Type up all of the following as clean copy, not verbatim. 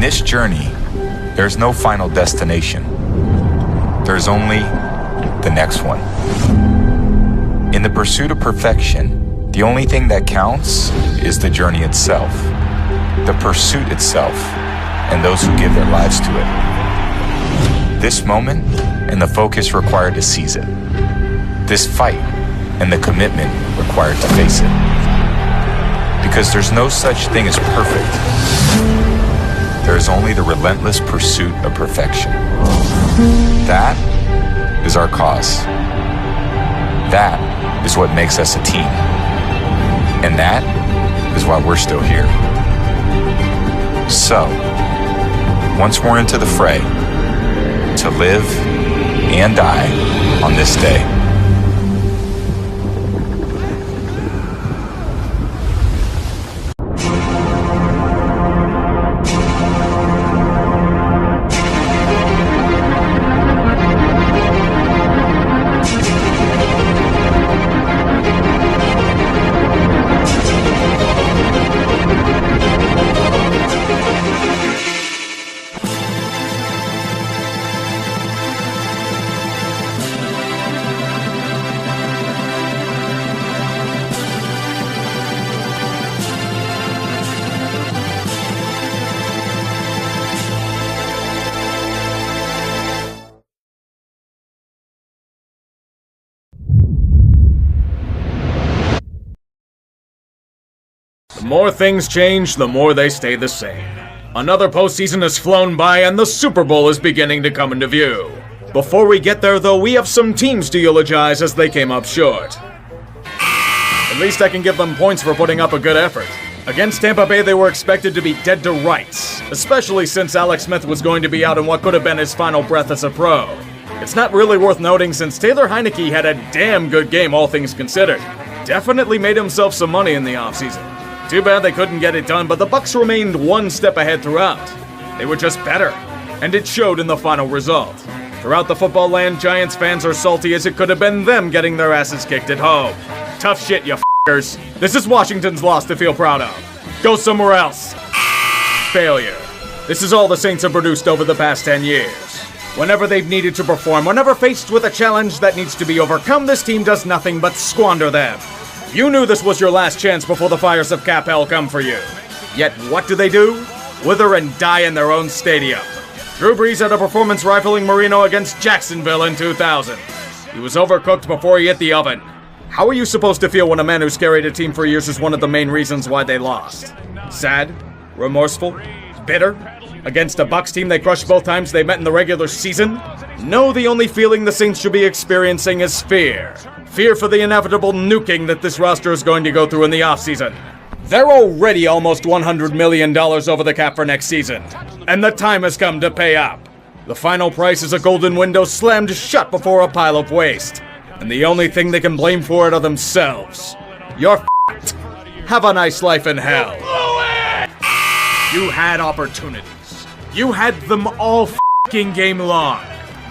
this journey, there's no final destination. There's only the next one. In the pursuit of perfection, the only thing that counts is the journey itself, the pursuit itself, and those who give their lives to it. This moment and the focus required to seize it. This fight and the commitment required to face it. Because there's no such thing as perfect. There is only the relentless pursuit of perfection. That is our cause. That is what makes us a team. And that is why we're still here. So, once we're into the fray, to live and die on this day. The more things change, the more they stay the same. Another postseason has flown by and the Super Bowl is beginning to come into view. Before we get there though, we have some teams to eulogize as they came up short. At least I can give them points for putting up a good effort. Against Tampa Bay, they were expected to be dead to rights, especially since Alex Smith was going to be out in what could have been his final breath as a pro. It's not really worth noting since Taylor Heineke had a damn good game, all things considered. Definitely made himself some money in the offseason. Too bad they couldn't get it done, but the Bucs remained one step ahead throughout. They were just better, and it showed in the final result. Throughout the football land, Giants fans are salty as it could have been them getting their asses kicked at home. Tough shit, you f***ers. This is Washington's loss to feel proud of. Go somewhere else. Failure. This is all the Saints have produced over the past 10 years. Whenever they've needed to perform, whenever faced with a challenge that needs to be overcome, this team does nothing but squander them. You knew this was your last chance before the fires of Cap Hell come for you. Yet what do? Wither and die in their own stadium. Drew Brees had a performance rivaling Marino against Jacksonville in 2000. He was overcooked before he hit the oven. How are you supposed to feel when a man who's carried a team for years is one of the main reasons why they lost? Sad? Remorseful? Bitter? Against a Bucs team they crushed both times they met in the regular season? No, the only feeling the Saints should be experiencing is fear. Fear for the inevitable nuking that this roster is going to go through in the offseason. They're already almost $100 million over the cap for next season, and the time has come to pay up. The final price is a golden window slammed shut before a pile of waste, and the only thing they can blame for it are themselves. You're f***ed. Have a nice life in hell. You had opportunities. You had them all f***ing game long.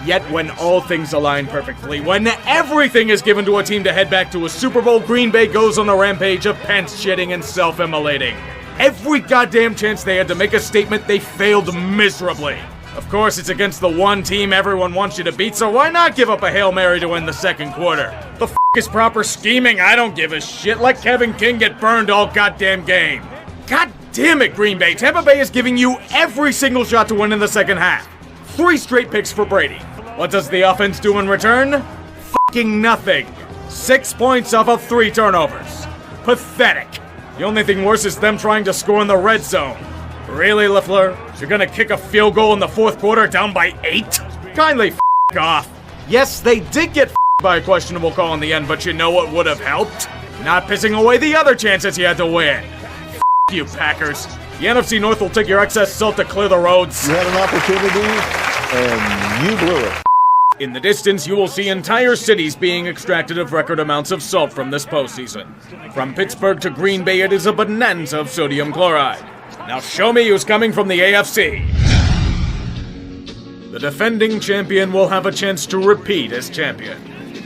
Yet when all things align perfectly, when everything is given to a team to head back to a Super Bowl, Green Bay goes on a rampage of pants-shitting and self-immolating. Every goddamn chance they had to make a statement, they failed miserably. Of course, it's against the one team everyone wants you to beat, so why not give up a Hail Mary to win the second quarter? The f*** is proper scheming? I don't give a shit. Let Kevin King get burned all goddamn game. God damn it, Green Bay. Tampa Bay is giving you every single shot to win in the second half. 3 straight picks for Brady. What does the offense do in return? F***ing nothing. 6 points off of 3 turnovers. Pathetic. The only thing worse is them trying to score in the red zone. Really, LaFleur? You're gonna kick a field goal in the fourth quarter down by 8? Kindly f*** off. Yes, they did get f***ed by a questionable call in the end, but you know what would have helped? Not pissing away the other chances you had to win. F*** you, Packers. The NFC North will take your excess salt to clear the roads. You had an opportunity, and you blew it. In the distance, you will see entire cities being extracted of record amounts of salt from this postseason. From Pittsburgh to Green Bay, it is a bonanza of sodium chloride. Now show me who's coming from the AFC. The defending champion will have a chance to repeat as champion.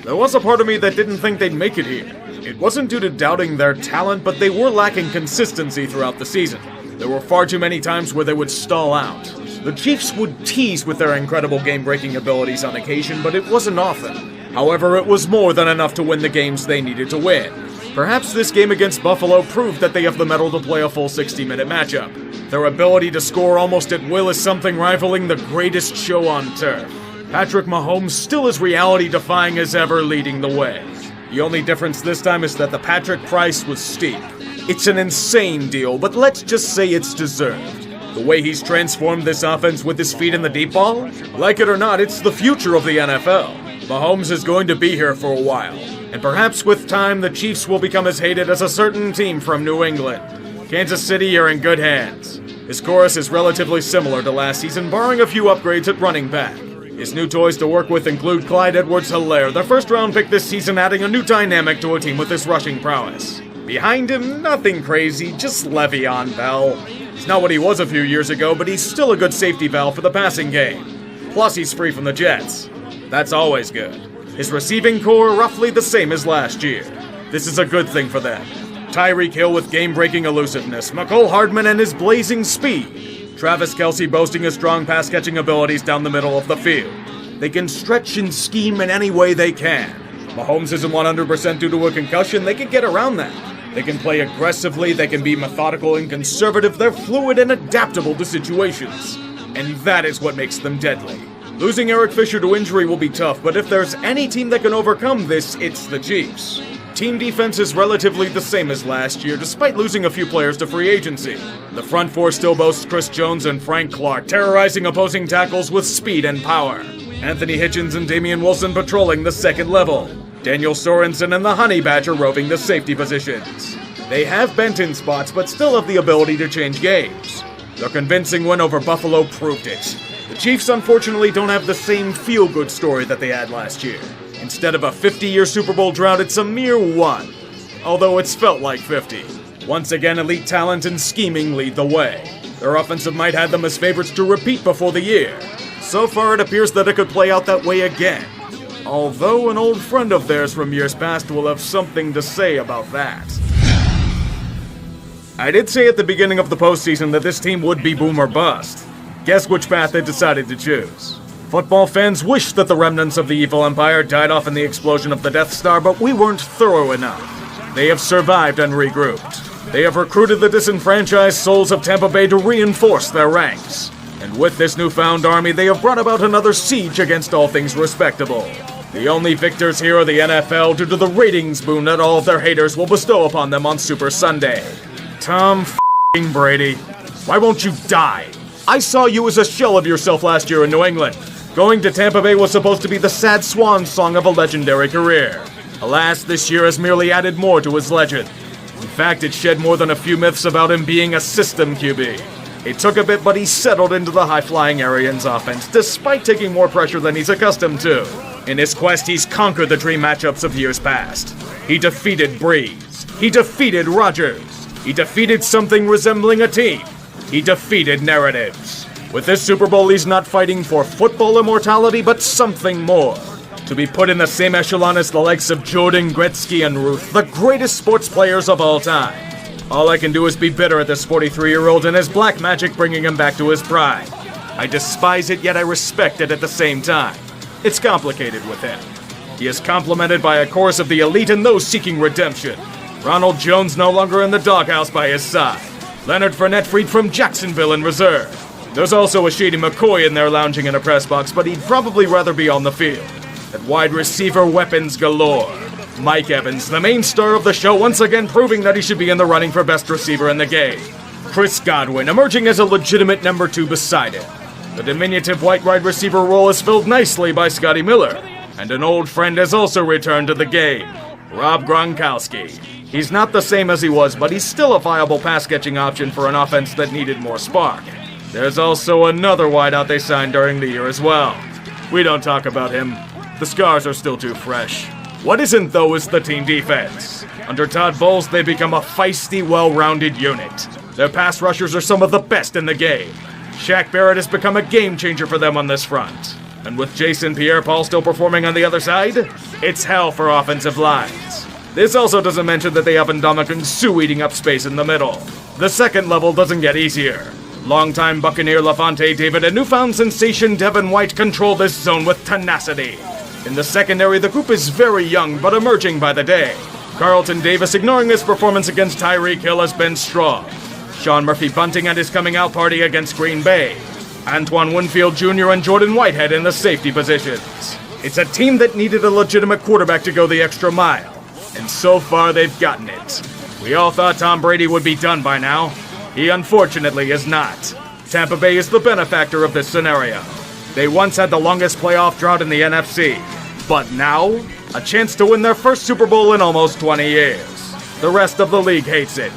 There was a part of me that didn't think they'd make it here. It wasn't due to doubting their talent, but they were lacking consistency throughout the season. There were far too many times where they would stall out. The Chiefs would tease with their incredible game-breaking abilities on occasion, but it wasn't often. However, it was more than enough to win the games they needed to win. Perhaps this game against Buffalo proved that they have the mettle to play a full 60-minute matchup. Their ability to score almost at will is something rivaling the greatest show on turf. Patrick Mahomes still as reality-defying as ever, leading the way. The only difference this time is that the Patrick price was steep. It's an insane deal, but let's just say it's deserved. The way he's transformed this offense with his feet in the deep ball, like it or not, it's the future of the NFL. Mahomes is going to be here for a while, and perhaps with time the Chiefs will become as hated as a certain team from New England. Kansas City, you're in good hands. His chorus is relatively similar to last season, barring a few upgrades at running back. His new toys to work with include Clyde Edwards-Helaire, their first-round pick this season, adding a new dynamic to a team with his rushing prowess. Behind him, nothing crazy, just Le'Veon Bell. He's not what he was a few years ago, but he's still a good safety valve for the passing game. Plus, he's free from the Jets. That's always good. His receiving core roughly the same as last year. This is a good thing for them. Tyreek Hill with game-breaking elusiveness, McCole Hardman and his blazing speed. Travis Kelce boasting his strong pass-catching abilities down the middle of the field. They can stretch and scheme in any way they can. Mahomes isn't 100% due to a concussion, they can get around that. They can play aggressively, they can be methodical and conservative, they're fluid and adaptable to situations. And that is what makes them deadly. Losing Eric Fisher to injury will be tough, but if there's any team that can overcome this, it's the Chiefs. Team defense is relatively the same as last year, despite losing a few players to free agency. The front four still boasts Chris Jones and Frank Clark, terrorizing opposing tackles with speed and power. Anthony Hitchens and Damian Wilson patrolling the second level. Daniel Sorensen and the Honey Badger roving the safety positions. They have bent in spots, but still have the ability to change games. Their convincing win over Buffalo proved it. The Chiefs unfortunately don't have the same feel-good story that they had last year. Instead of a 50-year Super Bowl drought, it's a mere one. Although it's felt like 50. Once again, elite talent and scheming lead the way. Their offensive might had them as favorites to repeat before the year. So far, it appears that it could play out that way again. Although an old friend of theirs from years past will have something to say about that. I did say at the beginning of the postseason that this team would be boom or bust. Guess which path they decided to choose. Football fans wish that the remnants of the evil empire died off in the explosion of the Death Star, but we weren't thorough enough. They have survived and regrouped. They have recruited the disenfranchised souls of Tampa Bay to reinforce their ranks. And with this newfound army, they have brought about another siege against all things respectable. The only victors here are the NFL due to the ratings boon that all of their haters will bestow upon them on Super Sunday. Tom f***ing Brady, why won't you die? I saw you as a shell of yourself last year in New England. Going to Tampa Bay was supposed to be the sad swan song of a legendary career. Alas, this year has merely added more to his legend. In fact, it shed more than a few myths about him being a system QB. It took a bit, but he settled into the high-flying Arians offense, despite taking more pressure than he's accustomed to. In his quest, he's conquered the dream matchups of years past. He defeated Breeze. He defeated Rodgers. He defeated something resembling a team. He defeated narratives. With this Super Bowl, he's not fighting for football immortality, but something more. To be put in the same echelon as the likes of Jordan, Gretzky, and Ruth, the greatest sports players of all time. All I can do is be bitter at this 43-year-old and his black magic bringing him back to his pride. I despise it, yet I respect it at the same time. It's complicated with him. He is complemented by a chorus of the elite and those seeking redemption. Ronald Jones no longer in the doghouse by his side. Leonard Fournette freed from Jacksonville in reserve. There's also a Shady McCoy in there lounging in a press box, but he'd probably rather be on the field. At wide receiver, weapons galore. Mike Evans, the main star of the show, once again proving that he should be in the running for best receiver in the game. Chris Godwin, emerging as a legitimate number 2 beside him. The diminutive white wide receiver role is filled nicely by Scotty Miller. And an old friend has also returned to the game, Rob Gronkowski. He's not the same as he was, but he's still a viable pass-catching option for an offense that needed more spark. There's also another wideout they signed during the year as well. We don't talk about him. The scars are still too fresh. What isn't, though, is the team defense. Under Todd Bowles, they've become a feisty, well-rounded unit. Their pass rushers are some of the best in the game. Shaq Barrett has become a game-changer for them on this front. And with Jason Pierre-Paul still performing on the other side, it's hell for offensive lines. This also doesn't mention that they have Ndamukong Suh eating up space in the middle. The second level doesn't get easier. Longtime Buccaneer Levante David and newfound sensation Devin White control this zone with tenacity. In the secondary, the group is very young but emerging by the day. Carlton Davis ignoring this performance against Tyreek Hill has been strong. Sean Murphy bunting at his coming out party against Green Bay. Antoine Winfield Jr. and Jordan Whitehead in the safety positions. It's a team that needed a legitimate quarterback to go the extra mile. And so far, they've gotten it. We all thought Tom Brady would be done by now. He unfortunately is not. Tampa Bay is the benefactor of this scenario. They once had the longest playoff drought in the NFC. But now, a chance to win their first Super Bowl in almost 20 years. The rest of the league hates it.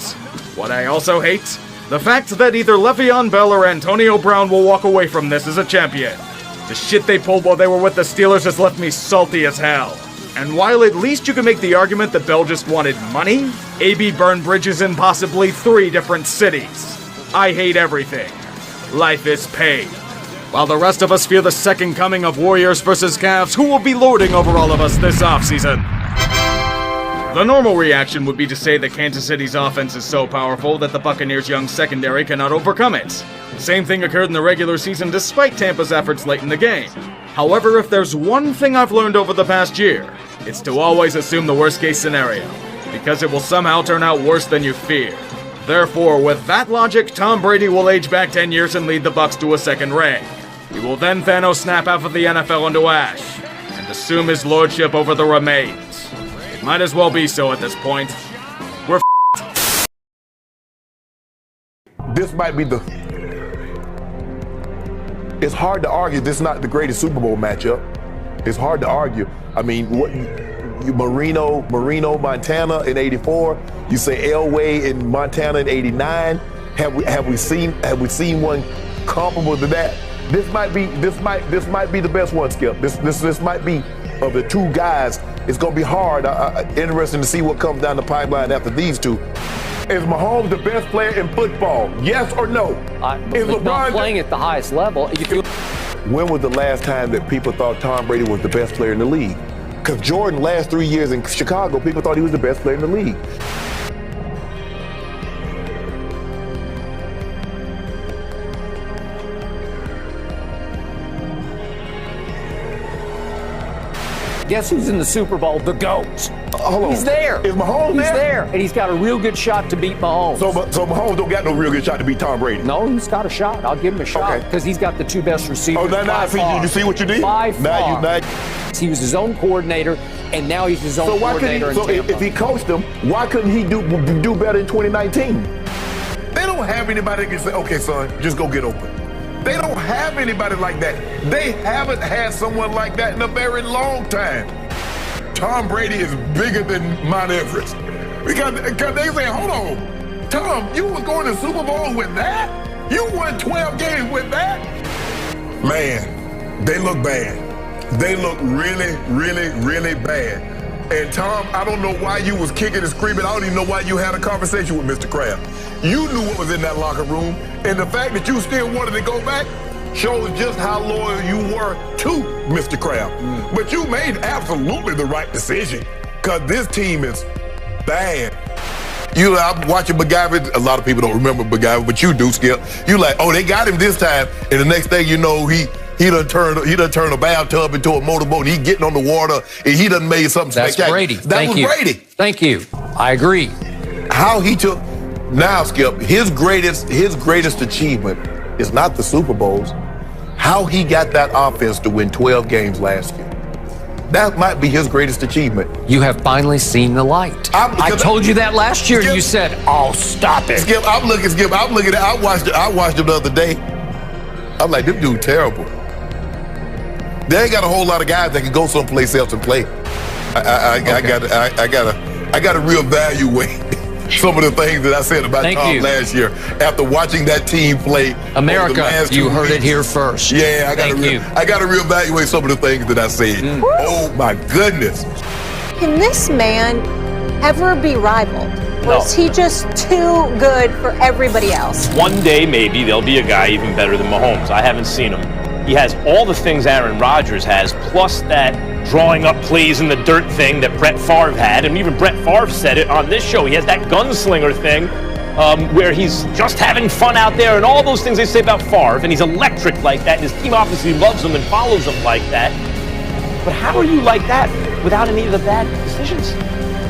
What I also hate? The fact that either Le'Veon Bell or Antonio Brown will walk away from this as a champion. The shit they pulled while they were with the Steelers has left me salty as hell. And while at least you can make the argument that Bell just wanted money, AB burned bridges in possibly 3 different cities. I hate everything. Life is pain. While the rest of us fear the second coming of Warriors versus Cavs, who will be lording over all of us this offseason. The normal reaction would be to say that Kansas City's offense is so powerful that the Buccaneers' young secondary cannot overcome it. The same thing occurred in the regular season despite Tampa's efforts late in the game. However, if there's one thing I've learned over the past year, it's to always assume the worst-case scenario, because it will somehow turn out worse than you fear. Therefore, with that logic, Tom Brady will age back 10 years and lead the Bucs to a second ring. He will then Thanos snap half of the NFL into ash, and assume his lordship over the remains. It might as well be so at this point. We're This might be It's hard to argue this is not the greatest Super Bowl matchup. It's hard to argue. I mean, Marino, Montana in '84. You say Elway in Montana in '89. Have we seen one comparable to that? This might be the best one, Skip. This might be of the two guys. It's gonna be hard. Interesting to see what comes down the pipeline after these two. Is Mahomes the best player in football? Yes or no? Is LeBron not playing at the highest level? When was the last time that people thought Tom Brady was the best player in the league? Because Jordan, last 3 years in Chicago, people thought he was the best player in the league. Guess who's in the Super Bowl? The GOAT. Hold on. He's there. Is Mahomes there? He's there, and he's got a real good shot to beat Mahomes. So Mahomes don't got no real good shot to beat Tom Brady? No, he's got a shot. I'll give him a shot because he's got the 2 best receivers. Oh, now you see what you did? By far. Now He was his own coordinator, and now he's his own coordinator in Tampa. If he coached them, why couldn't he do better in 2019? They don't have anybody that can say, okay, son, just go get open. They don't have anybody like that. They haven't had someone like that in a very long time. Tom Brady is bigger than Mount Everest. Because they say, hold on, Tom, you was going to Super Bowl with that? You won 12 games with that? Man, they look bad. They look really, really, really bad. And Tom, I don't know why you was kicking and screaming. I don't even know why you had a conversation with Mr. Kraft. You knew what was in that locker room. And the fact that you still wanted to go back shows just how loyal you were to Mr. Kraft. But you made absolutely the right decision, because this team is bad. I'm watching MacGyver. A lot of people don't remember MacGyver, but you do, Skip. You like, oh, they got him this time, and the next thing you know, he done turned a bathtub into a motorboat. He getting on the water, and he done made something spectacular. Brady. That was Brady. Thank you. I agree. How he took now, Skip, his greatest achievement is not the Super Bowls. How he got that offense to win 12 games last year. That might be his greatest achievement. You have finally seen the light. I told you that last year, and you said, "Oh, stop it." Skip, I'm looking at it. I watched him the other day. I'm like, this dude terrible. They ain't got a whole lot of guys that can go someplace else and play. I gotta reevaluate some of the things that I said about Tom last year after watching that team play. America, you heard it here first. Yeah, I gotta reevaluate some of the things that I said. Oh my goodness. Can this man ever be rivaled? Or is he just too good for everybody else? One day, maybe, there'll be a guy even better than Mahomes. I haven't seen him. He has all the things Aaron Rodgers has, plus that drawing up plays in the dirt thing that Brett Favre had, and even Brett Favre said it on this show. He has that gunslinger thing where he's just having fun out there and all those things they say about Favre, and he's electric like that, and his team obviously loves him and follows him like that. But how are you like that without any of the bad decisions?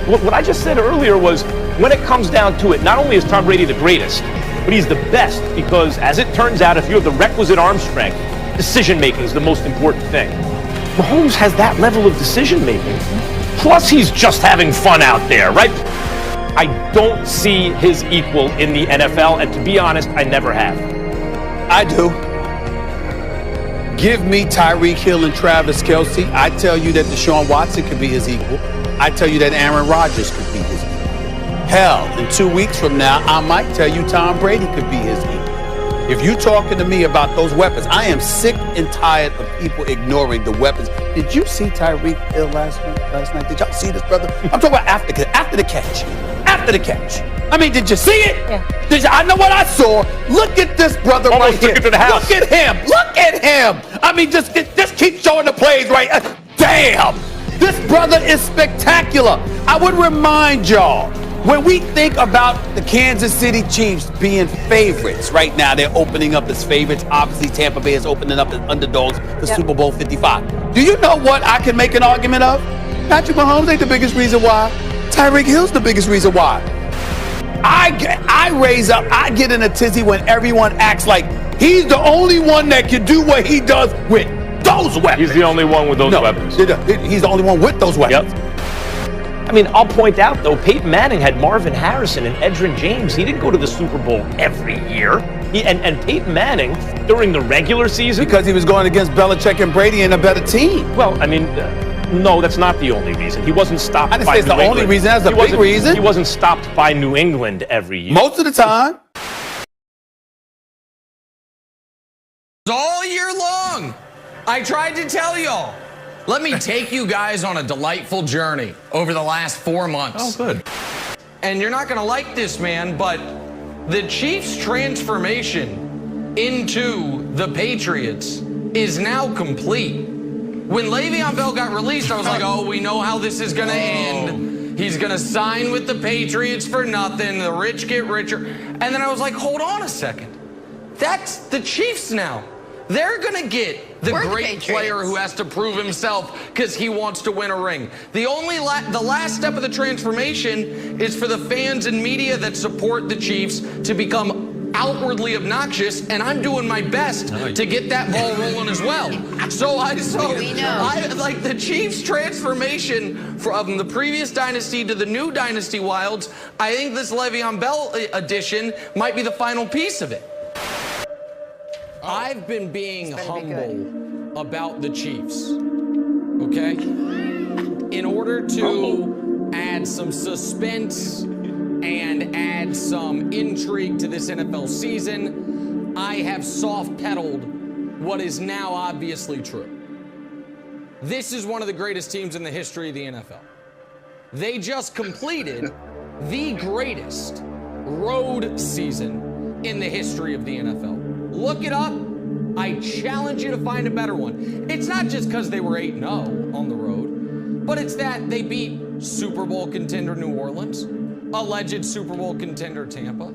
What I just said earlier was, when it comes down to it, not only is Tom Brady the greatest, but he's the best because, as it turns out, if you have the requisite arm strength, decision-making is the most important thing. Mahomes has that level of decision-making, plus he's just having fun out there, right? I don't see his equal in the NFL, and to be honest, I never have. I do. Give me Tyreek Hill and Travis Kelce. I tell you that Deshaun Watson could be his equal. I tell you that Aaron Rodgers could be his equal. Hell, in 2 weeks from now, I might tell you Tom Brady could be his equal. If you're talking to me about those weapons, I am sick and tired of people ignoring the weapons. Did you see Tyreek Hill last night? Did y'all see this, brother? I'm talking about after the catch. After the catch. I mean, did you see it? Yeah. I know what I saw. Look at this brother Almost right here. took it to the house. Look at him. Look at him. I mean, just keep showing the plays right. Damn. This brother is spectacular. I would remind y'all, when we think about the Kansas City Chiefs being favorites right now, they're opening up as favorites. Obviously, Tampa Bay is opening up as underdogs for Super Bowl 55. Do you know what I can make an argument of? Patrick Mahomes ain't the biggest reason why. Tyreek Hill's the biggest reason why. I raise up, I get in a tizzy when everyone acts like he's the only one that can do what he does with those weapons. He's the only one with those weapons. He's the only one with those weapons. Yep. I mean, I'll point out, though, Peyton Manning had Marvin Harrison and Edgerrin James. He didn't go to the Super Bowl every year. And Peyton Manning, during the regular season... Because he was going against Belichick and Brady and a better team. Well, I mean, no, that's not the only reason. He wasn't stopped by New England. I didn't say it's the only reason. That's the big reason. He wasn't stopped by New England every year. Most of the time. All year long, I tried to tell y'all. Let me take you guys on a delightful journey over the last 4 months. Oh, good. And you're not going to like this, man, but the Chiefs' transformation into the Patriots is now complete. When Le'Veon Bell got released, I was like, oh, we know how this is going to end. He's going to sign with the Patriots for nothing. The rich get richer. And then I was like, hold on a second. That's the Chiefs now. They're going to get the great player who has to prove himself because he wants to win a ring. The last step of the transformation is for the fans and media that support the Chiefs to become outwardly obnoxious, and I'm doing my best to get that ball rolling as well. So I like the Chiefs' transformation from the previous dynasty to the new dynasty Wilds. I think this Le'Veon Bell addition might be the final piece of it. I've been being humble about the Chiefs, okay? In order to add some suspense and add some intrigue to this NFL season, I have soft-pedaled what is now obviously true. This is one of the greatest teams in the history of the NFL. They just completed the greatest road season in the history of the NFL. Look it up. I challenge you to find a better one. It's not just because they were 8-0 on the road, but it's that they beat Super Bowl contender New Orleans, alleged Super Bowl contender Tampa,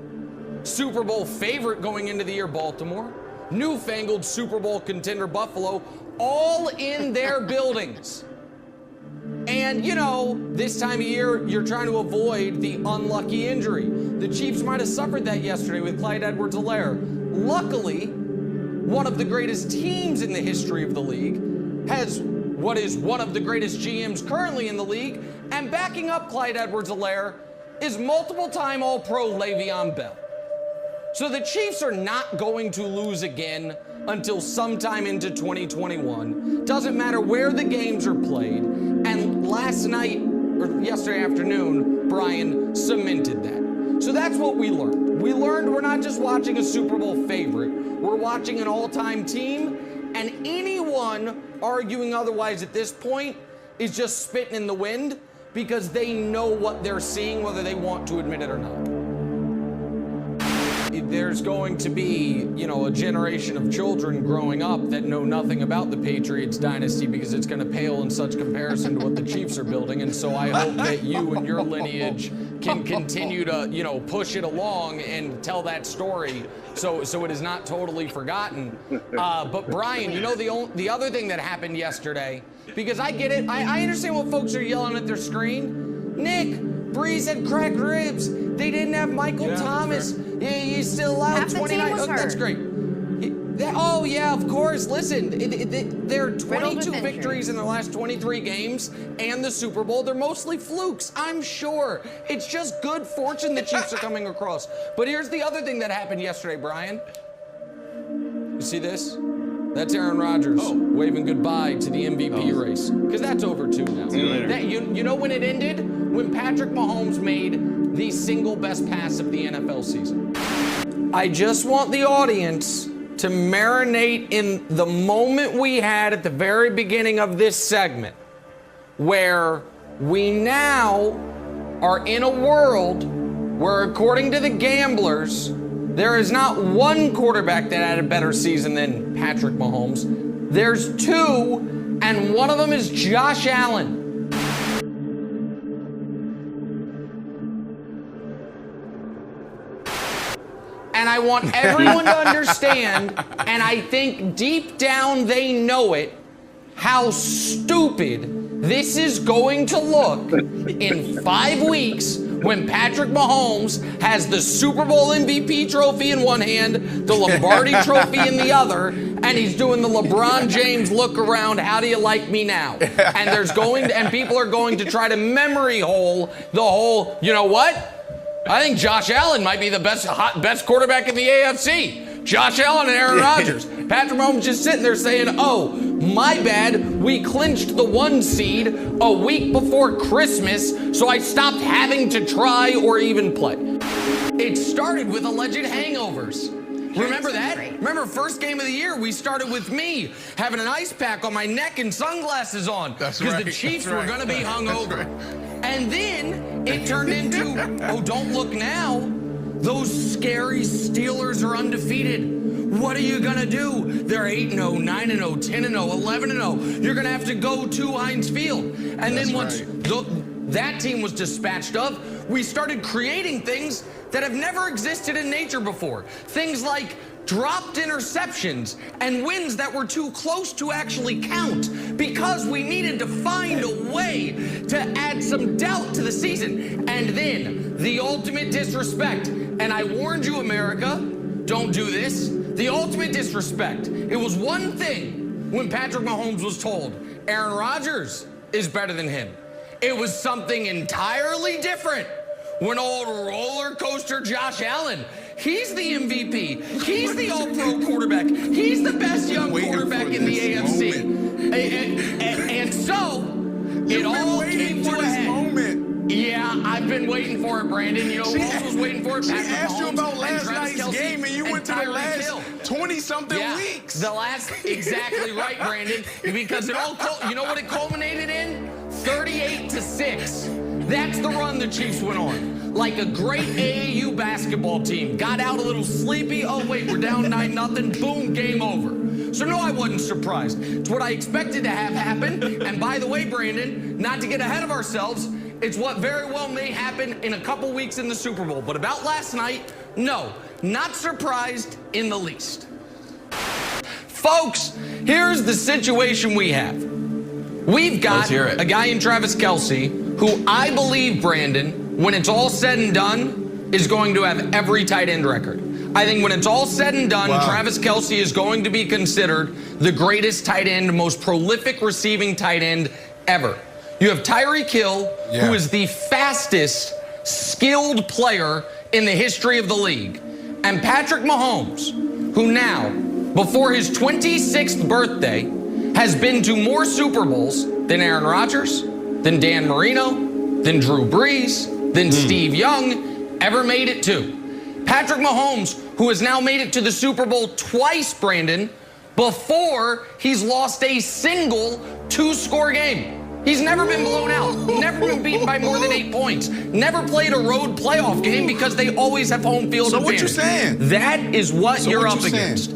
Super Bowl favorite going into the year Baltimore, newfangled Super Bowl contender Buffalo, all in their buildings. And, you know, this time of year, you're trying to avoid the unlucky injury. The Chiefs might have suffered that yesterday with Clyde Edwards-Helaire. Luckily, one of the greatest teams in the history of the league has what is one of the greatest GMs currently in the league, and backing up Clyde Edwards-Helaire is multiple-time All-Pro Le'Veon Bell. So the Chiefs are not going to lose again until sometime into 2021. Doesn't matter where the games are played. And last night, or yesterday afternoon, Brian cemented that. So that's what we learned. We learned we're not just watching a Super Bowl favorite. We're watching an all-time team. And anyone arguing otherwise at this point is just spitting in the wind because they know what they're seeing, whether they want to admit it or not. there's going to be, a generation of children growing up that know nothing about the Patriots dynasty because it's going to pale in such comparison to what the Chiefs are building. And so I hope that you and your lineage can continue to, push it along and tell that story so it is not totally forgotten. But Brian, the other thing that happened yesterday, because I get it, I understand what folks are yelling at their screen. Nick, Breeze had cracked ribs. They didn't have Michael Thomas. He's still allowed Half the 29. team was That's hurt. great. Oh, yeah, of course. Listen, there are 22 victories in the last 23 games and the Super Bowl. They're mostly flukes, I'm sure. It's just good fortune the Chiefs are coming across. But here's the other thing that happened yesterday, Brian. You see this? That's Aaron Rodgers waving goodbye to the MVP race. Because that's over too now. See you later. You know when it ended? When Patrick Mahomes made the single best pass of the NFL season. I just want the audience to marinate in the moment we had at the very beginning of this segment, where we now are in a world where, according to the gamblers, there is not one quarterback that had a better season than Patrick Mahomes. There's two, and one of them is Josh Allen. And I want everyone to understand, and I think deep down they know it, how stupid this is going to look in 5 weeks when Patrick Mahomes has the Super Bowl MVP trophy in one hand, the Lombardi trophy in the other, and he's doing the LeBron James look around, how do you like me now? And people are going to try to memory hole the whole, you know what? I think Josh Allen might be the best quarterback in the AFC. Josh Allen and Aaron Rodgers. Patrick Mahomes just sitting there saying, oh, my bad, we clinched the 1 seed a week before Christmas, so I stopped having to try or even play. It started with alleged hangovers. Remember that? Remember, first game of the year, we started with me having an ice pack on my neck and sunglasses on because the Chiefs were going to be hungover. And then it turned into, oh, don't look now. Those scary Steelers are undefeated. What are you going to do? They're 8-0, 9-0, 10-0, 11-0. You're going to have to go to Heinz Field. And then once that team was dispatched of, we started creating things that have never existed in nature before. Things like dropped interceptions and wins that were too close to actually count because we needed to find a way to add some doubt to the season. And then the ultimate disrespect. And I warned you, America, don't do this. The ultimate disrespect. It was one thing when Patrick Mahomes was told Aaron Rodgers is better than him. It was something entirely different when old roller coaster Josh Allen, he's the MVP. He's the all-pro quarterback. He's the best young quarterback in the AFC. And so, it all came to a head. Yeah, I've been waiting for it, Brandon. You know who else was waiting for it? She asked you about last night's game, and you went to the last 20-something weeks. Exactly right, Brandon. Because it all, you know what it culminated in? 38-6. That's the run the Chiefs went on. Like a great AAU basketball team. Got out a little sleepy. Oh, wait, we're down 9-0. Boom, game over. So, no, I wasn't surprised. It's what I expected to have happen. And by the way, Brandon, not to get ahead of ourselves, it's what very well may happen in a couple weeks in the Super Bowl. But about last night, no, not surprised in the least. Folks, here's the situation we have. We've got a guy in Travis Kelce who I believe, Brandon, when it's all said and done, is going to have every tight end record. I think when it's all said and done, Travis Kelce is going to be considered the greatest tight end, most prolific receiving tight end ever. You have Tyreek Hill, who is the fastest, skilled player in the history of the league. And Patrick Mahomes, who now, before his 26th birthday, has been to more Super Bowls than Aaron Rodgers, than Dan Marino, than Drew Brees, than Steve Young ever made it to. Patrick Mahomes, who has now made it to the Super Bowl twice, Brandon, before he's lost a single 2-score game. He's never been blown out. Never been beaten by more than 8 points. Never played a road playoff game because they always have home field advantage. So what you saying? That is what you're up against.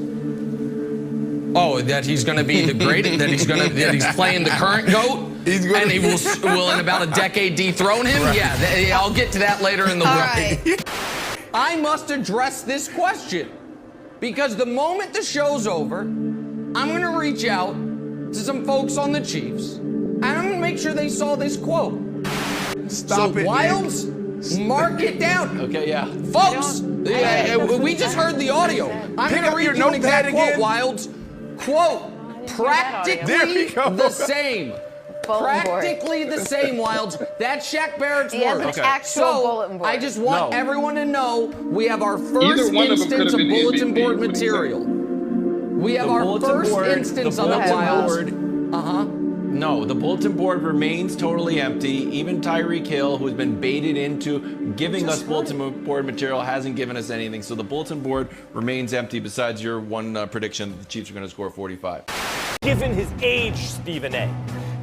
Oh, that he's going to be the greatest. That he's playing the current GOAT. And he will in about a decade dethrone him. Right. Yeah, I'll get to that later in the week. Right. I must address this question because the moment the show's over, I'm going to reach out to some folks on the Chiefs. And I'm going to make sure they saw this quote. Stop it, Wilds, mark it down. Okay, yeah. Folks, we just heard the audio. I'm going to read you an exact quote, Wilds. Quote, practically the same. Practically the same, Wilds. That's Shaq Barrett's word. So I just want everyone to know we have our first instance of bulletin board material. We have our first instance of it, Wilds. No, the bulletin board remains totally empty. Even Tyreek Hill, who has been baited into giving us bulletin board material, hasn't given us anything. So the bulletin board remains empty besides your one prediction that the Chiefs are going to score 45. Given his age, Stephen A.,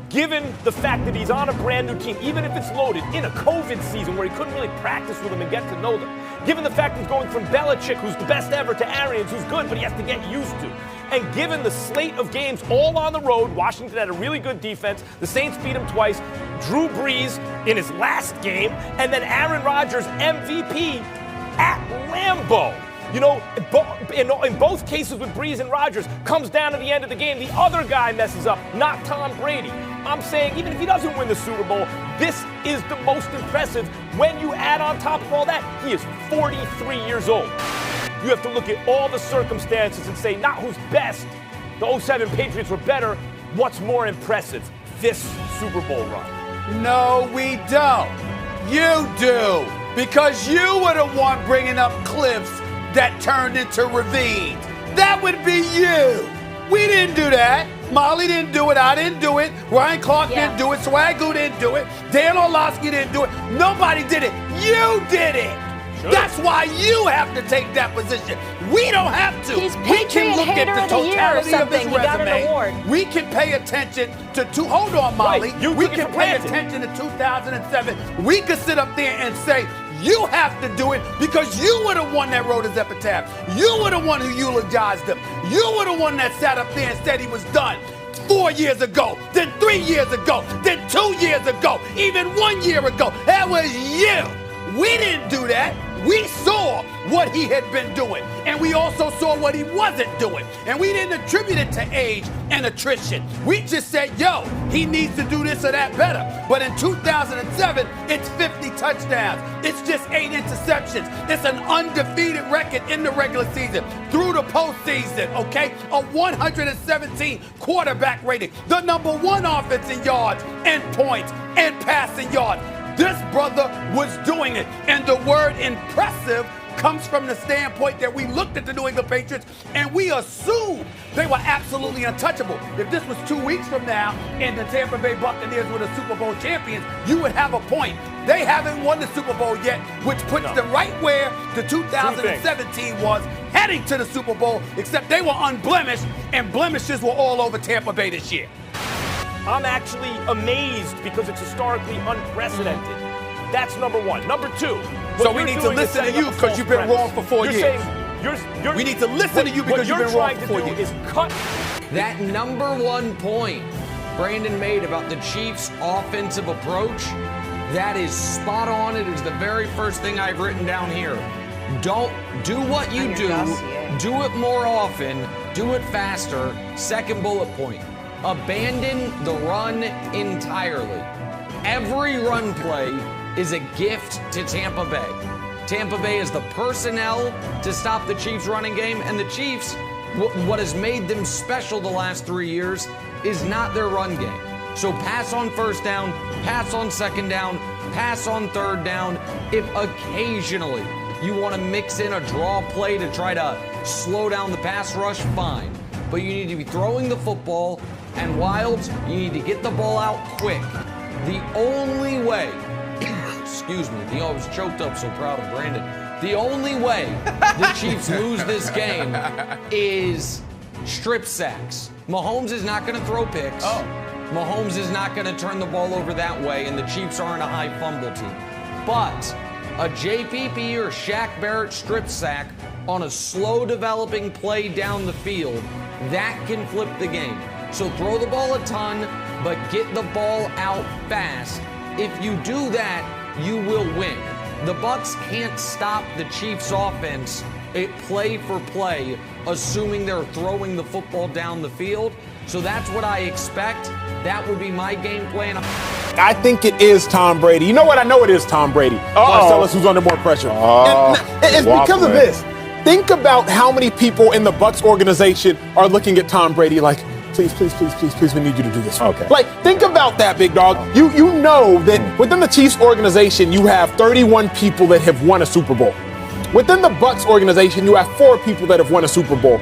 given the fact that he's on a brand new team, even if it's loaded, in a COVID season where he couldn't really practice with them and get to know them, given the fact he's going from Belichick, who's the best ever, to Arians, who's good, but he has to get used to, and given the slate of games all on the road, Washington had a really good defense, the Saints beat him twice, Drew Brees in his last game, and then Aaron Rodgers, MVP, at Lambeau. You know, in both cases with Brees and Rodgers, comes down to the end of the game, the other guy messes up, not Tom Brady. I'm saying even if he doesn't win the Super Bowl, this is the most impressive. When you add on top of all that, he is 43 years old. You have to look at all the circumstances and say, not who's best. The 07 Patriots were better. What's more impressive? This Super Bowl run. No, we don't. You do. Because you were the one bringing up cliffs that turned into ravines. That would be you. We didn't do that. Molly didn't do it. I didn't do it. Ryan Clark didn't do it. Swagoo didn't do it. Dan Orlovsky didn't do it. Nobody did it. You did it. Sure. That's why you have to take that position. We don't have to. He's we can look at the totality of his resume. We can pay attention to hold on, Molly. Right. We can pay attention to 2007. We could sit up there and say, you have to do it because you were the one that wrote his epitaph. You were the one who eulogized him. You were the one that sat up there and said he was done 4 years ago, then 3 years ago, then 2 years ago, even 1 year ago. That was you. We didn't do that. We saw what he had been doing, and we also saw what he wasn't doing. And we didn't attribute it to age and attrition. We just said, yo, he needs to do this or that better. But in 2007, it's 50 touchdowns. It's just 8 interceptions. It's an undefeated record in the regular season through the postseason, okay? A 117 quarterback rating. The number 1 offense in yards and points and passing yards. This brother was doing it. And the word impressive comes from the standpoint that we looked at the New England Patriots and we assumed they were absolutely untouchable. If this was 2 weeks from now and the Tampa Bay Buccaneers were the Super Bowl champions, you would have a point. They haven't won the Super Bowl yet, which puts them right where the 2017 was, heading to the Super Bowl, except they were unblemished, and blemishes were all over Tampa Bay this year. I'm actually amazed because it's historically unprecedented. That's number one. Number two. So we need to listen to you because you've been wrong for 4 years. We need to listen to you because you've been wrong for 4 years. Is cut. That number 1 point Brandon made about the Chiefs' offensive approach, that is spot on. It is the very first thing I've written down here. Don't do what you do. Do it more often. Do it faster. Second bullet point. Abandon the run entirely. Every run play is a gift to Tampa Bay. Tampa Bay is the personnel to stop the Chiefs' running game, and the Chiefs, what has made them special the last 3 years is not their run game. So pass on first down, pass on second down, pass on third down. If occasionally you want to mix in a draw play to try to slow down the pass rush, fine. But you need to be throwing the football. And Wilds, you need to get the ball out quick. The only way, excuse me, I was choked up, so proud of Brandon. The only way the Chiefs lose this game is strip sacks. Mahomes is not going to throw picks. Mahomes is not going to turn the ball over that way, and the Chiefs aren't a high fumble team. But a JPP or Shaq Barrett strip sack on a slow developing play down the field, that can flip the game. So throw the ball a ton, but get the ball out fast. If you do that, you will win. The Bucs can't stop the Chiefs' offense play for play, assuming they're throwing the football down the field. So that's what I expect. That would be my game plan. I think it is Tom Brady. You know what? I know it is Tom Brady. Marcellus, who's under more pressure. And it's because of this. Think about how many people in the Bucs organization are looking at Tom Brady like, please, we need you to do this. Okay. Like, think about that, big dog. You know that within the Chiefs organization, you have 31 people that have won a Super Bowl. Within the Bucs organization, you have 4 people that have won a Super Bowl.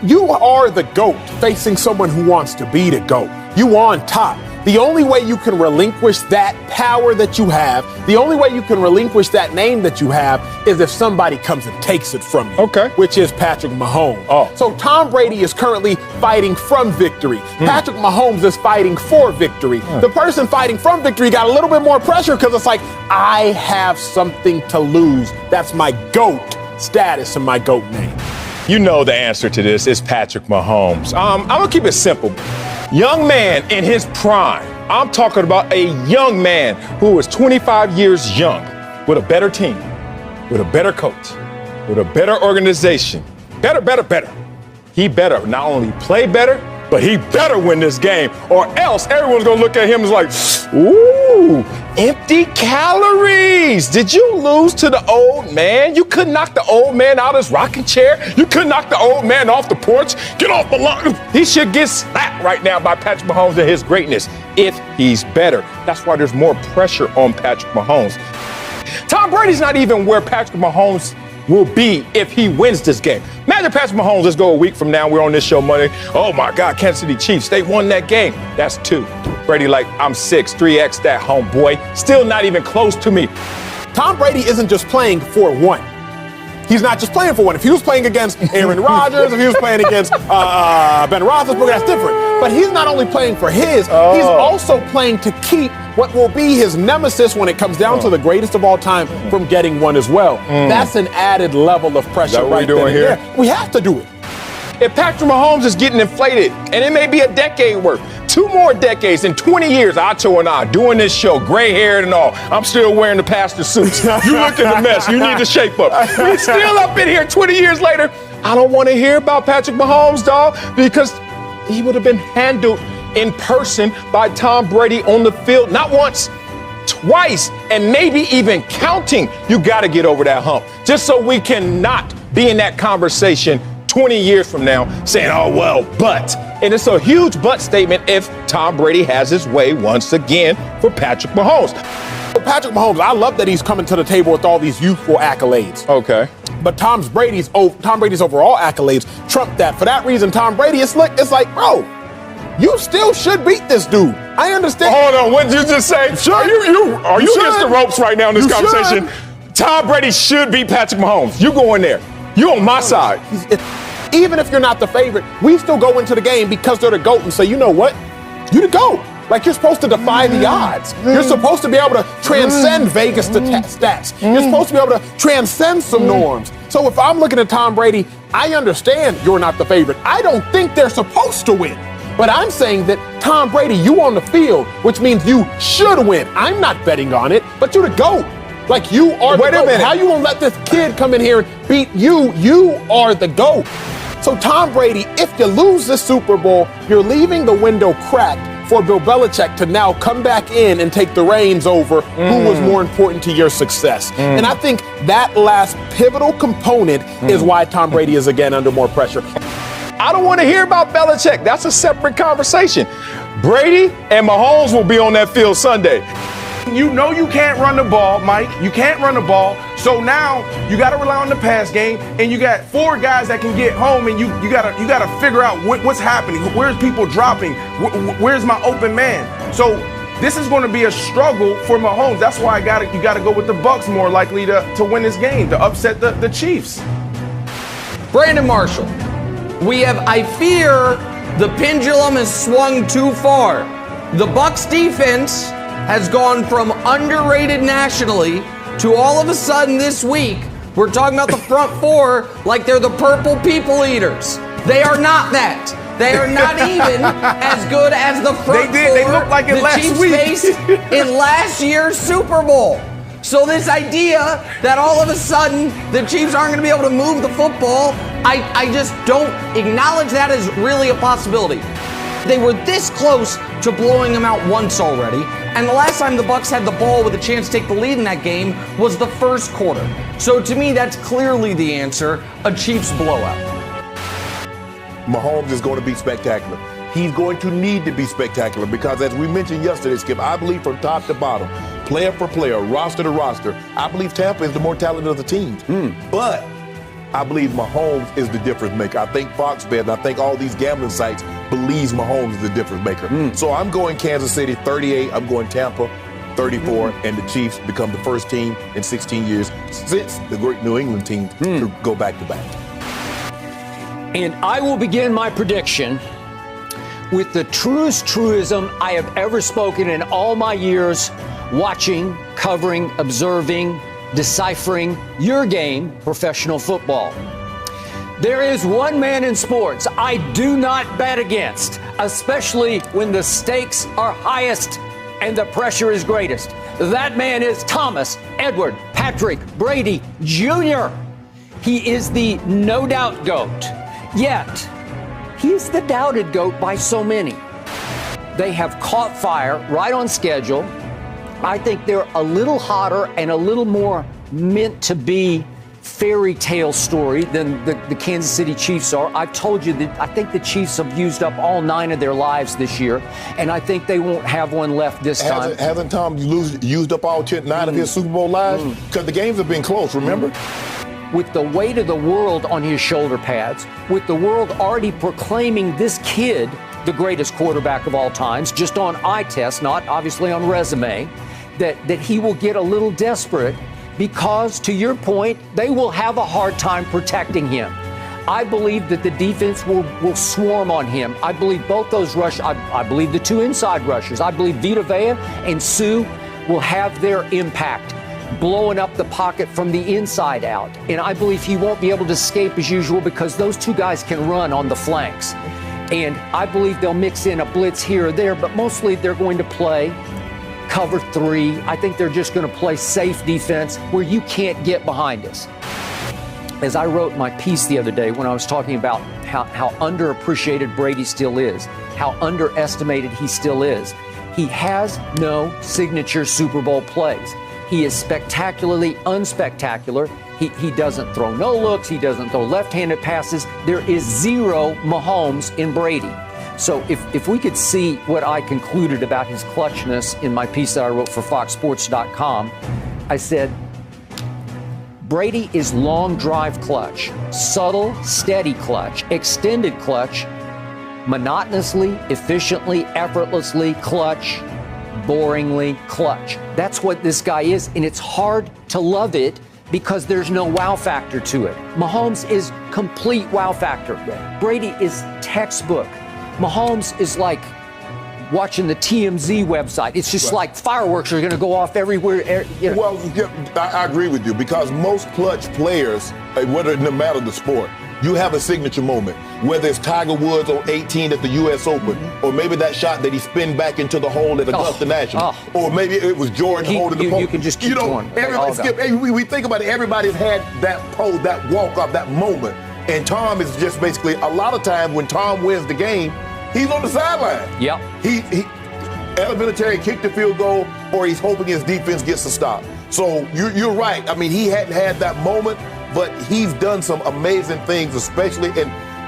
You are the GOAT facing someone who wants to be the GOAT. You on top. The only way you can relinquish that power that you have, the only way you can relinquish that name that you have is if somebody comes and takes it from you. Okay. Which is Patrick Mahomes. Oh. So Tom Brady is currently fighting from victory. Patrick Mahomes is fighting for victory. The person fighting from victory got a little bit more pressure because it's like, I have something to lose. That's my GOAT status and my GOAT name. You know the answer to this is Patrick Mahomes. I'm going to keep it simple. Young man in his prime. I'm talking about a young man who was 25 years young with a better team, with a better coach, with a better organization. Better. He better not only play better, but he better win this game, or else everyone's going to look at him as like, ooh, empty calories. Did you lose to the old man? You couldn't knock the old man out of his rocking chair. You couldn't knock the old man off the porch. Get off the lawn. He should get slapped right now by Patrick Mahomes and his greatness if he's better. That's why there's more pressure on Patrick Mahomes. Tom Brady's not even where Patrick Mahomes will be if he wins this game. Imagine Patrick Mahomes, let's go a week from now, we're on this show Monday. Oh my God, Kansas City Chiefs, they won that game. That's 2. Brady like, I'm 6, 3X that, homeboy. Still not even close to me. Tom Brady isn't just playing for one. He's not just playing for one. If he was playing against Aaron Rodgers, if he was playing against Ben Roethlisberger, that's different. But he's not only playing for his, he's also playing to keep what will be his nemesis when it comes down to the greatest of all time from getting one as well. That's an added level of pressure right there. Yeah, we have to do it. If Patrick Mahomes is getting inflated, and it may be a decade worth, 2 more decades in 20 years, Acho and I doing this show, gray-haired and all, I'm still wearing the pastor suits. You look at the mess. You need to shape up. We still up in here 20 years later. I don't want to hear about Patrick Mahomes, dog, because he would have been handled in person by Tom Brady on the field, not once, twice, and maybe even counting. You got to get over that hump, just so we cannot be in that conversation 20 years from now saying, oh, well, but. And it's a huge but statement if Tom Brady has his way once again for Patrick Mahomes. Patrick Mahomes, I love that he's coming to the table with all these youthful accolades. Okay. But Tom Brady's overall accolades trump that. For that reason, Tom Brady, it's like, bro, you still should beat this dude. I understand. Hold on, what did you just say? Sure. Are you against the ropes right now in this conversation? Tom Brady should beat Patrick Mahomes. You go in there. You on my side. Even if you're not the favorite, we still go into the game because they're the GOAT and say, you know what? You the GOAT. Like, you're supposed to defy the odds. You're supposed to be able to transcend Vegas stats. You're supposed to be able to transcend some norms. So if I'm looking at Tom Brady, I understand you're not the favorite. I don't think they're supposed to win. But I'm saying that, Tom Brady, you on the field, which means you should win. I'm not betting on it, but you're the GOAT. Like, you are the GOAT. Wait a minute. How you gonna let this kid come in here and beat you? You are the GOAT. So Tom Brady, if you lose this Super Bowl, you're leaving the window cracked for Bill Belichick to now come back in and take the reins over who was more important to your success. And I think that last pivotal component is why Tom Brady is again under more pressure. I don't want to hear about Belichick. That's a separate conversation. Brady and Mahomes will be on that field Sunday. You know you can't run the ball, Mike. You can't run the ball. So now you got to rely on the pass game, and you got 4 guys that can get home, and you got to figure out what's happening. Where's people dropping? Where's my open man? So this is going to be a struggle for Mahomes. That's why you got to go with the Bucs more likely to win this game, to upset the Chiefs. Brandon Marshall, we have, I fear, The pendulum has swung too far. The Bucs defense has gone from underrated nationally to all of a sudden this week, we're talking about the front four like they're the purple people eaters. They are not that. They are not even as good as the front four They looked like it the last Chiefs week. faced in last year's Super Bowl. So this idea that all of a sudden the Chiefs aren't going to be able to move the football, I just don't acknowledge that as really a possibility. They were this close to blowing them out once already, and the last time the Bucs had the ball with a chance to take the lead in that game was the first quarter. So to me, that's clearly the answer, a Chiefs blowout. Mahomes is going to be spectacular. He's going to need to be spectacular because, as we mentioned yesterday, Skip, I believe from top to bottom, player for player, roster to roster, I believe Tampa is the more talented of the teams. But I believe Mahomes is the difference maker. I think Fox Bet and I think all these gambling sites believes Mahomes is the difference maker. So I'm going Kansas City 38. I'm going Tampa 34. And the Chiefs become the first team in 16 years since the great New England team to go back to back. And I will begin my prediction with the truest truism I have ever spoken in all my years watching, covering, observing, deciphering your game, professional football. There is one man in sports I do not bet against, especially when the stakes are highest and the pressure is greatest. That man is Thomas Edward Patrick Brady Jr. He is the no doubt GOAT. Yet, he is the doubted GOAT by so many. They have caught fire right on schedule. I think they're a little hotter and a little more meant to be fairy tale story than the Kansas City Chiefs are. I've told you that I think the Chiefs have used up all 9 of their lives this year, and I think they won't have one left this time. Hasn't Tom used up all 9 of his Super Bowl lives? Because the games have been close, remember? With the weight of the world on his shoulder pads, with the world already proclaiming this kid the greatest quarterback of all times, just on eye test, not obviously on resume, that he will get a little desperate because, to your point, they will have a hard time protecting him. I believe that the defense will swarm on him. I believe both those rushers, I believe the 2 inside rushers, I believe Vita Vea and Sue will have their impact, blowing up the pocket from the inside out. And I believe he won't be able to escape as usual because those 2 guys can run on the flanks. And I believe they'll mix in a blitz here or there, but mostly they're going to play cover 3. I think they're just going to play safe defense where you can't get behind us. As I wrote my piece the other day when I was talking about how underappreciated Brady still is, how underestimated he still is, he has no signature Super Bowl plays. He is spectacularly unspectacular. He doesn't throw no looks. He doesn't throw left-handed passes. There is 0 Mahomes in Brady. So if we could see what I concluded about his clutchness in my piece that I wrote for FoxSports.com, I said, Brady is long drive clutch, subtle, steady clutch, extended clutch, monotonously, efficiently, effortlessly clutch, boringly clutch. That's what this guy is, and it's hard to love it because there's no wow factor to it. Mahomes is complete wow factor. Brady is textbook. Mahomes is like watching the TMZ website. It's just like fireworks are going to go off everywhere. You know. Well, I agree with you because most clutch players, whether no matter the sport, you have a signature moment. Whether it's Tiger Woods on 18 at the U.S. Open, or maybe that shot that he spin back into the hole at Augusta National, or maybe it was Jordan holding the pole. You can just keep going. We think about it. Everybody's had that pose, that walk up, that moment. And Tom is just basically, a lot of times when Tom wins the game, he's on the sideline. Yep. He elementary kicked the field goal, or he's hoping his defense gets a stop. So you're right. I mean, he hadn't had that moment, but he's done some amazing things, especially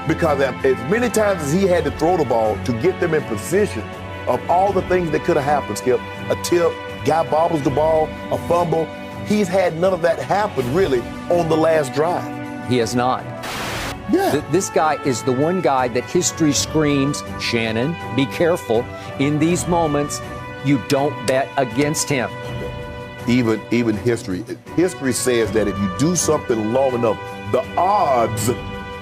because as many times as he had to throw the ball to get them in position of all the things that could have happened, Skip, a tip, guy bobbles the ball, a fumble. He's had none of that happen really on the last drive. He has not. Yeah. This guy is the one guy that history screams, Shannon, be careful. In these moments, you don't bet against him. Even history says that if you do something long enough, the odds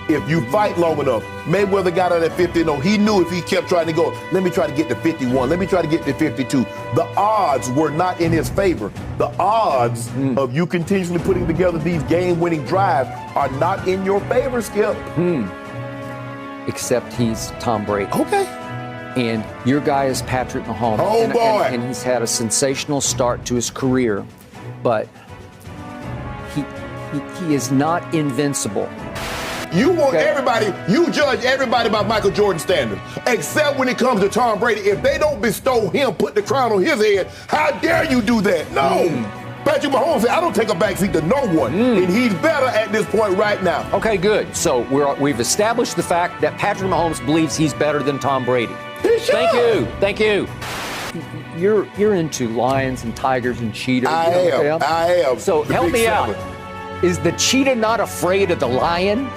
if you fight long enough. Mayweather got out at 50. No, he knew if he kept trying to go, let me try to get to 51. Let me try to get to 52. The odds were not in his favor. The odds of you continuously putting together these game-winning drives are not in your favor, Skip. Except he's Tom Brady. Okay. And your guy is Patrick Mahomes. Oh, boy. And he's had a sensational start to his career, but he is not invincible. You want everybody, you judge everybody by Michael Jordan standards, except when it comes to Tom Brady. If they don't bestow him, put the crown on his head, how dare you do that? No. Patrick Mahomes said, I don't take a backseat to no one, and he's better at this point right now. Okay, good. So we've established the fact that Patrick Mahomes believes he's better than Tom Brady. He should. Thank you. You're into lions and tigers and cheetahs. I am. So The help big me seven. out. Is the cheetah not afraid of the lion?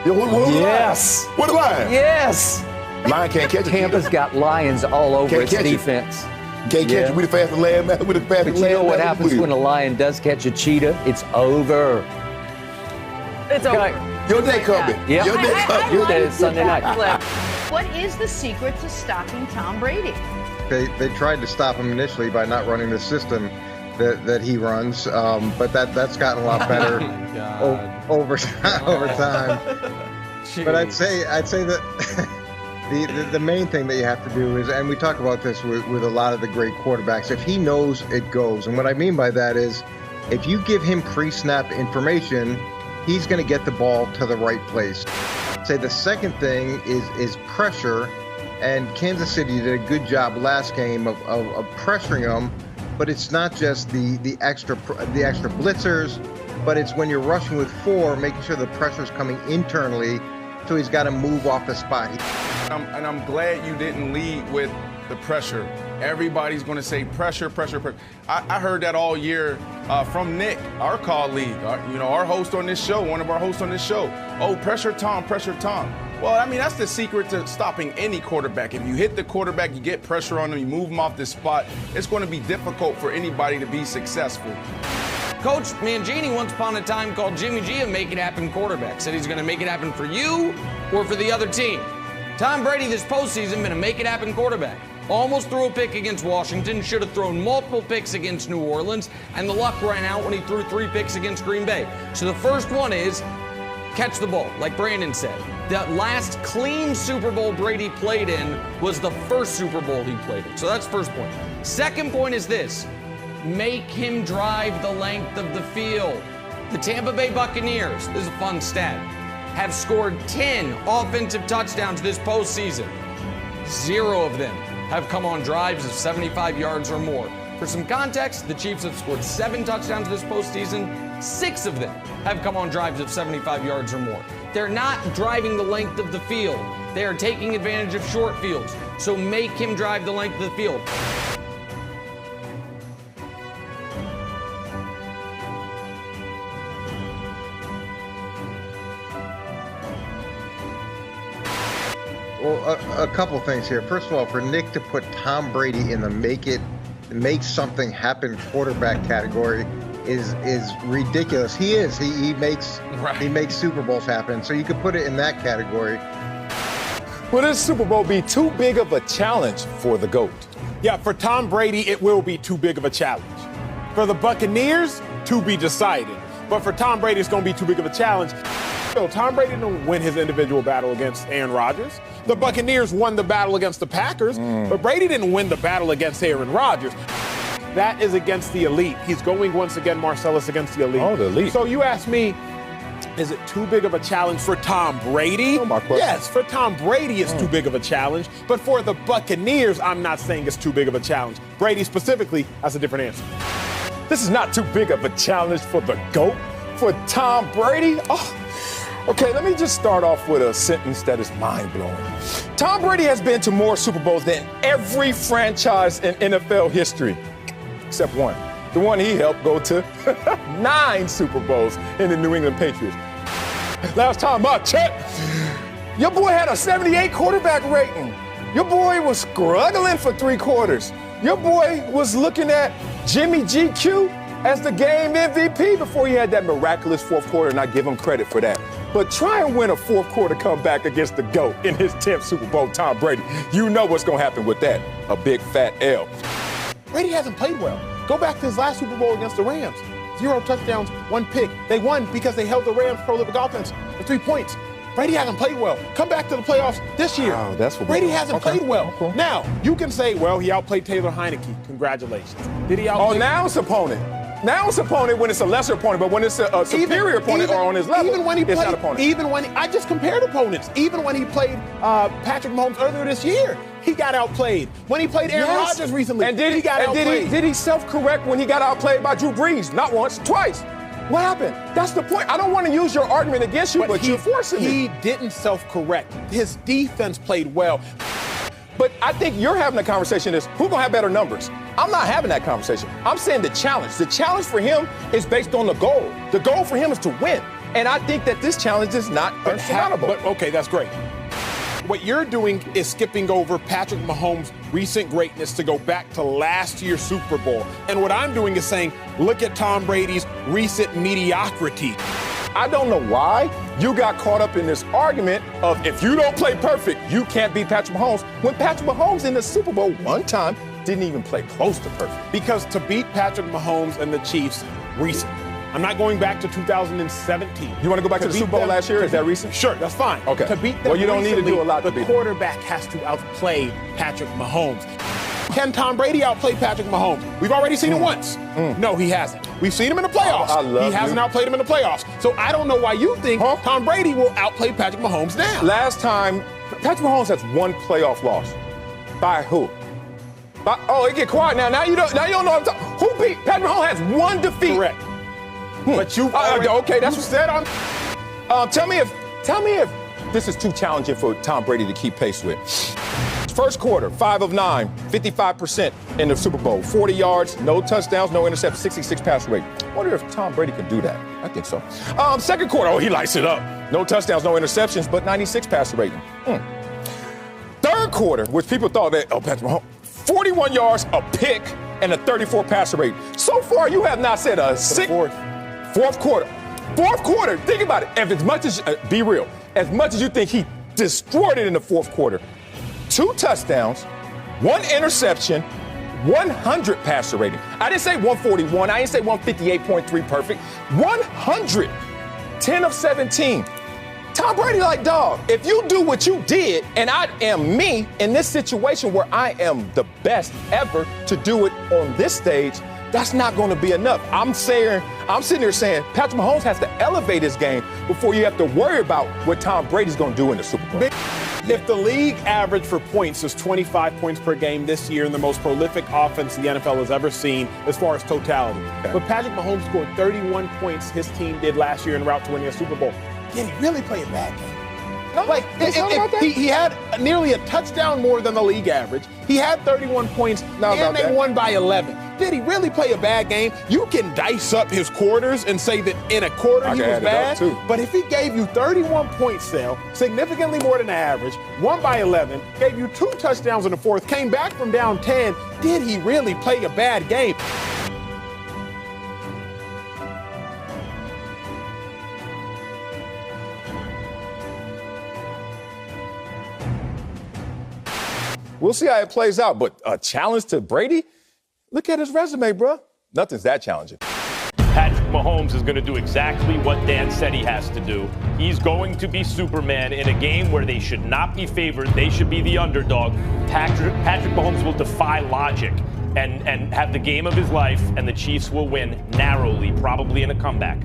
Yes. What a lion? Yes. Lion can't catch a Tampa's got lions all over Can't its catch it. defense. Can't catch it with the fastest land, man. With the fastest But you know land, what man, happens with when a lion does catch a cheetah? It's over. It's over. Your day coming. Yeah. Your day coming. Your day is Sunday night. What is the secret to stopping Tom Brady? They tried to stop him initially by not running the system that he runs, but that's gotten a lot better over time. But I'd say that the main thing that you have to do is, and we talk about this with a lot of the great quarterbacks, if he knows, it goes. And what I mean by that is, if you give him pre-snap information, he's going to get the ball to the right place. Say the second thing is pressure, and Kansas City did a good job last game of pressuring him. But it's not just the extra blitzers, but it's when you're rushing with 4, making sure the pressure's coming internally, so he's got to move off the spot. And I'm glad you didn't lead with the pressure. Everybody's going to say pressure. I heard that all year from Nick, our colleague, our host on this show, one of our hosts on this show. Oh, pressure Tom. Well, I mean, that's the secret to stopping any quarterback. If you hit the quarterback, you get pressure on him, you move him off this spot, it's going to be difficult for anybody to be successful. Coach Mangini once upon a time called Jimmy G a make it happen quarterback. Said he's going to make it happen for you or for the other team. Tom Brady this postseason been a make it happen quarterback. Almost threw a pick against Washington, should have thrown multiple picks against New Orleans, and the luck ran out when he threw 3 picks against Green Bay. So the first one is catch the ball, like Brandon said. The last clean Super Bowl Brady played in was the first Super Bowl he played in. So that's first point. Second point is this. Make him drive the length of the field. The Tampa Bay Buccaneers, this is a fun stat, have scored 10 offensive touchdowns this postseason. 0 of them have come on drives of 75 yards or more. For some context, the Chiefs have scored 7 touchdowns this postseason. 6 of them have come on drives of 75 yards or more. They're not driving the length of the field. They are taking advantage of short fields. So make him drive the length of the field. Well, a couple things here. First of all, for Nick to put Tom Brady in the make something happen quarterback category is ridiculous. He is. He makes Super Bowls happen. So you could put it in that category. Will this Super Bowl be too big of a challenge for the GOAT? Yeah, for Tom Brady, it will be too big of a challenge. For the Buccaneers, to be decided. But for Tom Brady, it's going to be too big of a challenge. Tom Brady didn't win his individual battle against Aaron Rodgers. The Buccaneers won the battle against the Packers, but Brady didn't win the battle against Aaron Rodgers. That is against the elite. He's going once again, Marcellus, against the elite. Oh, the elite. So you ask me, is it too big of a challenge for Tom Brady? Yes, for Tom Brady, it's too big of a challenge. But for the Buccaneers, I'm not saying it's too big of a challenge. Brady specifically, that's a different answer. This is not too big of a challenge for the GOAT, for Tom Brady. Oh. Okay, let me just start off with a sentence that is mind-blowing. Tom Brady has been to more Super Bowls than every franchise in NFL history, except one. The one he helped go to 9 Super Bowls in the New England Patriots. Last time I checked, your boy had a 78 quarterback rating. Your boy was struggling for 3 quarters. Your boy was looking at Jimmy GQ as the game MVP before he had that miraculous fourth quarter, and I give him credit for that. But try and win a fourth quarter comeback against the GOAT in his 10th Super Bowl, Tom Brady. You know what's going to happen with that, a big fat L. Brady hasn't played well. Go back to his last Super Bowl against the Rams. 0 touchdowns, 1 pick. They won because they held the Rams' prolific offense to 3 points. Brady hasn't played well. Come back to the playoffs this year. Oh, that's what Brady hasn't played well. Okay. Now, you can say, well, he outplayed Taylor Heineke. Congratulations. Did he outplay? Oh, now it's opponent. Now it's opponent when it's a lesser opponent, but when it's a superior opponent or on his level, even when he it's played, not opponent. Even when I just compared opponents. Even when he played Patrick Mahomes earlier this year, he got outplayed. When he played Aaron Rodgers recently, and he got outplayed. Did he self-correct when he got outplayed by Drew Brees? Not once, twice. What happened? That's the point. I don't want to use your argument against you, but you're forcing me. He didn't self-correct. His defense played well. But I think you're having a conversation is, who's going to have better numbers? I'm not having that conversation. I'm saying the challenge. The challenge for him is based on the goal. The goal for him is to win. And I think that this challenge is not insurmountable. But okay, that's great. What you're doing is skipping over Patrick Mahomes' recent greatness to go back to last year's Super Bowl. And what I'm doing is saying, look at Tom Brady's recent mediocrity. I don't know why you got caught up in this argument of if you don't play perfect, you can't beat Patrick Mahomes, when Patrick Mahomes in the Super Bowl one time didn't even play close to perfect. Because to beat Patrick Mahomes and the Chiefs recently, I'm not going back to 2017. You want to go back to the Super Bowl last year? Is that recent? Sure, that's fine. Okay. To beat them well, you don't need to do a lot to beat the quarterback has to outplay Patrick Mahomes. Can Tom Brady outplay Patrick Mahomes? We've already seen it once. No, he hasn't. We've seen him in the playoffs. He hasn't outplayed him in the playoffs. So I don't know why you think Tom Brady will outplay Patrick Mahomes now. Last time, Patrick Mahomes has one playoff loss. By who? It get quiet now. Now you don't know what I'm talking. Who beat? Patrick Mahomes has one defeat. Correct. But you okay, that's what said on. Tell me if this is too challenging for Tom Brady to keep pace with. First quarter, 5 of 9, 55% in the Super Bowl. 40 yards, no touchdowns, no interceptions, 66 pass rate. I wonder if Tom Brady can do that. I think so. Second quarter, he lights it up. No touchdowns, no interceptions, but 96 passer rating. Third quarter, which people thought that, Patrick Mahomes, 41 yards, a pick, and a 34 passer rate. So far, you have not said a Fourth quarter, think about it. As much as, be real, as much as you think he destroyed it in the fourth quarter, 2 touchdowns, 1 interception, 100 passer rating. I didn't say 141. I didn't say 158.3 perfect. 100. 10 of 17. Tom Brady like, dog, if you do what you did, and I am me in this situation where I am the best ever to do it on this stage, that's not going to be enough. I'm sitting here saying Patrick Mahomes has to elevate his game before you have to worry about what Tom Brady's going to do in the Super Bowl. If the league average for points is 25 points per game this year and the most prolific offense the NFL has ever seen as far as totality, but Patrick Mahomes scored 31 points his team did last year en route to winning a Super Bowl. Did he really play a bad game? No, like he had nearly a touchdown more than the league average. He had 31 points, and they won by 11. Did he really play a bad game? You can dice up his quarters and say that in a quarter he was bad. But if he gave you 31 points, significantly more than the average, won by 11, gave you 2 touchdowns in the fourth, came back from down 10, did he really play a bad game? We'll see how it plays out, but a challenge to Brady? Look at his resume, bro. Nothing's that challenging. Patrick Mahomes is going to do exactly what Dan said he has to do. He's going to be Superman in a game where they should not be favored. They should be the underdog. Patrick Mahomes will defy logic and have the game of his life, and the Chiefs will win narrowly, probably in a comeback.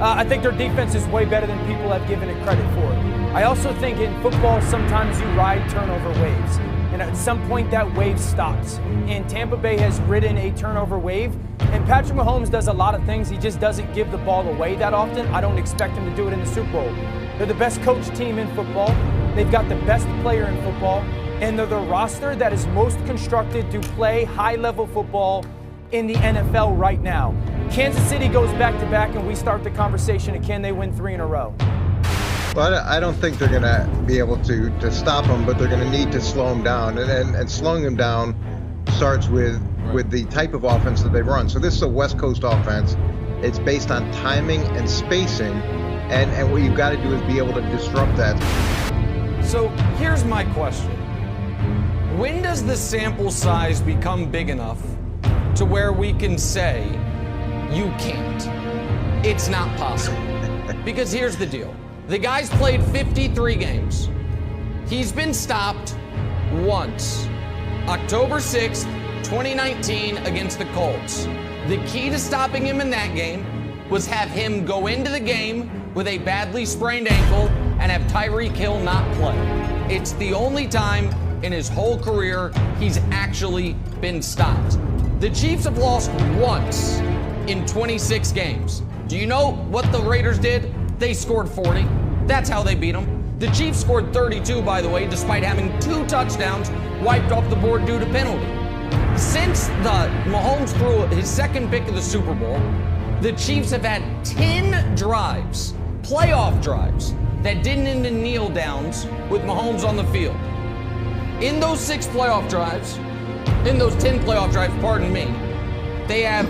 I think their defense is way better than people have given it credit for. I also think in football, sometimes you ride turnover waves. And at some point, that wave stops. And Tampa Bay has ridden a turnover wave. And Patrick Mahomes does a lot of things. He just doesn't give the ball away that often. I don't expect him to do it in the Super Bowl. They're the best coached team in football. They've got the best player in football. And they're the roster that is most constructed to play high-level football in the NFL right now. Kansas City goes back-to-back, and we start the conversation of can they win 3 in a row. Well, I don't think they're going to be able to stop him, but they're going to need to slow him down. And slowing him down starts with the type of offense that they run. So this is a West Coast offense. It's based on timing and spacing, and what you've got to do is be able to disrupt that. So here's my question. When does the sample size become big enough to where we can say, you can't? It's not possible. Because here's the deal. The guy's played 53 games. He's been stopped once. October 6th, 2019 against the Colts. The key to stopping him in that game was have him go into the game with a badly sprained ankle and have Tyreek Hill not play. It's the only time in his whole career he's actually been stopped. The Chiefs have lost once in 26 games. Do you know what the Raiders did? They scored 40. That's how they beat them. The Chiefs scored 32, by the way, despite having 2 touchdowns wiped off the board due to penalty. Since Mahomes threw his second pick of the Super Bowl, the Chiefs have had 10 drives, playoff drives, that didn't end in kneel downs with Mahomes on the field. In those 10 playoff drives, pardon me, they have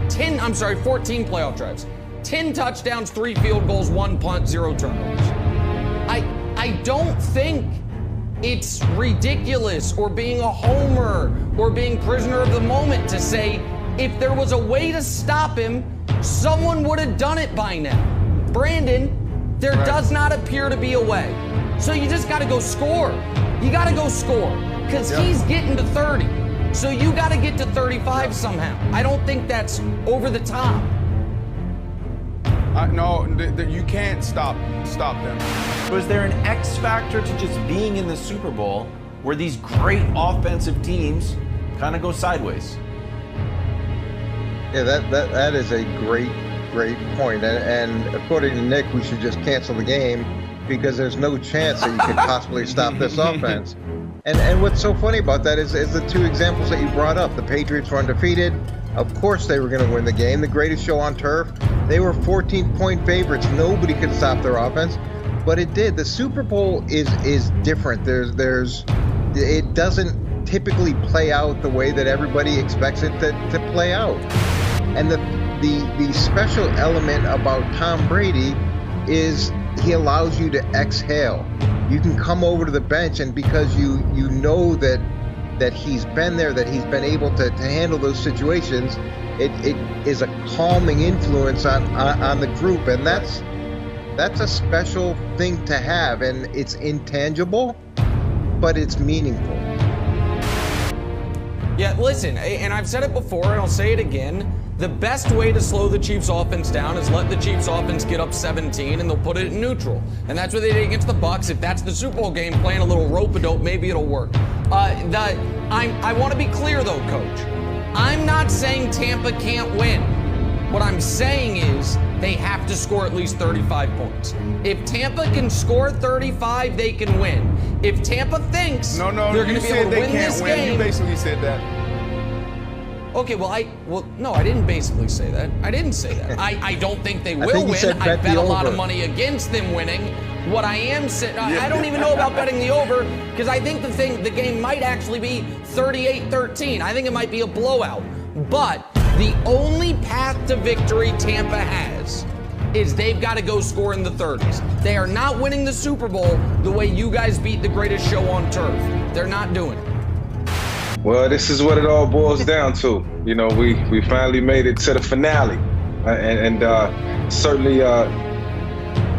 14 playoff drives. 10 touchdowns, 3 field goals, 1 punt, 0 turnovers. I don't think it's ridiculous or being a homer or being prisoner of the moment to say if there was a way to stop him, someone would have done it by now. Brandon, there does not appear to be a way. So you just got to go score. You got to go score because he's getting to 30. So you got to get to 35 somehow. I don't think that's over the top. No, you can't stop them. Was there an X factor to just being in the Super Bowl where these great offensive teams kind of go sideways? Yeah, that is a great point. And according to Nick, we should just cancel the game because there's no chance that you could possibly stop this offense. And what's so funny about that is the 2 examples that you brought up. The Patriots were undefeated. Of course they were going to win the game. The greatest show on turf. They were 14-point favorites. Nobody could stop their offense, but it did. The Super Bowl is different. It doesn't typically play out the way that everybody expects it to play out. And the special element about Tom Brady is he allows you to exhale. You can come over to the bench, and because you know that he's been there, that he's been able to handle those situations, it is a calming influence on the group, and that's a special thing to have, and it's intangible, but it's meaningful. Yeah, listen, and I've said it before, and I'll say it again. The best way to slow the Chiefs offense down is let the Chiefs offense get up 17 and they'll put it in neutral. And that's what they did against the Bucs. If that's the Super Bowl game, playing a little rope-a-dope, maybe it'll work. I want to be clear though, Coach. I'm not saying Tampa can't win. What I'm saying is they have to score at least 35 points. If Tampa can score 35, they can win. If Tampa thinks they're going to be able to win this game. You basically said that. Okay, no, I didn't basically say that. I didn't say that. I don't think they will win. I bet a lot of money against them winning. What I am saying, I don't even know about betting the over because I think the game might actually be 38-13. I think it might be a blowout. But the only path to victory Tampa has is they've got to go score in the 30s. They are not winning the Super Bowl the way you guys beat the greatest show on turf. They're not doing it. Well, this is what it all boils down to. You know, we finally made it to the finale, and certainly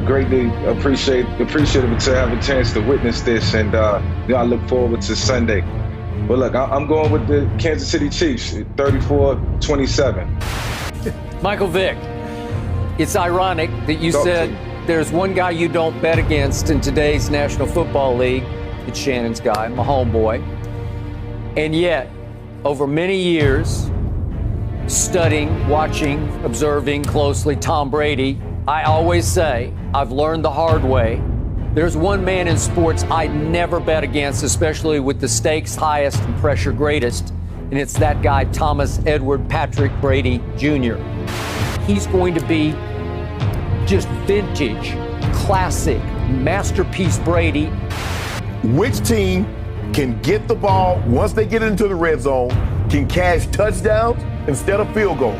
greatly appreciative to have a chance to witness this, and I look forward to Sunday. But look, I'm going with the Kansas City Chiefs, 34-27. Michael Vick, it's ironic that you said there's one guy you don't bet against in today's National Football League. It's Shannon's guy, my homeboy. And yet, over many years, studying, watching, observing closely Tom Brady, I always say, I've learned the hard way. There's one man in sports I'd never bet against, especially with the stakes highest and pressure greatest, and it's that guy, Thomas Edward Patrick Brady Jr. He's going to be just vintage, classic, masterpiece Brady. Which team can get the ball once they get into the red zone, can cash touchdowns instead of field goals.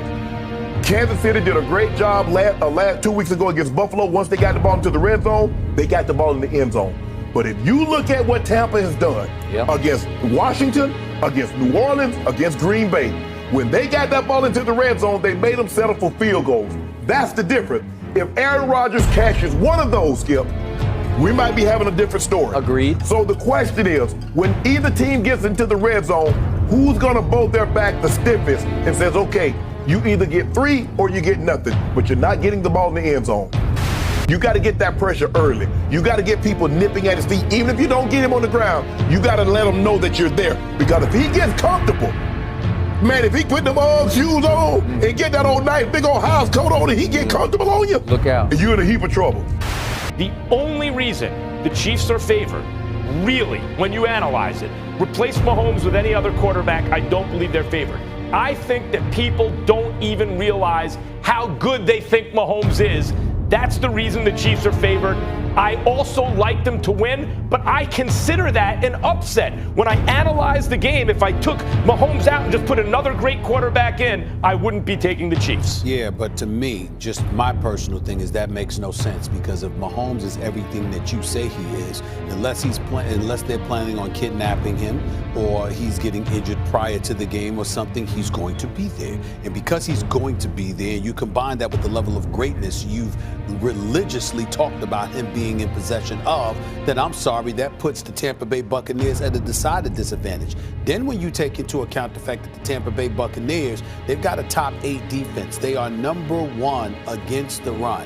Kansas City did a great job last 2 weeks ago against Buffalo. Once they got the ball into the red zone, they got the ball in the end zone. But if you look at what Tampa has done against Washington, against New Orleans, against Green Bay, when they got that ball into the red zone, they made them settle for field goals. That's the difference. If Aaron Rodgers cashes one of those, Skip, we might be having a different story. Agreed. So the question is, when either team gets into the red zone, who's going to bolt their back the stiffest and says, okay, you either get 3 or you get nothing, but you're not getting the ball in the end zone. You got to get that pressure early. You got to get people nipping at his feet. Even if you don't get him on the ground, you got to let him know that you're there. Because if he gets comfortable, man, if he put them old shoes on and get that old nice big old house coat on and he get comfortable on you, look out. You're in a heap of trouble. The only reason the Chiefs are favored, really, when you analyze it, replace Mahomes with any other quarterback, I don't believe they're favored. I think that people don't even realize how good they think Mahomes is. That's the reason the Chiefs are favored. I also like them to win, but I consider that an upset. When I analyze the game, if I took Mahomes out and just put another great quarterback in, I wouldn't be taking the Chiefs. Yeah, but to me, just my personal thing is that makes no sense, because if Mahomes is everything that you say he is, unless they're planning on kidnapping him or he's getting injured prior to the game or something, he's going to be there. And because he's going to be there, you combine that with the level of greatness you've religiously talked about him being in possession of, then I'm sorry, that puts the Tampa Bay Buccaneers at a decided disadvantage. Then when you take into account the fact that the Tampa Bay Buccaneers, they've got a top 8 defense. They are number 1 against the run.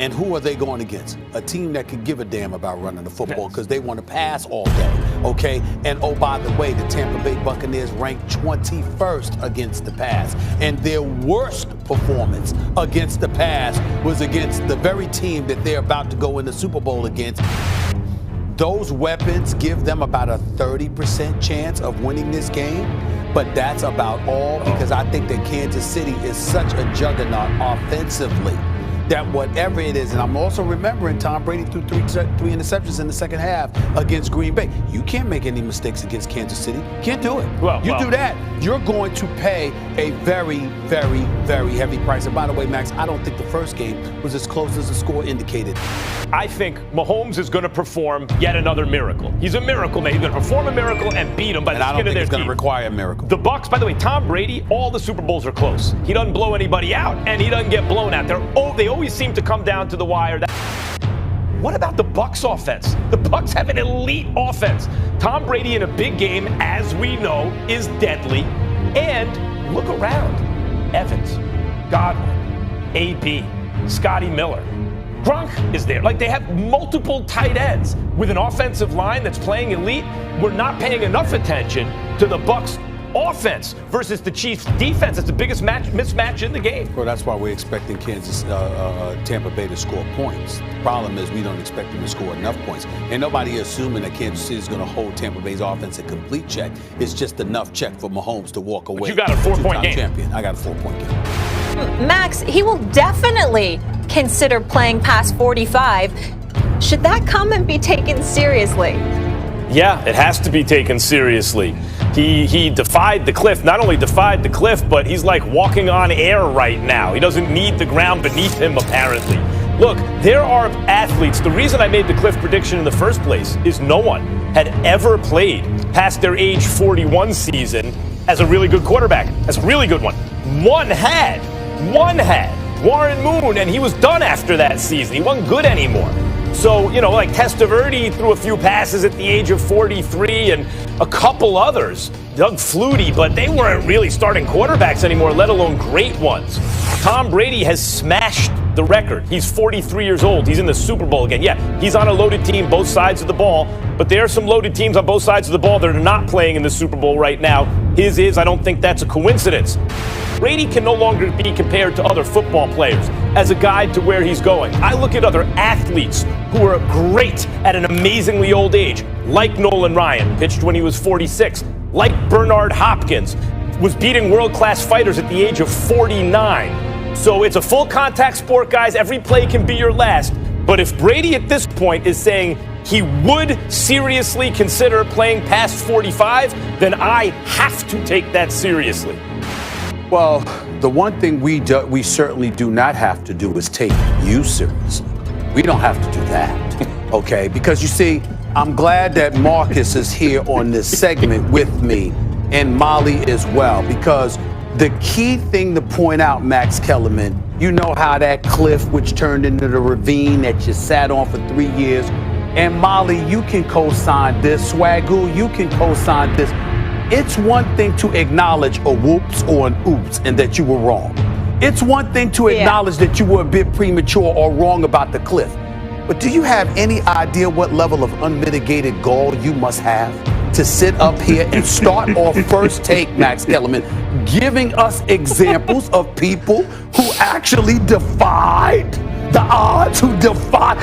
And who are they going against? A team that could give a damn about running the football because they want to pass all day, okay? And oh, by the way, the Tampa Bay Buccaneers ranked 21st against the pass. And their worst performance against the pass was against the very team that they're about to go in the Super Bowl against. Those weapons give them about a 30% chance of winning this game. But that's about all, because I think that Kansas City is such a juggernaut offensively that whatever it is, and I'm also remembering Tom Brady threw three interceptions in the second half against Green Bay. You can't make any mistakes against Kansas City. Can't do it. You do that, you're going to pay a very, very, very heavy price. And by the way, Max, I don't think the first game was as close as the score indicated. I think Mahomes is going to perform yet another miracle. He's a miracle man. He's going to perform a miracle and beat them by the skin of their teeth. And I don't think it's going to require a miracle. The Bucs, by the way, Tom Brady, all the Super Bowls are close. He doesn't blow anybody out, and he doesn't get blown out. They always seem to come down to the wire. What about the Bucs offense? The Bucs have an elite offense. Tom Brady in a big game, as we know, is deadly. And look around. Evans, Godwin, AB, Scotty Miller. Gronk is there. Like, they have multiple tight ends with an offensive line that's playing elite. We're not paying enough attention to the Bucs offense versus the Chiefs defense. It's the biggest mismatch in the game. Well, that's why we're expecting Tampa Bay to score points. The problem is we don't expect them to score enough points. And nobody assuming that Kansas City is going to hold Tampa Bay's offense a complete check. It's just enough check for Mahomes to walk away. But you got a 4-point game. Champion. I got a 4-point game. Max, he will definitely consider playing past 45. Should that comment be taken seriously? Yeah, it has to be taken seriously. He defied the cliff. Not only defied the cliff, but he's like walking on air right now. He doesn't need the ground beneath him, apparently. Look, there are athletes. The reason I made the cliff prediction in the first place is no one had ever played past their age 41 season as a really good quarterback. That's a really good one. One had. Warren Moon, and he was done after that season. He wasn't good anymore. So, like Testaverde threw a few passes at the age of 43 and a couple others. Doug Flutie, but they weren't really starting quarterbacks anymore, let alone great ones. Tom Brady has smashed the record. He's 43 years old. He's in the Super Bowl again. Yeah, he's on a loaded team, both sides of the ball, but there are some loaded teams on both sides of the ball that are not playing in the Super Bowl right now. His is. I don't think that's a coincidence. Brady can no longer be compared to other football players as a guide to where he's going. I look at other athletes who are great at an amazingly old age, like Nolan Ryan, pitched when he was 46, like Bernard Hopkins, was beating world-class fighters at the age of 49. So it's a full contact sport, guys. Every play can be your last. But if Brady at this point is saying, he would seriously consider playing past 45, then I have to take that seriously. Well, the one thing we certainly do not have to do is take you seriously. We don't have to do that, okay? Because you see, I'm glad that Marcus is here on this segment with me and Molly as well, because the key thing to point out, Max Kellerman, you know how that cliff which turned into the ravine that you sat on for 3 years, and Molly, you can co-sign this, Swagoo, you can co-sign this. It's one thing to acknowledge a whoops or an oops and that you were wrong. It's one thing to acknowledge that you were a bit premature or wrong about the cliff. But do you have any idea what level of unmitigated gall you must have to sit up here and start off first take, Max Kellerman, giving us examples of people who actually defied the odds, who defied?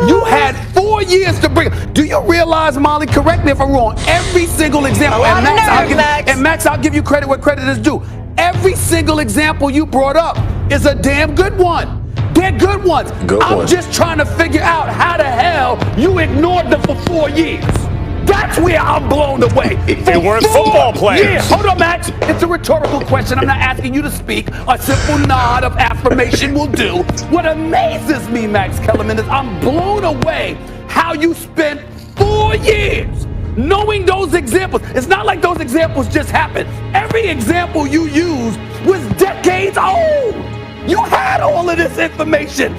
You had 4 years to bring. Do you realize, Molly, correct me if I'm wrong, every single example, and Max, I'll give you credit where credit is due. Every single example you brought up is a damn good one. They're good ones. I'm just trying to figure out how the hell you ignored them for 4 years. That's where I'm blown away. They weren't football players. Yeah, hold on, Max. It's a rhetorical question. I'm not asking you to speak. A simple nod of affirmation will do. What amazes me, Max Kellerman, is I'm blown away how you spent 4 years knowing those examples. It's not like those examples just happened. Every example you used was decades old. You had all of this information.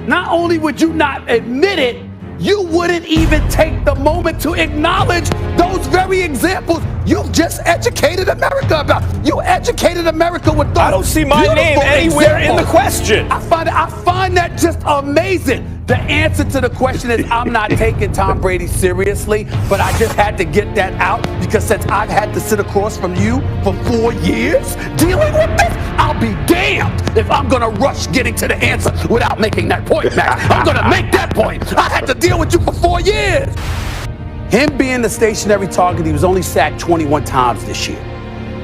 Not only would you not admit it, you wouldn't even take the moment to acknowledge those very examples you've just educated America about. You educated America with those. I don't see my name anywhere in the question. I find that just amazing. The answer to the question is I'm not taking Tom Brady seriously, but I just had to get that out because since I've had to sit across from you for 4 years dealing with this, I'll be damned if I'm going to rush getting to the answer without making that point, Max. I'm going to make that point. I had to deal with you for 4 years. Him being the stationary target, he was only sacked 21 times this year.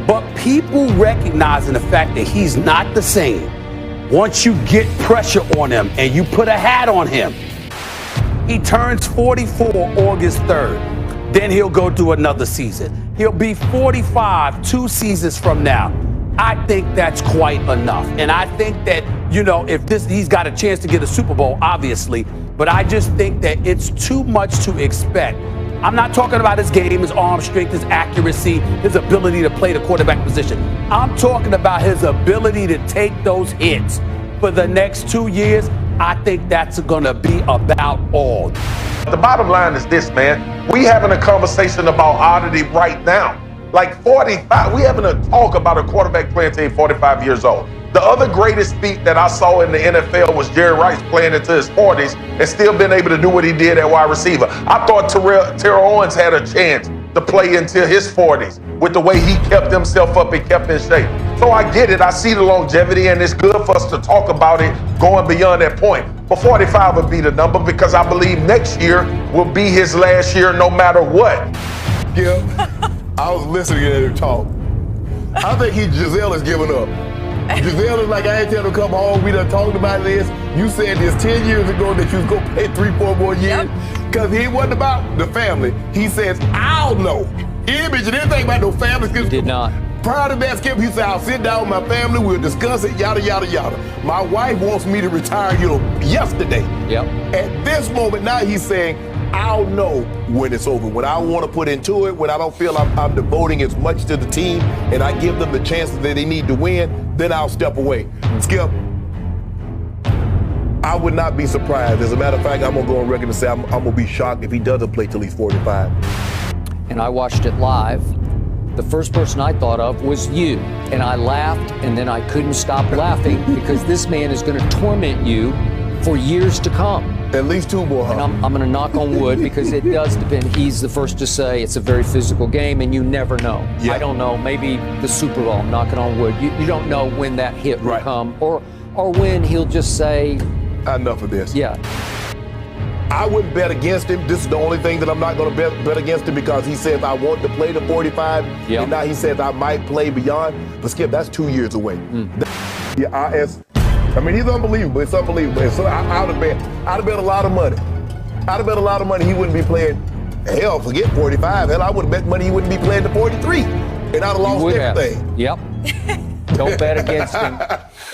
But people recognizing the fact that he's not the same. Once you get pressure on him and you put a hat on him, he turns 44 August 3rd. Then he'll go through another season. He'll be 45 2 seasons from now. I think that's quite enough. And I think that, you know, if he's got a chance to get a Super Bowl, obviously, but I just think that it's too much to expect. I'm not talking about his game, his arm strength, his accuracy, his ability to play the quarterback position. I'm talking about his ability to take those hits. For the next 2 years, I think that's going to be about all. The bottom line is this, man. We having a conversation about oddity right now. Like 45, we having a talk about a quarterback playing till he's 45 years old. The other greatest feat that I saw in the NFL was Jerry Rice playing into his 40s and still being able to do what he did at wide receiver. I thought Terrell Owens had a chance to play until his 40s with the way he kept himself up and kept in shape. So I get it. I see the longevity, and it's good for us to talk about it going beyond that point. But 45 would be the number because I believe next year will be his last year no matter what. Yeah, I was listening to him talk. I think Giselle is giving up. Giselle is like, I ain't tell him to come home. We done talked about this. You said this 10 years ago that you was going to play 3-4 more years. Because he wasn't about the family. He says, I'll know. He didn't mention anything about no family. He did not. Prior to that, Skip, he said, I'll sit down with my family. We'll discuss it, yada, yada, yada. My wife wants me to retire, yesterday. Yep. At this moment, now he's saying, I'll know when it's over. When I want to put into it, when I don't feel I'm devoting as much to the team and I give them the chances that they need to win, then I'll step away. Skip, I would not be surprised. As a matter of fact, I'm going to go on record and say I'm going to be shocked if he doesn't play till he's 45. And I watched it live. The first person I thought of was you. And I laughed, and then I couldn't stop laughing because this man is going to torment you for years to come. At least 2 more. And I'm going to knock on wood because it does depend. He's the first to say it's a very physical game, and you never know. Yeah. I don't know. Maybe the Super Bowl. I'm knocking on wood. You don't know when that hit will come, or when he'll just say, enough of this. Yeah. I wouldn't bet against him. This is the only thing that I'm not going to bet against him because he says I want to play the 45, and now he says I might play beyond. But Skip, that's 2 years away. I mean, he's unbelievable. It's unbelievable. So I'd have bet a lot of money I'd have bet a lot of money he wouldn't be playing. Hell, forget 45. Hell, I would have bet money he wouldn't be playing to 43. And I'd have lost everything. Yep. Don't bet against him.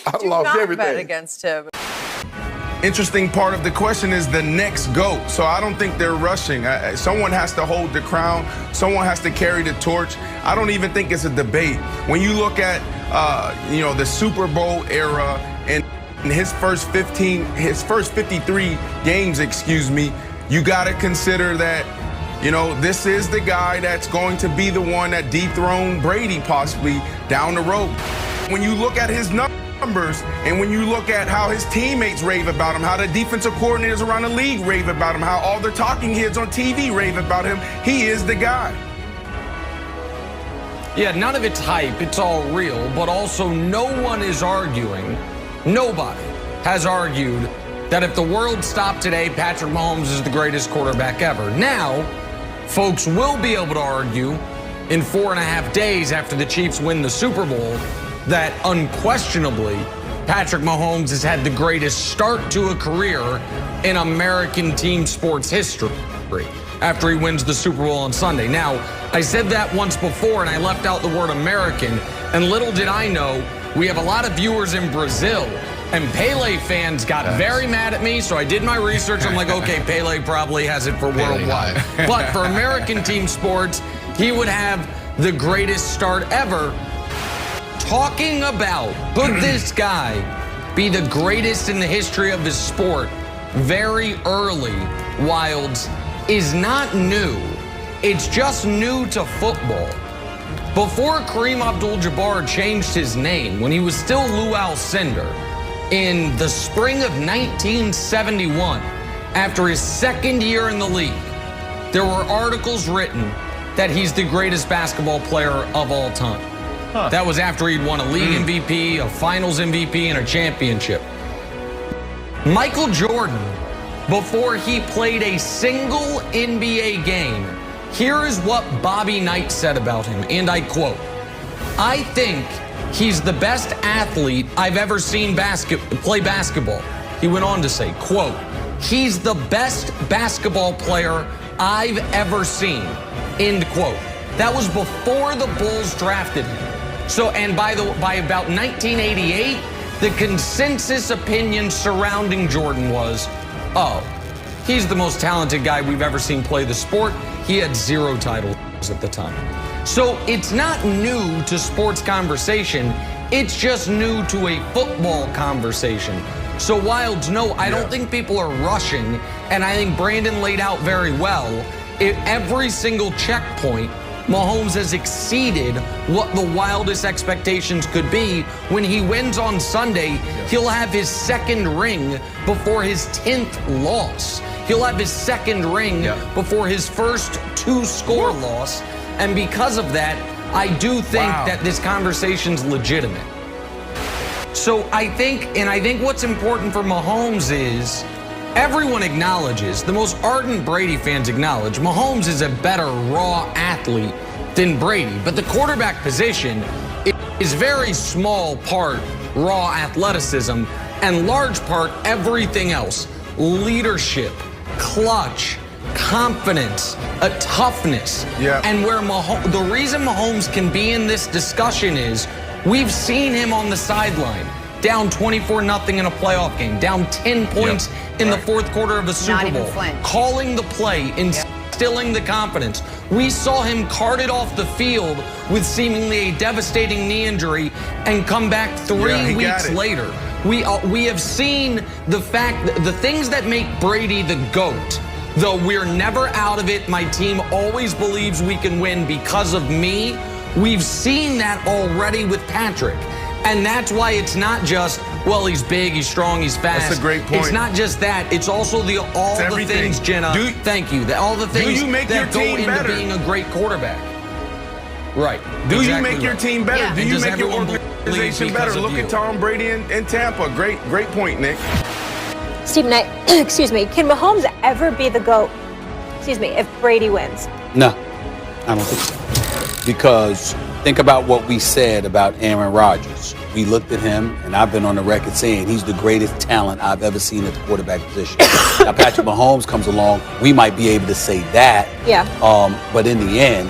I've lost everything. Bet against him. Interesting part of the question is the next GOAT. So I don't think they're rushing. Someone has to hold the crown. Someone has to carry the torch. I don't even think it's a debate. When you look at, the Super Bowl era and his first 53 games, you got to consider that, this is the guy that's going to be the one that dethroned Brady possibly down the road. When you look at his numbers and when you look at how his teammates rave about him, how the defensive coordinators around the league rave about him, how all the talking heads on TV rave about him, he is the guy. Yeah, none of it's hype, it's all real, but also no one is arguing, nobody has argued that if the world stopped today, Patrick Mahomes is the greatest quarterback ever. Now, folks will be able to argue in 4.5 days after the Chiefs win the Super Bowl that unquestionably Patrick Mahomes has had the greatest start to a career in American team sports history after he wins the Super Bowl on Sunday. Now, I said that once before and I left out the word American, and little did I know, we have a lot of viewers in Brazil, and Pele fans got very mad at me, so I did my research. I'm like, okay, Pele probably has it for worldwide. But for American team sports, he would have the greatest start ever. Talking about, could this guy be the greatest in the history of his sport very early, Wilds, is not new. It's just new to football. Before Kareem Abdul-Jabbar changed his name, when he was still Lou Alcindor, in the spring of 1971, after his second year in the league, there were articles written that he's the greatest basketball player of all time. That was after he'd won a league MVP, a finals MVP, and a championship. Michael Jordan, before he played a single NBA game, here is what Bobby Knight said about him, and I quote, "I think he's the best athlete I've ever seen play basketball." He went on to say, quote, "He's the best basketball player I've ever seen," end quote. That was before the Bulls drafted him. So, and by about 1988, the consensus opinion surrounding Jordan was, oh, he's the most talented guy we've ever seen play the sport. He had 0 titles at the time. So it's not new to sports conversation. It's just new to a football conversation. So Wilds, no, I don't think people are rushing. And I think Brandon laid out very well. At every single checkpoint, Mahomes has exceeded what the wildest expectations could be. When he wins on Sunday, he'll have his second ring before his 10th loss. He'll have his second ring before his first 2-score loss. And because of that, I do think that this conversation's legitimate. So I think what's important for Mahomes is everyone acknowledges, the most ardent Brady fans acknowledge, Mahomes is a better raw athlete than Brady. But the quarterback position is very small part raw athleticism and large part everything else. Leadership, clutch, confidence, a toughness. And where the reason Mahomes can be in this discussion is we've seen him on the sideline, down 24-0 in a playoff game, down 10 points in the fourth quarter of a Super Bowl, calling the play, instilling the confidence. We saw him carted off the field with seemingly a devastating knee injury and come back 3 weeks later. We have seen the things that make Brady the GOAT. Though we're never out of it, my team always believes we can win because of me. We've seen that already with Patrick. And that's why it's not just, well, he's big, he's strong, he's fast. That's a great point. It's not just that. It's also all the things, Jenna. Thank you. All the things that go into being a great quarterback. Right. Do you make your team better? Do you make your organization better? Look at Tom Brady in Tampa. Great point, Nick. Stephen, excuse me, can Mahomes ever be the GOAT? Excuse me, if Brady wins? No, I don't think so. Because Think about what we said about Aaron Rodgers. We looked at him, and I've been on the record saying he's the greatest talent I've ever seen at the quarterback position. Now, Patrick Mahomes comes along, we might be able to say that. Yeah. But in the end,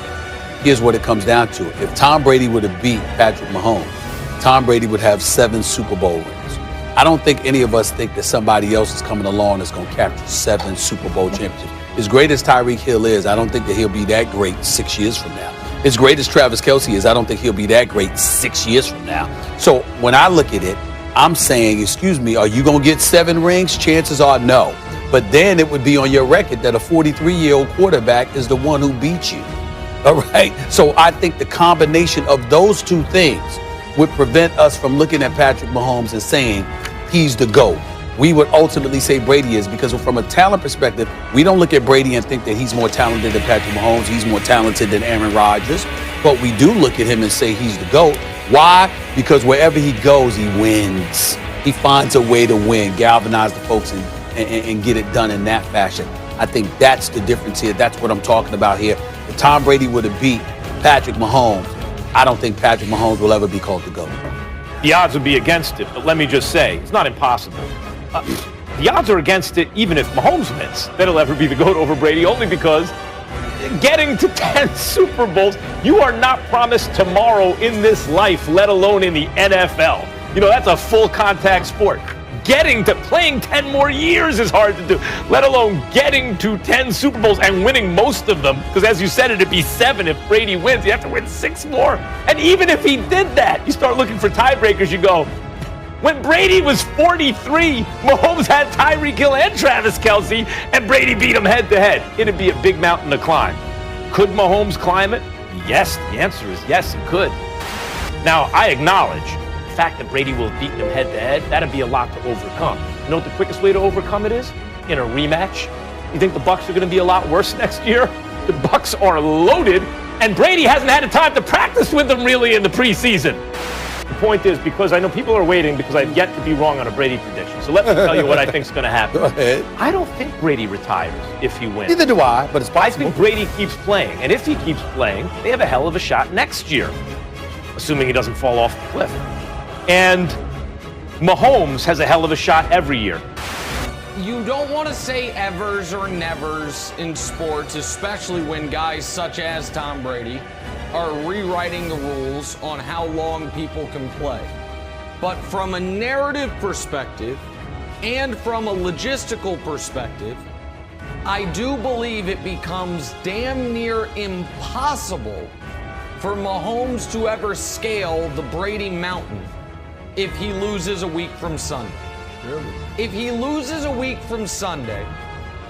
here's what it comes down to. If Tom Brady would have beat Patrick Mahomes, Tom Brady would have 7 Super Bowl rings. I don't think any of us think that somebody else is coming along that's going to capture 7 Super Bowl championships. As great as Tyreek Hill is, I don't think that he'll be that great 6 years from now. As great as Travis Kelce is, I don't think he'll be that great 6 years from now. So when I look at it, I'm saying, excuse me, are you going to get 7 rings? Chances are no. But then it would be on your record that a 43-year-old quarterback is the one who beat you. All right? So I think the combination of those two things would prevent us from looking at Patrick Mahomes and saying he's the GOAT. We would ultimately say Brady is, because from a talent perspective, we don't look at Brady and think that he's more talented than Patrick Mahomes, he's more talented than Aaron Rodgers, but we do look at him and say he's the GOAT. Why? Because wherever he goes, he wins. He finds a way to win, galvanize the folks and get it done in that fashion. I think that's the difference here. That's what I'm talking about here. If Tom Brady would have beat Patrick Mahomes, I don't think Patrick Mahomes will ever be called the GOAT. The odds would be against it, but let me just say, it's not impossible. The odds are against it even if Mahomes wins, that he'll ever be the GOAT over Brady, only because getting to 10 Super Bowls, you are not promised tomorrow in this life, let alone in the NFL. You know, that's a full contact sport. Getting to playing 10 more years is hard to do, let alone getting to 10 Super Bowls and winning most of them. Because as you said, it'd be 7 if Brady wins. You have to win 6 more. And even if he did that, you start looking for tiebreakers, you go, when Brady was 43, Mahomes had Tyreek Hill and Travis Kelce, and Brady beat him head-to-head. It'd be a big mountain to climb. Could Mahomes climb it? Yes, the answer is yes, he could. Now, I acknowledge the fact that Brady will have beaten him head-to-head, that'd be a lot to overcome. You know what the quickest way to overcome it is? In a rematch. You think the Bucs are going to be a lot worse next year? The Bucs are loaded, and Brady hasn't had a time to practice with them really in the preseason. The point is, because I know people are waiting because I've yet to be wrong on a Brady prediction. So let me tell you what I think is going to happen. Go ahead. I don't think Brady retires if he wins. Neither do I, but it's possible. I think Brady keeps playing. And if he keeps playing, they have a hell of a shot next year, assuming he doesn't fall off the cliff. And Mahomes has a hell of a shot every year. You don't want to say evers or nevers in sports, especially when guys such as Tom Brady are rewriting the rules on how long people can play. But from a narrative perspective and from a logistical perspective, I do believe it becomes damn near impossible for Mahomes to ever scale the Brady mountain if he loses a week from Sunday. Really? If he loses a week from Sunday,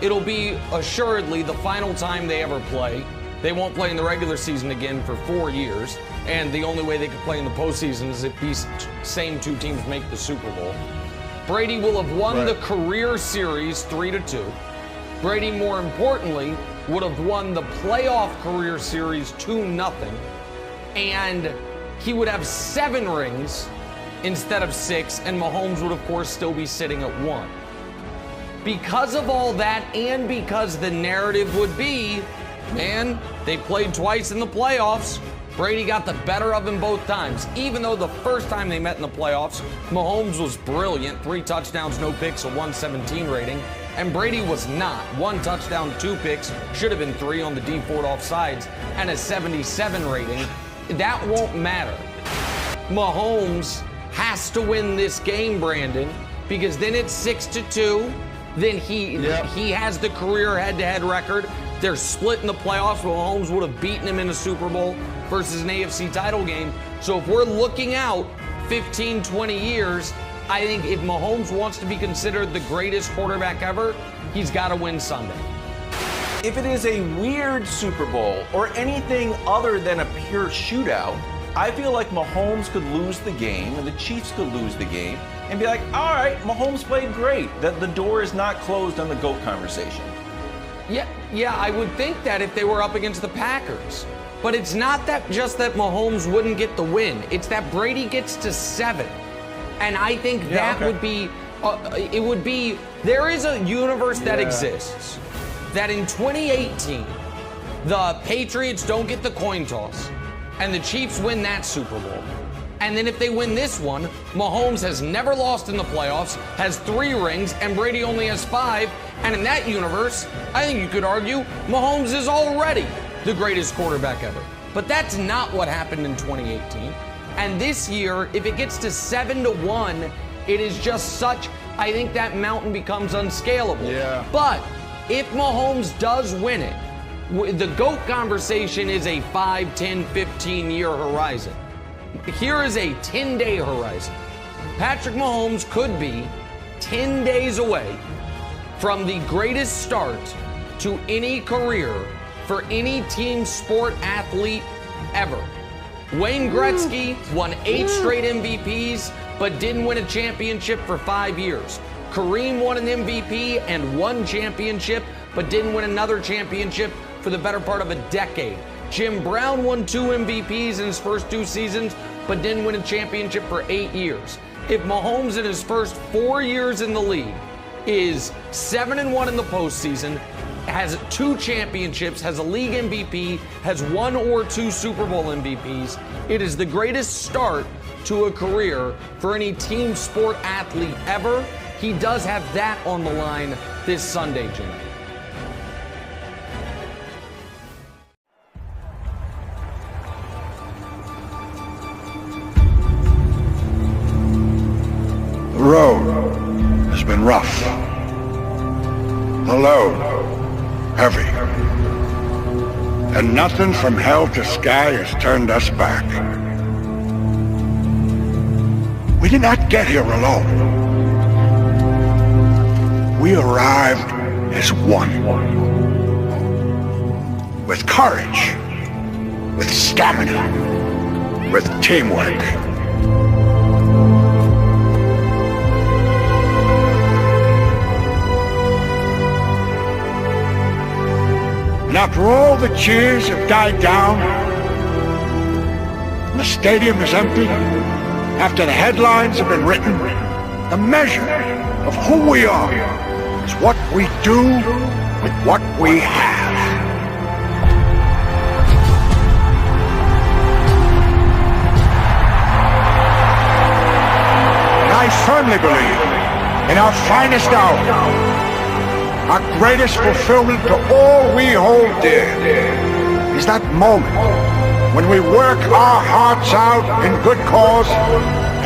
it'll be assuredly the final time they ever play. They won't play in the regular season again for 4 years, and the only way they could play in the postseason is if these same 2 teams make the Super Bowl. Brady will have won the career series 3-2. Brady, more importantly, would have won the playoff career series 2-0, and he would have 7 rings instead of 6, and Mahomes would, of course, still be sitting at 1. Because of all that, and because the narrative would be, man, they played twice in the playoffs. Brady got the better of him both times. Even though the first time they met in the playoffs, Mahomes was brilliant. 3 touchdowns, no picks, a 117 rating. And Brady was not. 1 touchdown, 2 picks, should have been 3 on the D Ford offsides, and a 77 rating. That won't matter. Mahomes has to win this game, Brandon, because then it's 6-2. Then he has the career head-to-head record. They're split in the playoffs. Mahomes would have beaten him in a Super Bowl versus an AFC title game. So if we're looking out 15, 20 years, I think if Mahomes wants to be considered the greatest quarterback ever, he's got to win Sunday. If it is a weird Super Bowl or anything other than a pure shootout, I feel like Mahomes could lose the game and the Chiefs could lose the game and be like, all right, Mahomes played great. That the door is not closed on the GOAT conversation. Yeah, I would think that if they were up against the Packers. But it's not that just that Mahomes wouldn't get the win. It's that Brady gets to 7. And I think would be, it would be, there is a universe that exists that in 2018, the Patriots don't get the coin toss. and the Chiefs win that Super Bowl, and then if they win this one, Mahomes has never lost in the playoffs, has 3 rings, and Brady only has 5. And in that universe, I think you could argue Mahomes is already the greatest quarterback ever. But that's not what happened in 2018. And this year, if it gets to 7-1, it is just such, I think that mountain becomes unscalable. Yeah. But if Mahomes does win it, the GOAT conversation is a 5, 10, 15-year horizon. Here is a 10-day horizon. Patrick Mahomes could be 10 days away from the greatest start to any career for any team sport athlete ever. Wayne Gretzky won 8 straight MVPs, but didn't win a championship for 5 years. Kareem won an MVP and 1 championship, but didn't win another championship for the better part of a decade. Jim Brown won 2 MVPs in his first 2 seasons, but didn't win a championship for 8 years. If Mahomes in his first 4 years in the league is 7-1 in the postseason, has 2 championships, has a league MVP, has 1 or 2 Super Bowl MVPs, it is the greatest start to a career for any team sport athlete ever. He does have that on the line this Sunday, Jimmy. The road has been rough. The load heavy. And nothing from hell to sky has turned us back. We did not get here alone. We arrived as one. With courage, with stamina, with teamwork. And after all the cheers have died down, and the stadium is empty, after the headlines have been written, the measure of who we are is what we do with what we have. And I firmly believe in our finest hour, our greatest fulfillment to all we hold dear is that moment when we work our hearts out in good cause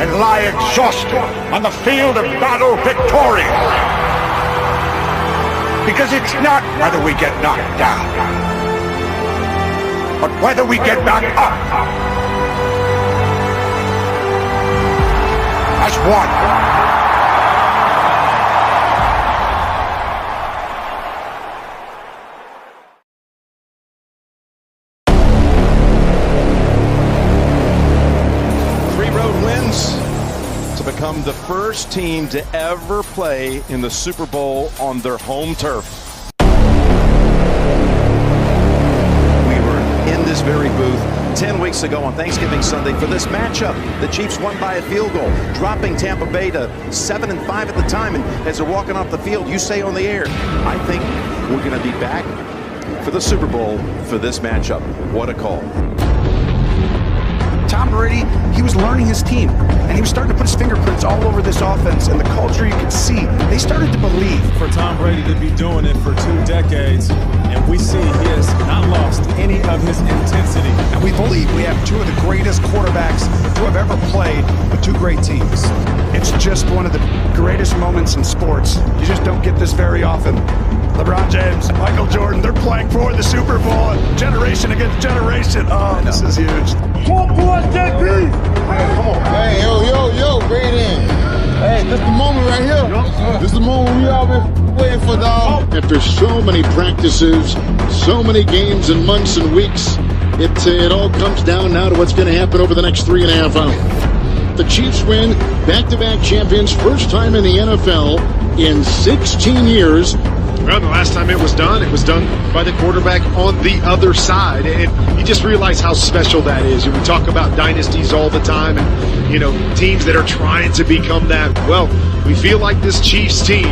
and lie exhausted on the field of battle victorious. Because it's not whether we get knocked down, but whether we get back up as one. Become the first team to ever play in the Super Bowl on their home turf. We were in this very booth 10 weeks ago on Thanksgiving Sunday for this matchup. The Chiefs won by a field goal, dropping Tampa Bay to 7-5 at the time. And as they're walking off the field, you say on the air, I think we're going to be back for the Super Bowl for this matchup. What a call. Tom Brady, he was learning his team, and he was starting to put his fingerprints all over this offense, and the culture you could see, they started to believe. For Tom Brady to be doing it for 2 decades, and we see he has not lost any of his intensity. And we believe we have 2 of the greatest quarterbacks who have ever played with 2 great teams. It's just one of the greatest moments in sports. You just don't get this very often. LeBron James, Michael Jordan, they're playing for the Super Bowl, generation against generation. Oh, this is huge. Come on, JP! Hey, come on. Hey, yo, bring it in. Hey, this the moment right here. This is the moment we all been waiting for, dog. After so many practices, so many games and months and weeks, it all comes down now to what's going to happen over the next 3.5 hours. The Chiefs win, back-to-back champions, first time in the NFL in 16 years. Well, the last time it was done by the quarterback on the other side. And you just realize how special that is. We talk about dynasties all the time and, you know, teams that are trying to become that. Well, we feel like this Chiefs team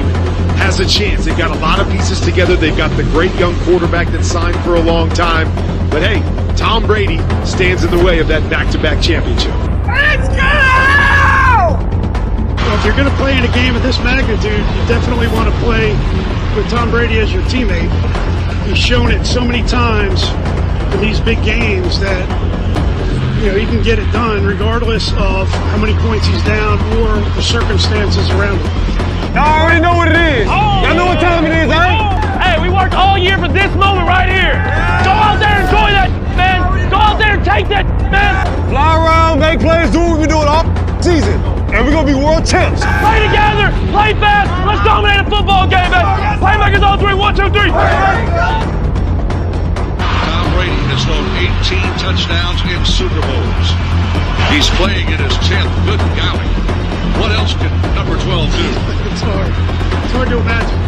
has a chance. They've got a lot of pieces together. They've got the great young quarterback that signed for a long time. But hey, Tom Brady stands in the way of that back-to-back championship. Let's go! Well, if you're going to play in a game of this magnitude, you definitely want to play with Tom Brady as your teammate. He's shown it so many times in these big games that, you know, he can get it done regardless of how many points he's down or the circumstances around him. Y'all already know what it is. Y'all know what time it is, Hey, we worked all year for this moment right here. Go out there and enjoy that, man. Go out there and take that, man. Fly around, make plays, do what we do it all season. And we're going to be world champs. Play together, play fast. Let's dominate a football game, man. Playmakers on three. 1, 2, 3. Tom Brady has thrown 18 touchdowns in Super Bowls. He's playing in his 10th. Good golly. What else can number 12 do? It's hard. It's hard to imagine.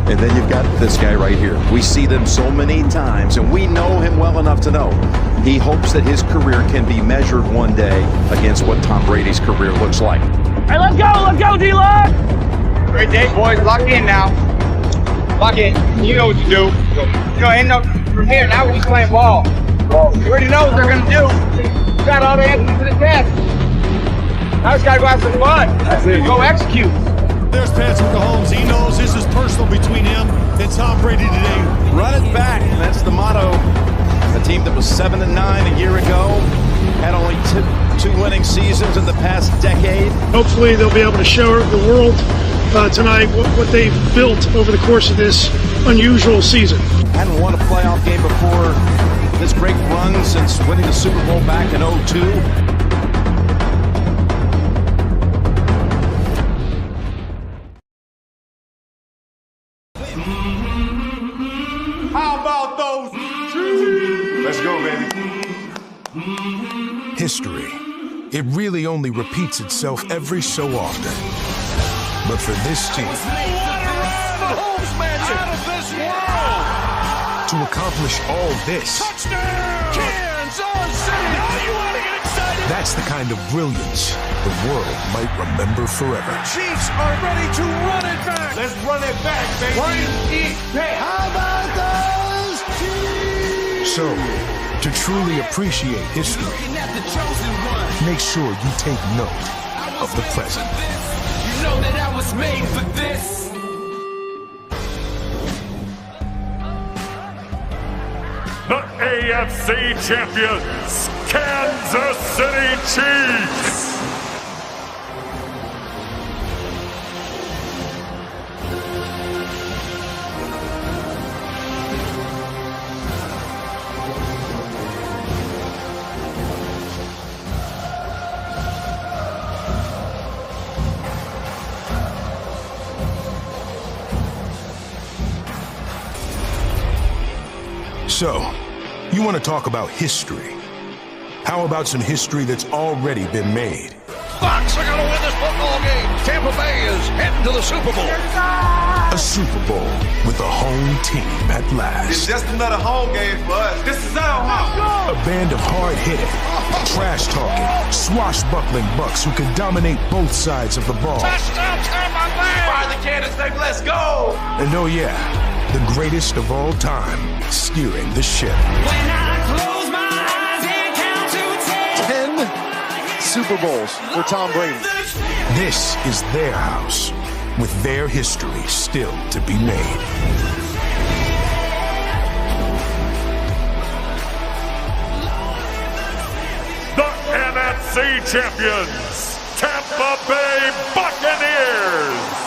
And then you've got this guy right here. We see them so many times, and we know him well enough to know he hopes that his career can be measured one day against what Tom Brady's career looks like. Hey, let's go, D-Line. Great day, boys. Lock in now. Lock in. You know what to do. You know, end up from here. Now we're just playing ball. You already know what they're going to do. You got all the answers to the test. Now it's got to go have some fun. That's it. Go execute. There's Patrick Mahomes. He knows this is personal between him and Tom Brady today. Run it back. That's the motto. A team that was 7-9 a year ago had only two winning seasons in the past decade. Hopefully they'll be able to show the world tonight what they've built over the course of this unusual season. Hadn't won a playoff game before this great run since winning the Super Bowl back in 2002. How about those Chiefs? Let's go, baby. History. It really only repeats itself every so often. But for this team, to accomplish all this, that's the kind of brilliance the world might remember forever. Chiefs are ready to run it back. Let's run it back, baby. Run it back. How about those Chiefs? So, to truly appreciate history, make sure you take note of the present. You know that I was made for this. The AFC champions, Kansas City Chiefs. So, you want to talk about history? How about some history that's already been made? Bucs are going to win this football game. Tampa Bay is heading to the Super Bowl. A Super Bowl with a home team at last. It's just another home game for us. This is our house. A band of hard-hitting, trash-talking, swashbuckling Bucs who can dominate both sides of the ball. Touchdown, Tampa Bay! Fire the candlestick, let's go! And oh yeah, the greatest of all time, steering the ship. When I close my eyes and count to 10. 10 Super Bowls for Tom Brady. This is their house, with their history still to be made. The NFC champions, Tampa Bay Buccaneers.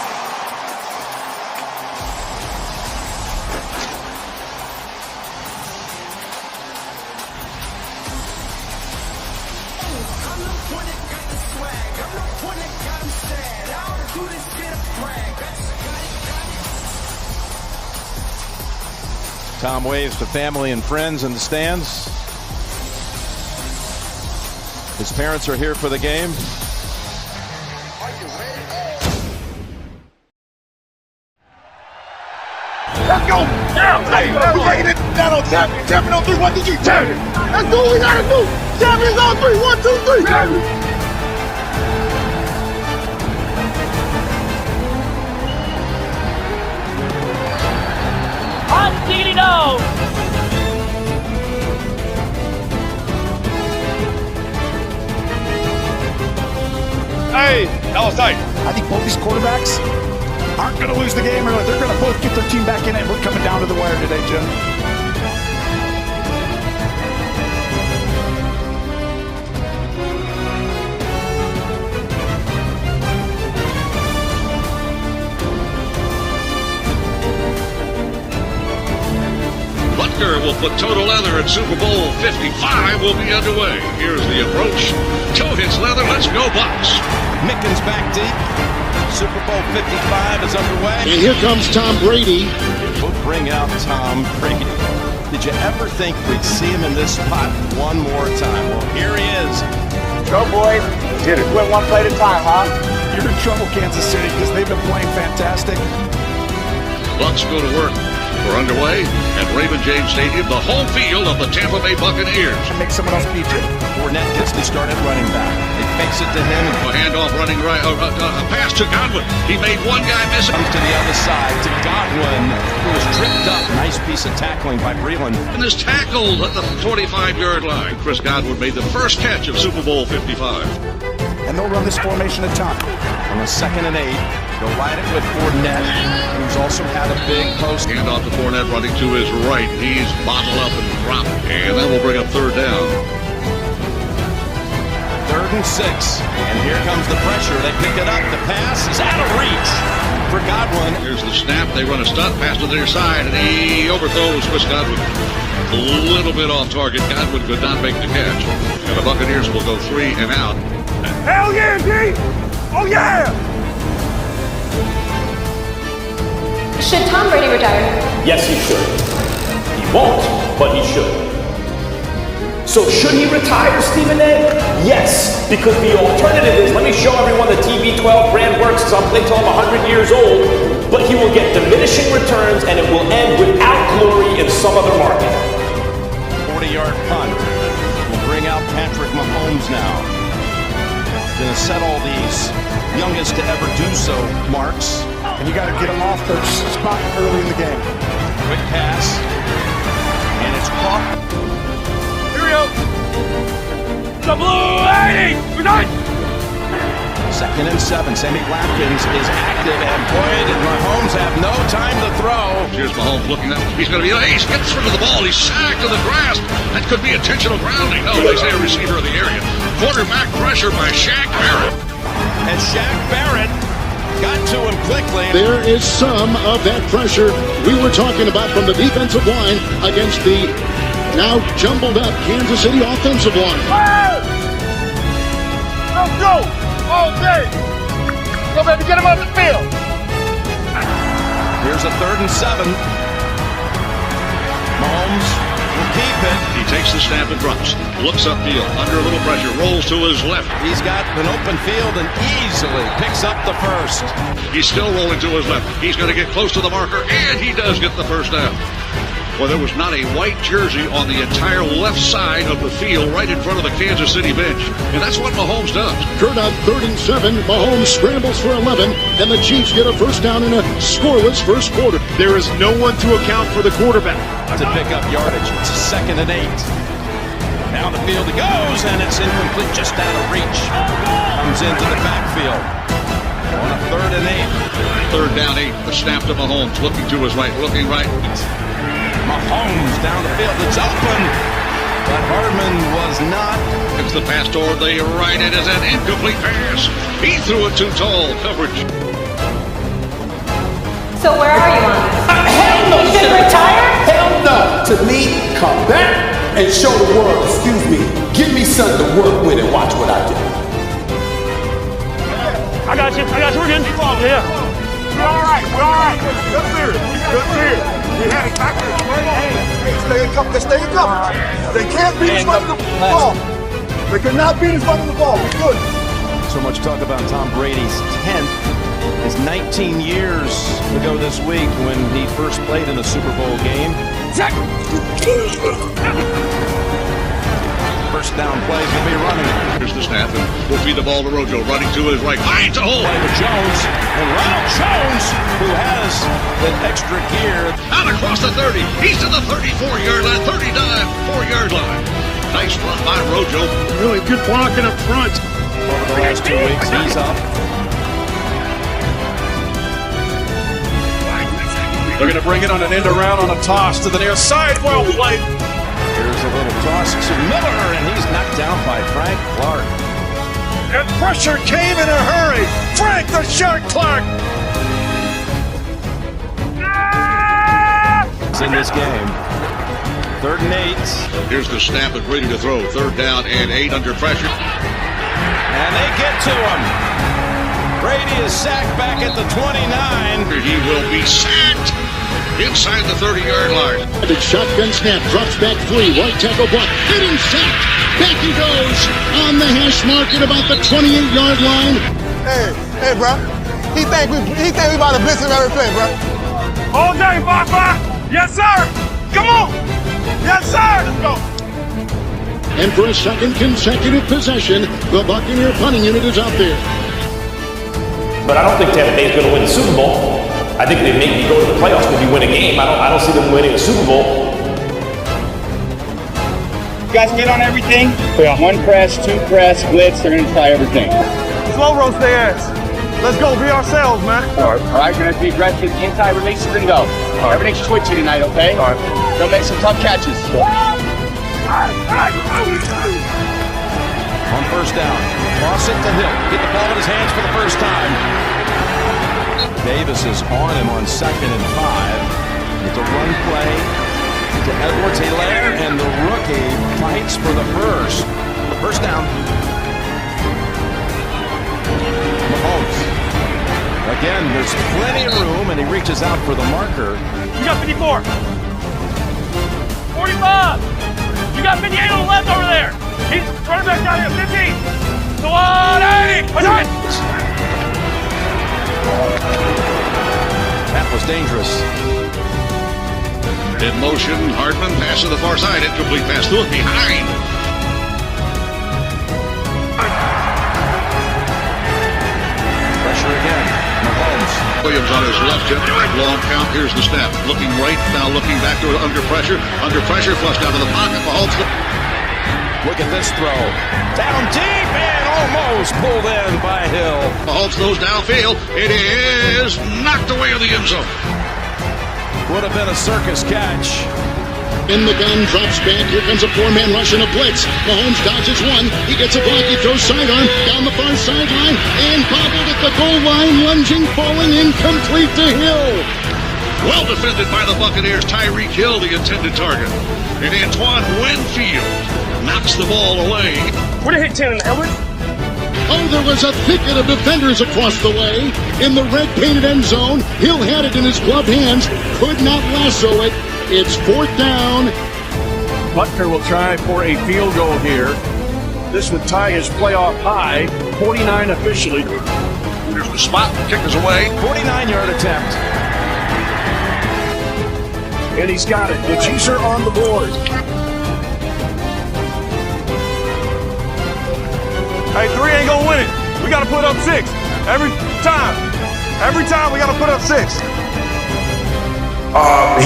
Tom waves to family and friends in the stands. His parents are here for the game. Let's go. Yeah. Hey, we taking it down on champion. Champion on 3, 1, 2, 3. Champion. Let's do what we gotta do. Champions on 3, 1, 2, 3. Champion. Hot diggity no! Hey, that was tight. I think both these quarterbacks aren't going to lose the game early. They're going to both get their team back in it. We're coming down to the wire today, Jim. Butker will put total leather at Super Bowl 55 will be underway. Here's the approach. Toe hits leather. Let's go Bucks. Mickens back deep. Super Bowl 55 is underway. And here comes Tom Brady. We'll bring out Tom Brady. Did you ever think we'd see him in this spot one more time? Well, here he is. Go, boys. Get it. Win one play at a time, huh? You're in trouble, Kansas City, because they've been playing fantastic. Bucks go to work. We're underway at Raymond James Stadium, the home field of the Tampa Bay Buccaneers. Make someone else beat you. Fournette gets the start at running back. They fakes it to him. A handoff running right, a pass to Godwin. He made one guy miss. Comes to the other side to Godwin, who was tripped up. Nice piece of tackling by Breland. And is tackled at the 25-yard line. Chris Godwin made the first catch of Super Bowl 55. And they'll run this formation a ton. On a 2nd and 8, they'll line it with Fournette, who's also had a big post. Hand off to Fournette running to his right. He's bottled up and dropped. And that will bring up 3rd down. 3rd and 6. And here comes the pressure. They pick it up. The pass is out of reach for Godwin. Here's the snap. They run a stunt pass to their side, and he overthrows Chris Godwin. A little bit off target. Godwin could not make the catch. And the Buccaneers will go 3 and out. Hell yeah, D! Oh, yeah! Should Tom Brady retire? Yes, he should. He won't, but he should. So should he retire, Stephen A? Yes, because the alternative is, let me show everyone the TB12 brand works because I'll play till I'm 100 years old, but he will get diminishing returns and it will end without glory in some other market. 40-yard punt. We'll bring out Patrick Mahomes now. Going to set all these youngest to ever do so marks. And you got to get them off their spot early in the game. Quick pass. And it's caught. Here we go. The Blue 80. We're done. 2nd and 7. Sammy Watkins is active, and boy, did Mahomes have no time to throw. Here's Mahomes looking up. He's going to be, he gets rid of the ball. He's sacked to the grass. That could be intentional grounding. No, they say a receiver of the area. Quarterback pressure by Shaq Barrett. And Shaq Barrett got to him quickly. There is some of that pressure we were talking about from the defensive line against the now jumbled up Kansas City offensive line. Let's go! All day! Go, baby, get him on the field! Here's a 3rd and 7. Mahomes will keep it. He takes the snap and drops. Looks upfield, under a little pressure, rolls to his left. He's got an open field and easily picks up the first. He's still rolling to his left. He's going to get close to the marker, and he does get the first down. Well, there was not a white jersey on the entire left side of the field right in front of the Kansas City bench. And that's what Mahomes does. Kurt on 3rd and 7. Mahomes scrambles for 11, and the Chiefs get a first down in a scoreless first quarter. There is no one to account for the quarterback. To pick up yardage. It's a 2nd and 8. Down the field he goes, and it's incomplete, just out of reach. Comes into the backfield. On a 3rd and 8. 3rd down 8. The snap to Mahomes, looking to his right, looking right. Mahomes down the field. It's open. But Hardman was not. It's the pass toward the right. It is an incomplete pass. He threw it too tall. Coverage. So where are you on this? Hell no, You should retire? Hell no. To me, come back and show the world, excuse me, give me something to work with and watch what I do. I got you. We're good. Yeah. We're all right. Good series. We had it back there. Hey, stay in cover. They can't beat us running the ball. They cannot beat us running the ball. We're good. So much talk about Tom Brady's 10th It's 19 years ago this week when he first played in a Super Bowl game. First down play is going to be running. Here's the snap, and we'll feed the ball to Rojo, running to his right. Finds a hole. Play with Jones, and Ronald Jones, who has an extra gear. Out across the 30. He's to the 34-yard line, 39-4-yard line. Nice run by Rojo. Really good blocking up front. Over the last 2 weeks, he's up. They're going to bring it on an end around on a toss to the near side. Well played. Here's a little toss to Miller, and he's knocked down by Frank Clark. And pressure came in a hurry. Frank the Shark Clark. It's in this game. 3rd and 8. Here's the snap and Brady to throw. 3rd down and 8 under pressure. And they get to him. Brady is sacked back at the 29. He will be sacked inside the 30-yard line. The shotgun snap, drops back 3, right tackle block, hit him, sacked. Back he goes on the hash mark at about the 28-yard line. Hey, bro. He think we about to blitz him every play, bro. All day, Papa. Yes, sir. Come on. Yes, sir. Let's go. And for a second consecutive possession, the Buccaneer punting unit is out there. But I don't think Tampa Bay is going to win the Super Bowl. I think they maybe go to the playoffs, maybe win a game. I don't see them winning the Super Bowl. You guys get on everything? Yeah. 1 press, 2 press, blitz. They're going to try everything. Slow roast their ass. Let's go. Be ourselves, man. All right, we're going to be aggressive. Inside release, we're going to go. Everything's twitchy tonight, okay? All right. They'll make some tough catches. On 1st down, toss it to Hill. Get the ball in his hands for the first time. Davis is on him on 2nd and 5. It's a run play to Edwards-Helaire, and the rookie fights for the first. 1st down. Mahomes. Again, there's plenty of room, and he reaches out for the marker. You got 54. 45. You got 58 on the left over there. He's running back down here. 50. So 180. That was dangerous. In motion, Hardman pass to the far side. Incomplete pass through it behind. Pressure again. Mahomes. Williams on his left hip. Long count. Here's the snap. Looking right. Now looking back to it under pressure. Under pressure. Flushed out of the pocket. Mahomes. Look at this throw. Down deep and almost pulled in by Hill. Mahomes throws downfield. It is knocked away in the end zone. Would have been a circus catch. In the gun, drops back. Here comes a 4-man rush and a blitz. Mahomes dodges one. He gets a block. He throws sidearm down the far sideline and bobbled at the goal line. Lunging, falling, incomplete to Hill. Well defended by the Buccaneers. Tyreek Hill, the intended target. And Antoine Winfield knocks the ball away. Would have hit 10 in the helmet. Oh, there was a thicket of defenders across the way. In the red-painted end zone, Hill had it in his gloved hands. Could not lasso it. It's 4th down. Butker will try for a field goal here. This would tie his playoff high. 49 officially. There's the spot. Kick is away. 49-yard attempt. And he's got it. The Chiefs are on the board. Hey, 3 ain't gonna win it. We gotta put up 6. Every time. Every time we gotta put up 6.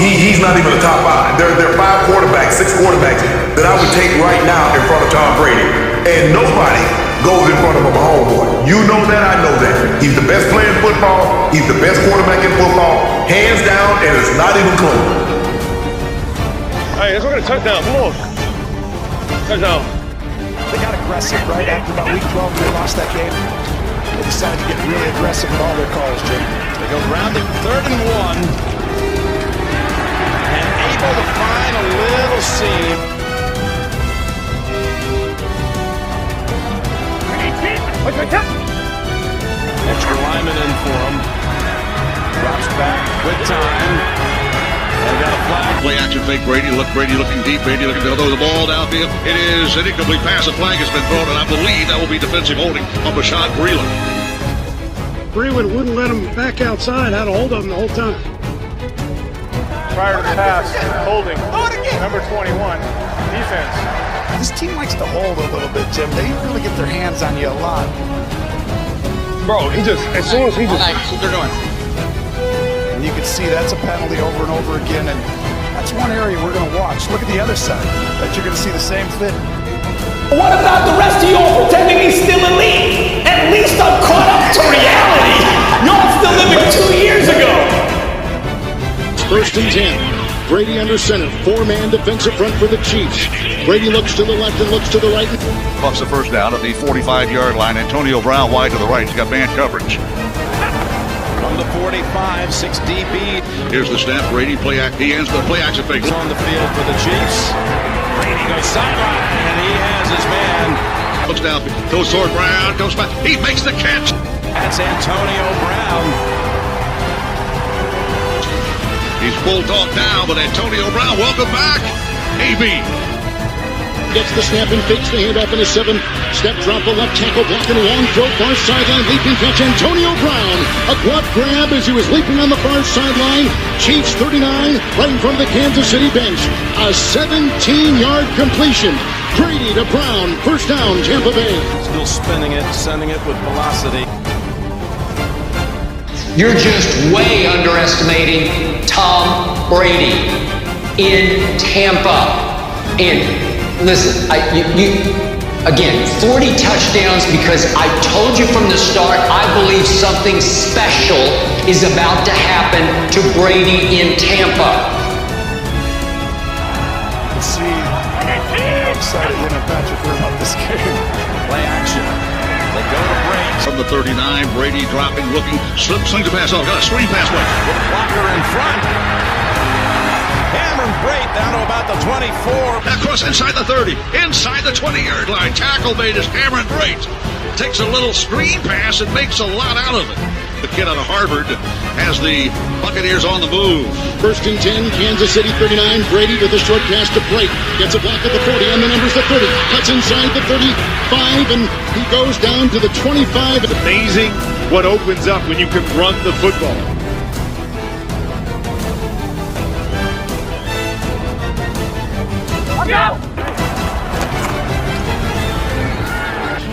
He's not even the top 5. There are 5 quarterbacks, 6 quarterbacks that I would take right now in front of Tom Brady. And nobody goes in front of a homeboy. You know that, I know that. He's the best player in football. He's the best quarterback in football. Hands down, and it's not even close. Hey, let's look at a touchdown. Come on. Touchdown. They got aggressive right after about week 12 when they lost that game. They decided to get really aggressive with all their calls, Jim. They go grounded 3rd and 1. And able to find a little seam. Extra lineman in for him. Drops back. Good time. And got a flag. Play action fake. Brady looking deep. Brady looking to throw the ball downfield. It is an incomplete pass. A flag has been thrown, and I believe that will be defensive holding on Bashaud Breeland. Brady wouldn't let him back outside, had a hold of him the whole time. Prior to the pass, holding, number 21, defense. This team likes to hold a little bit, Tim. They really get their hands on you a lot. Bro, as soon as he just... That's what they're doing. And you can see that's a penalty over and over again, and that's one area we're going to watch. Look at the other side. Bet you're going to see the same thing. What about the rest of y'all pretending he's still elite? At least I'm caught up to reality. Y'all still living 2 years ago. First and 10. Brady under center. 4-man defensive front for the Chiefs. Brady looks to the left and looks to the right. Bucks a first down at the 45-yard line. Antonio Brown wide to the right. He's got man coverage. From the 45, 6 DB. Here's the snap. Brady he ends the play action fake. On the field for the Chiefs. Brady goes sideline, and he has his man. Looks down, goes toward Brown, goes back. He makes the catch. That's Antonio Brown. He's bulldogged down, but Antonio Brown, welcome back. AB. Gets the snap and fakes the handoff in a 7-step drop. The left tackle blocking a long throw. Far sideline leaping catch. Antonio Brown. A glove grab as he was leaping on the far sideline. Chiefs 39 right in front of the Kansas City bench. A 17-yard completion. Brady to Brown. First down, Tampa Bay. Still spinning it, sending it with velocity. You're just way underestimating Tom Brady in Tampa. And listen, again, 40 touchdowns because I told you from the start, I believe something special is about to happen to Brady in Tampa. Let's see how excited him and Patrick were about this game. Play action. They go to Brady. From the 39, Brady dropping, looking, slings a pass off, got a screen pass away. With a blocker in front. Hammering Brady down to about the 24. Across inside the 30, inside the 20-yard line. Tackle made is Cameron Brate. Takes a little screen pass and makes a lot out of it. The kid out of Harvard has the Buccaneers on the move. First and 10, Kansas City 39. Brady with a short pass to Brate. Gets a block at the 40, and the number's the 30. Cuts inside the 35, and he goes down to the 25. It's amazing what opens up when you can run the football.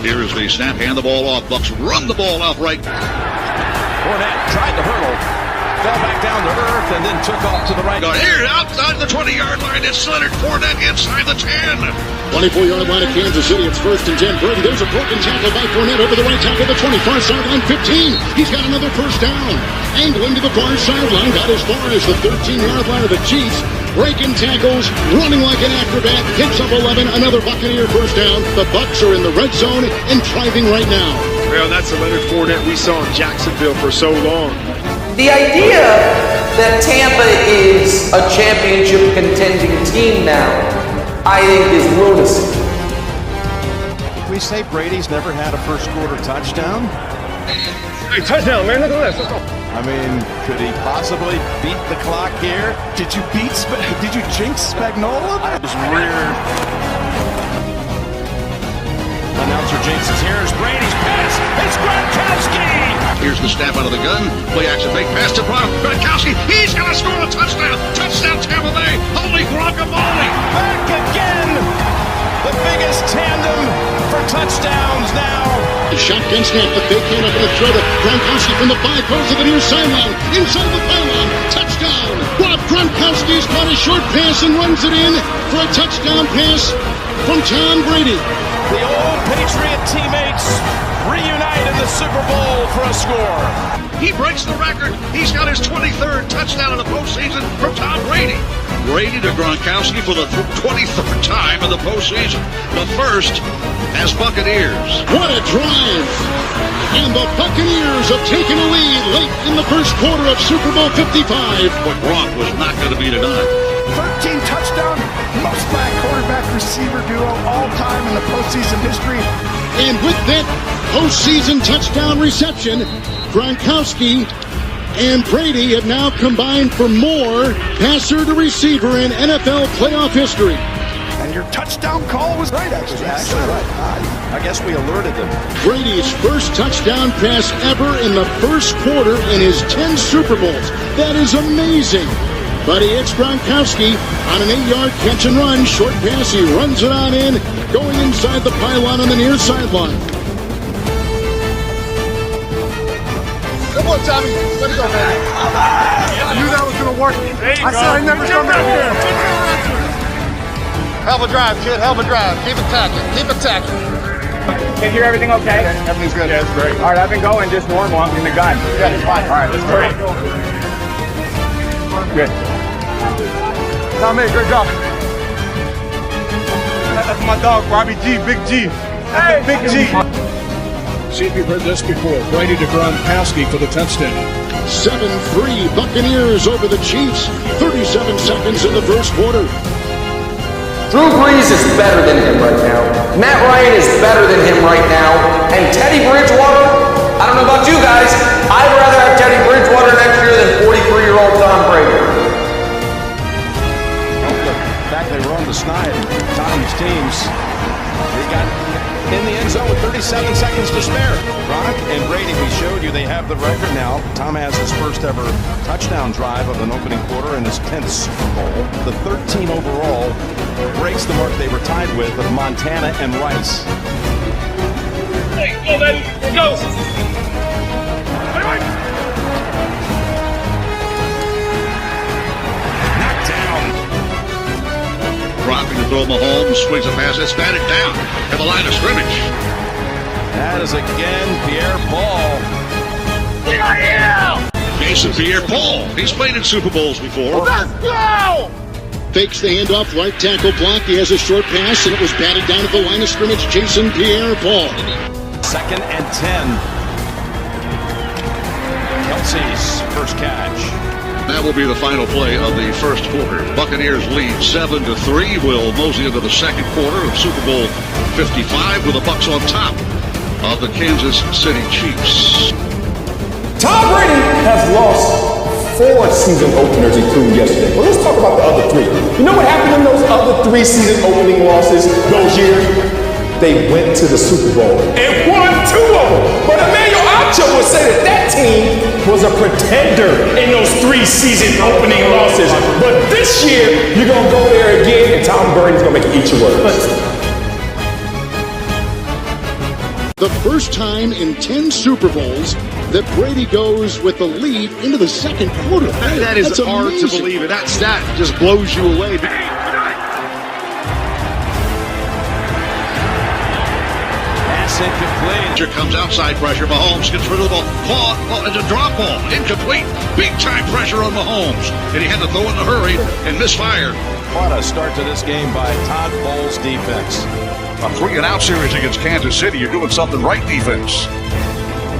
Here's the snap, hand the ball off. Bucks run the ball out right. Fournette tried to hurdle, fell back down to earth, and then took off to the right. Here, outside the 20-yard line, it's Leonard Fournette inside the 10. 24-yard line of Kansas City. It's first and 10. Brady, there's a broken tackle by Fournette over the right tackle, the 20. Far sideline, 15. He's got another first down. Angling to the far sideline. Got as far as the 13-yard line of the Chiefs. Breaking tackles, running like an acrobat. Picks up 11. Another Buccaneer first down. The Bucs are in the red zone and driving right now. Well, that's the Leonard Fournette we saw in Jacksonville for so long. The idea that Tampa is a championship contending team now, I think, is lunacy. We say Brady's never had a first quarter touchdown. Hey, touchdown, man! Look at this. I mean, could he possibly beat the clock here? Did you jinx Spagnuolo? It was weird. Announcer jinxes. Here's Brady's pass. It's Gronkowski. Here's the snap out of the gun. Play action fake pass to Brown. Gronkowski. He's going to score a touchdown. Touchdown Tampa Bay. Holy guacamole. Back again. The biggest tandem for touchdowns now. The shotgun snap. The fake hand up and a throw to Gronkowski from the 5 goes to the near sideline. Inside the pylon. Touchdown. Rob Gronkowski's caught a short pass and runs it in for a touchdown pass from Tom Brady. The old Patriot teammates reunite in the Super Bowl for a score. He breaks the record. He's got his 23rd touchdown in the postseason from Tom Brady. Brady to Gronkowski for the 23rd time in the postseason. The first as Buccaneers. What a drive! And the Buccaneers have taken a lead late in the first quarter of Super Bowl 55. But Gronk was not going to be denied. 13 touchdown, most black quarterback receiver duo all time in the postseason history. And with that postseason touchdown reception, Gronkowski and Brady have now combined for more passer to receiver in NFL playoff history. And And your touchdown call was right, actually. Actually, right. I guess we alerted them. Brady's first touchdown pass ever in the first quarter in his 10 Super Bowls. That is amazing. But it's Gronkowski on an 8-yard catch and run. Short pass, he runs it on in, going inside the pylon on the near sideline. Come on, Tommy. Let's go, man. I knew that was going to work. I said I never come back here. Hell of a drive, kid. Hell of a drive. Keep attacking. Keep attacking. Can you hear everything okay? Everything's good. Yeah, it's great. All right, I've been going just normal. I'm in the gun. Yeah, it's fine. All right, let's go. Good. Tommy, great job. That's my dog, Robbie G. Big G. That's the Big G. See if you've heard this before. Brady to Gronkowski for the touchdown. 7-3 Buccaneers over the Chiefs. 37 seconds in the first quarter. Drew Brees is better than him right now. Matt Ryan is better than him right now. And Teddy Bridgewater, I don't know about you guys, I'd rather have Teddy Bridgewater next year than 43-year-old Tom Brady. In fact, they were on the snide. Tom's teams, they got in the end zone with 37 seconds to spare. Gronk and Brady, we showed you they have the record now. Tom has his first ever touchdown drive of an opening quarter in his 10th Super Bowl. The 13 overall breaks the mark they were tied with of Montana and Rice. Hey, go, baby. Go. Knocked down. Dropping to throw Mahomes, swings a pass, it's batted down at the line of scrimmage. That is again Pierre-Paul. Jason Pierre-Paul, he's played in Super Bowls before. Let's go! Fakes the handoff, right tackle block. He has a short pass, and it was batted down at the line of scrimmage. Jason Pierre-Paul. 2nd and 10. Kelsey's first catch. That will be the final play of the first quarter. Buccaneers lead 7-3. Will mosey into the second quarter of Super Bowl 55 with the Bucs on top of the Kansas City Chiefs. Tom Brady has lost 4 season openers, including yesterday. Well, let's talk about the other 3. You know what happened in those other 3 season opening losses those years? They went to the Super Bowl and won 2 of them. But Emmanuel Acho would say that that team was a pretender in those 3 season opening losses. But this year, you're going to go there again, and Tom Brady's going to make it eat your words. The first time in 10 Super Bowls that Brady goes with the lead into the second quarter. That is hard to believe. And that stat just blows you away. Pass incomplete. Here comes outside pressure. Mahomes gets rid of the ball. It's a drop ball. Incomplete. Big time pressure on Mahomes. And he had to throw in a hurry and misfire. What a start to this game by Todd Bowles' defense. A 3-and-out series against Kansas City. You're doing something right, defense.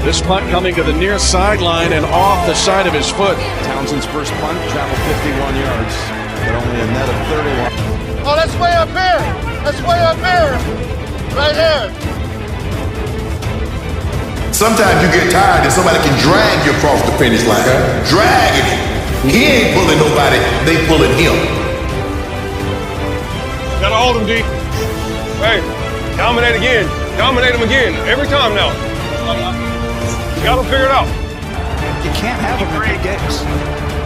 This punt coming to the near sideline and off the side of his foot. Townsend's first punt traveled 51 yards, but only a net of 31. Oh, that's way up here. That's way up here. Right here. Sometimes you get tired and somebody can drag you across the finish line. Dragging it. He ain't pulling nobody, they pulling him. Gotta hold him, D. Hey, dominate again. Dominate him again. Every time now. You got him figured out. You can't have him in big games.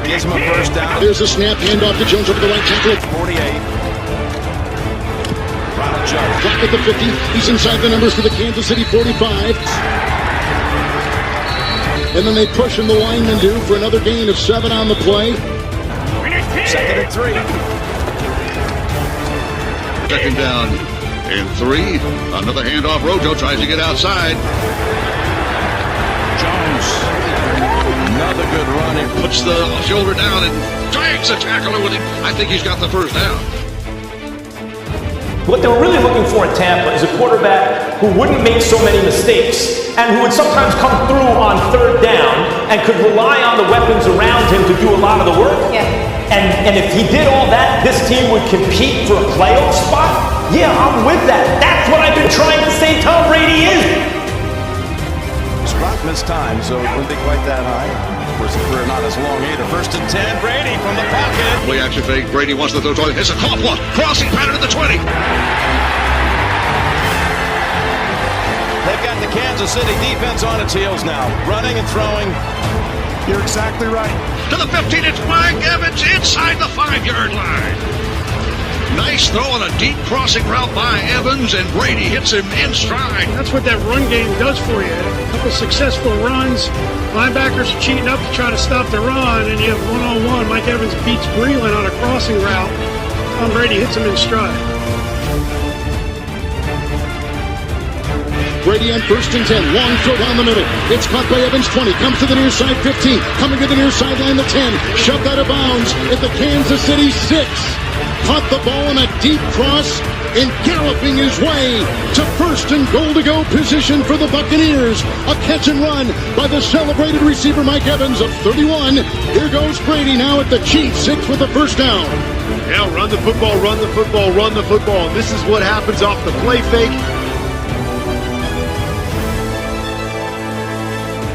Gives him a first down. There's a snap, handoff to Jones over the right tackle. 48. Ronald Jones. Clock at the 50. He's inside the numbers for the Kansas City 45. And then they push and the linemen do for another gain of 7 on the play. 2nd and 3. Second down and 3. Another handoff. Rojo tries to get outside. Jones. Another good run. He puts the shoulder down and drags the tackler with him. I think he's got the first down. What they were really looking for in Tampa is a quarterback who wouldn't make so many mistakes and who would sometimes come through on 3rd down and could rely on the weapons around him to do a lot of the work. Yeah. And if he did all that, this team would compete for a playoff spot? Yeah, I'm with that. That's what I've been trying to say Tom Brady is. Scott missed time, so it wouldn't be quite that high. course, the career not as long either. 1st and 10, Brady from the pocket. Play action fake. Brady wants to throw to it. It's a caught one. Crossing pattern at the 20. They've got the Kansas City defense on its heels now. Running and throwing. You're exactly right. To the 15. It's Mike Evans inside the 5-yard line. Nice throw on a deep crossing route by Evans, and Brady hits him in stride. That's what that run game does for you. A couple successful runs. Linebackers are cheating up to try to stop the run, and you have one-on-one. Mike Evans beats Breland on a crossing route. Tom Brady hits him in stride. Brady on 1st and 10. Long throw down the middle. It's caught by Evans, 20. Comes to the near side, 15. Coming to the near sideline, the 10. Shoved out of bounds at the Kansas City 6. Caught the ball in a deep cross and galloping his way to 1st and goal to go position for the Buccaneers. A catch and run by the celebrated receiver Mike Evans of 31. Here goes Brady now at the Chiefs 6 with the first down. Now run the football, run the football, run the football. And this is what happens off the play fake.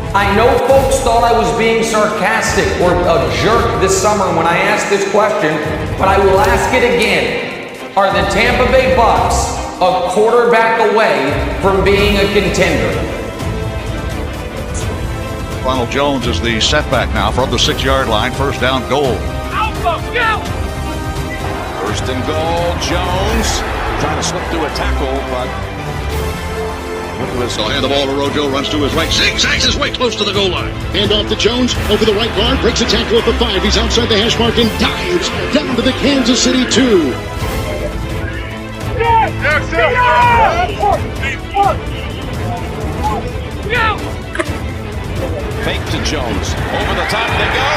I know folks thought I was being sarcastic or a jerk this summer when I asked this question, but I will ask it again. Are the Tampa Bay Bucks a quarterback away from being a contender? Ronald Jones is the setback now from the 6-yard line. 1st down goal. Alpha, go! 1st and goal, Jones. Trying to slip through a tackle, but They'll hand the ball to Rojo, runs to his right, zigzags his way close to the goal line. Hand off to Jones, over the right guard, breaks a tackle at the 5. He's outside the hash mark and dives down to the Kansas City 2. Fake to Jones. Over the top they go.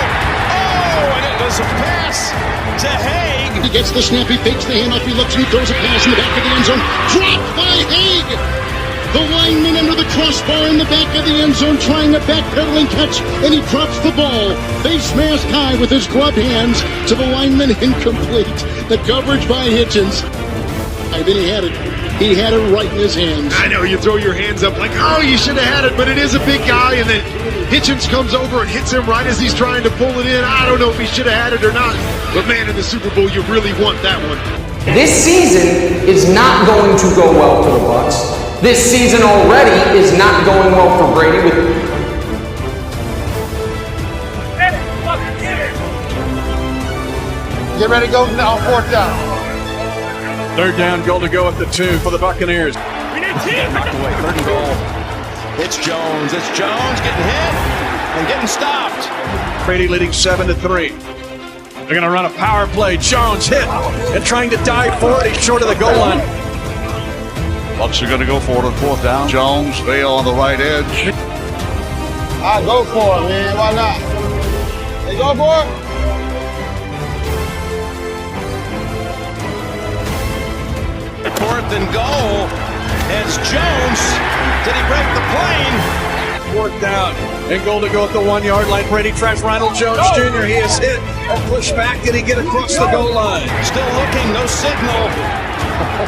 Oh, and it was a pass to Haig. He gets the snap, he fakes the handoff, he looks and he throws a pass in the back of the end zone. Dropped by Haig! The lineman under the crossbar in the back of the end zone trying a backpedaling catch, and he drops the ball. Face mask high with his gloved hands to the lineman, incomplete. The coverage by Hitchens. And then he had it. He had it right in his hands. I know, you throw your hands up like, oh, you should have had it, but it is a big guy, and then Hitchens comes over and hits him right as he's trying to pull it in. I don't know if he should have had it or not, but man, in the Super Bowl, you really want that one. This season is not going to go well for the Bucs. This season already is not going well for Brady. Get ready to go now, 4th down. 3rd down, goal to go at the 2 for the Buccaneers. Knocked away, 3rd and goal. It's Jones. It's Jones getting hit and getting stopped. Brady leading 7-3. They're going to run a power play. Jones hit and trying to dive forward. He's short of the goal line. Bucks are going to go for it on 4th down. Jones, Vail on the right edge. I go for it, man. Why not? They go for it. Fourth and goal. It's Jones. Did he break the plane? 4th down and goal to go at the 1-yard line. Brady tries Ronald Jones Jr. He is hit and pushed back. Did he get across the goal line? Still looking, no signal.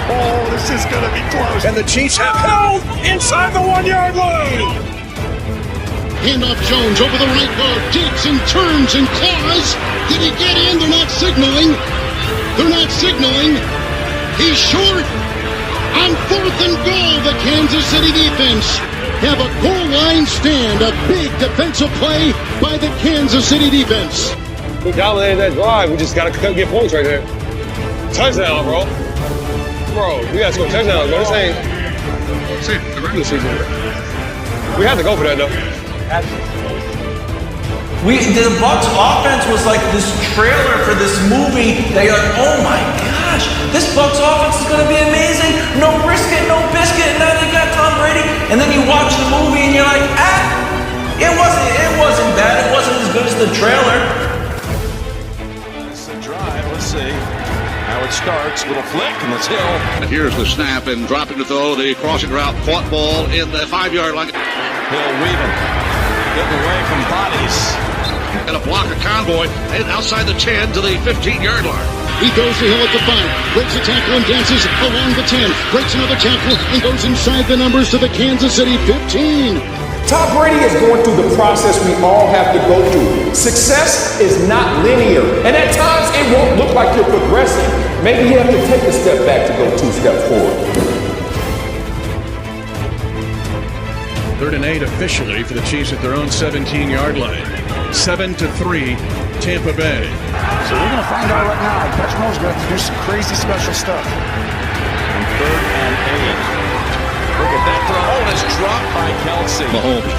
Oh, this is going to be close. And the Chiefs have held inside the 1-yard line. Handoff Jones over the right guard, digs and turns and claws. Did he get in? They're not signaling. They're not signaling. He's short. On 4th and goal, the Kansas City defense have a goal line stand. A big defensive play by the Kansas City defense. We dominated that drive. We just got to get points right there. Touchdown, bro. Bro, we got to score touchdowns, bro. This ain't the regular season. We have to go for that, though. The Bucs offense was like this trailer for this movie. They're like, oh my gosh, this Bucs offense is gonna be amazing. No brisket, no biscuit, and now they got Tom Brady. And then you watch the movie and you're like, it wasn't bad. It wasn't as good as the trailer. It's the drive. Let's see how it starts. Little flick and it's Hill. And here's the snap and dropping to throw the crossing route, caught ball in the 5-yard line. Hill weaving, getting away from bodies. And a block of Convoy and outside the 10 to the 15-yard line. He goes to Hill at the 5, breaks a tackle and dances along the 10, breaks another tackle and goes inside the numbers to the Kansas City 15. Tom Brady is going through the process we all have to go through. Success is not linear, and at times it won't look like you're progressing. Maybe you have to take a step back to go 2 steps forward. 3rd and 8 officially for the Chiefs at their own 17-yard line. 7-3, Tampa Bay. So we're going to find out right now. Petronel's going to have to do some crazy special stuff. 3rd and 8. Look at that throw. Oh, it's dropped by Kelsey. Mahomes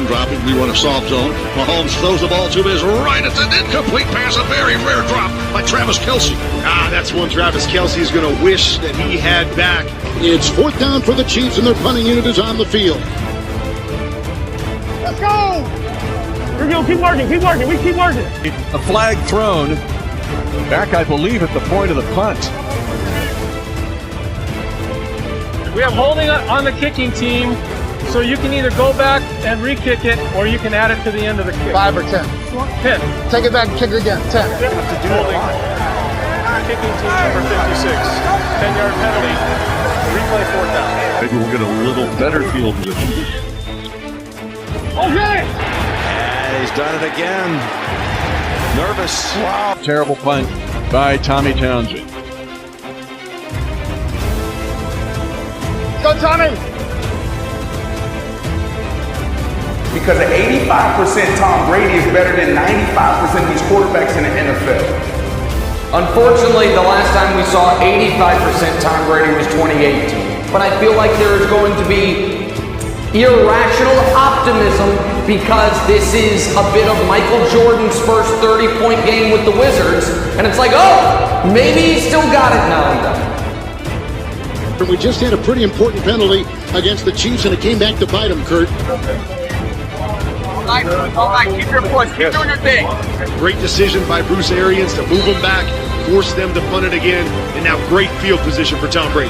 dropping. We want a soft zone. Mahomes throws the ball to his right. It's an incomplete pass, a very rare drop by Travis Kelsey. That's one Travis Kelsey is going to wish that he had back. It's 4th down for the Chiefs, and their punting unit is on the field. Let's go! We're going to keep working. We keep working. A flag thrown back, I believe, at the point of the punt. We have holding on the kicking team, so you can either go back and re-kick it, or you can add it to the end of the kick. 5 or 10. 10. Take it back and kick it again. 10. Holding. Kicking team number 56. 10-yard penalty. Replay 4th down. Maybe we'll get a little better field position. Okay! And he's done it again. Nervous. Wow. Terrible punt by Tommy Townsend. Go, Tommy! Because at 85% Tom Brady is better than 95% of these quarterbacks in the NFL. Unfortunately, the last time we saw 85% Tom Brady was 2018. But I feel like there is going to be irrational optimism because this is a bit of Michael Jordan's first 30-point game with the Wizards. And it's like, oh, maybe he's still got it now and then. We just had a pretty important penalty against the Chiefs, and it came back to bite them, Kurt. All right, keep your push. Keep doing your thing. Great decision by Bruce Arians to move them back, force them to punt it again, and now great field position for Tom Brady.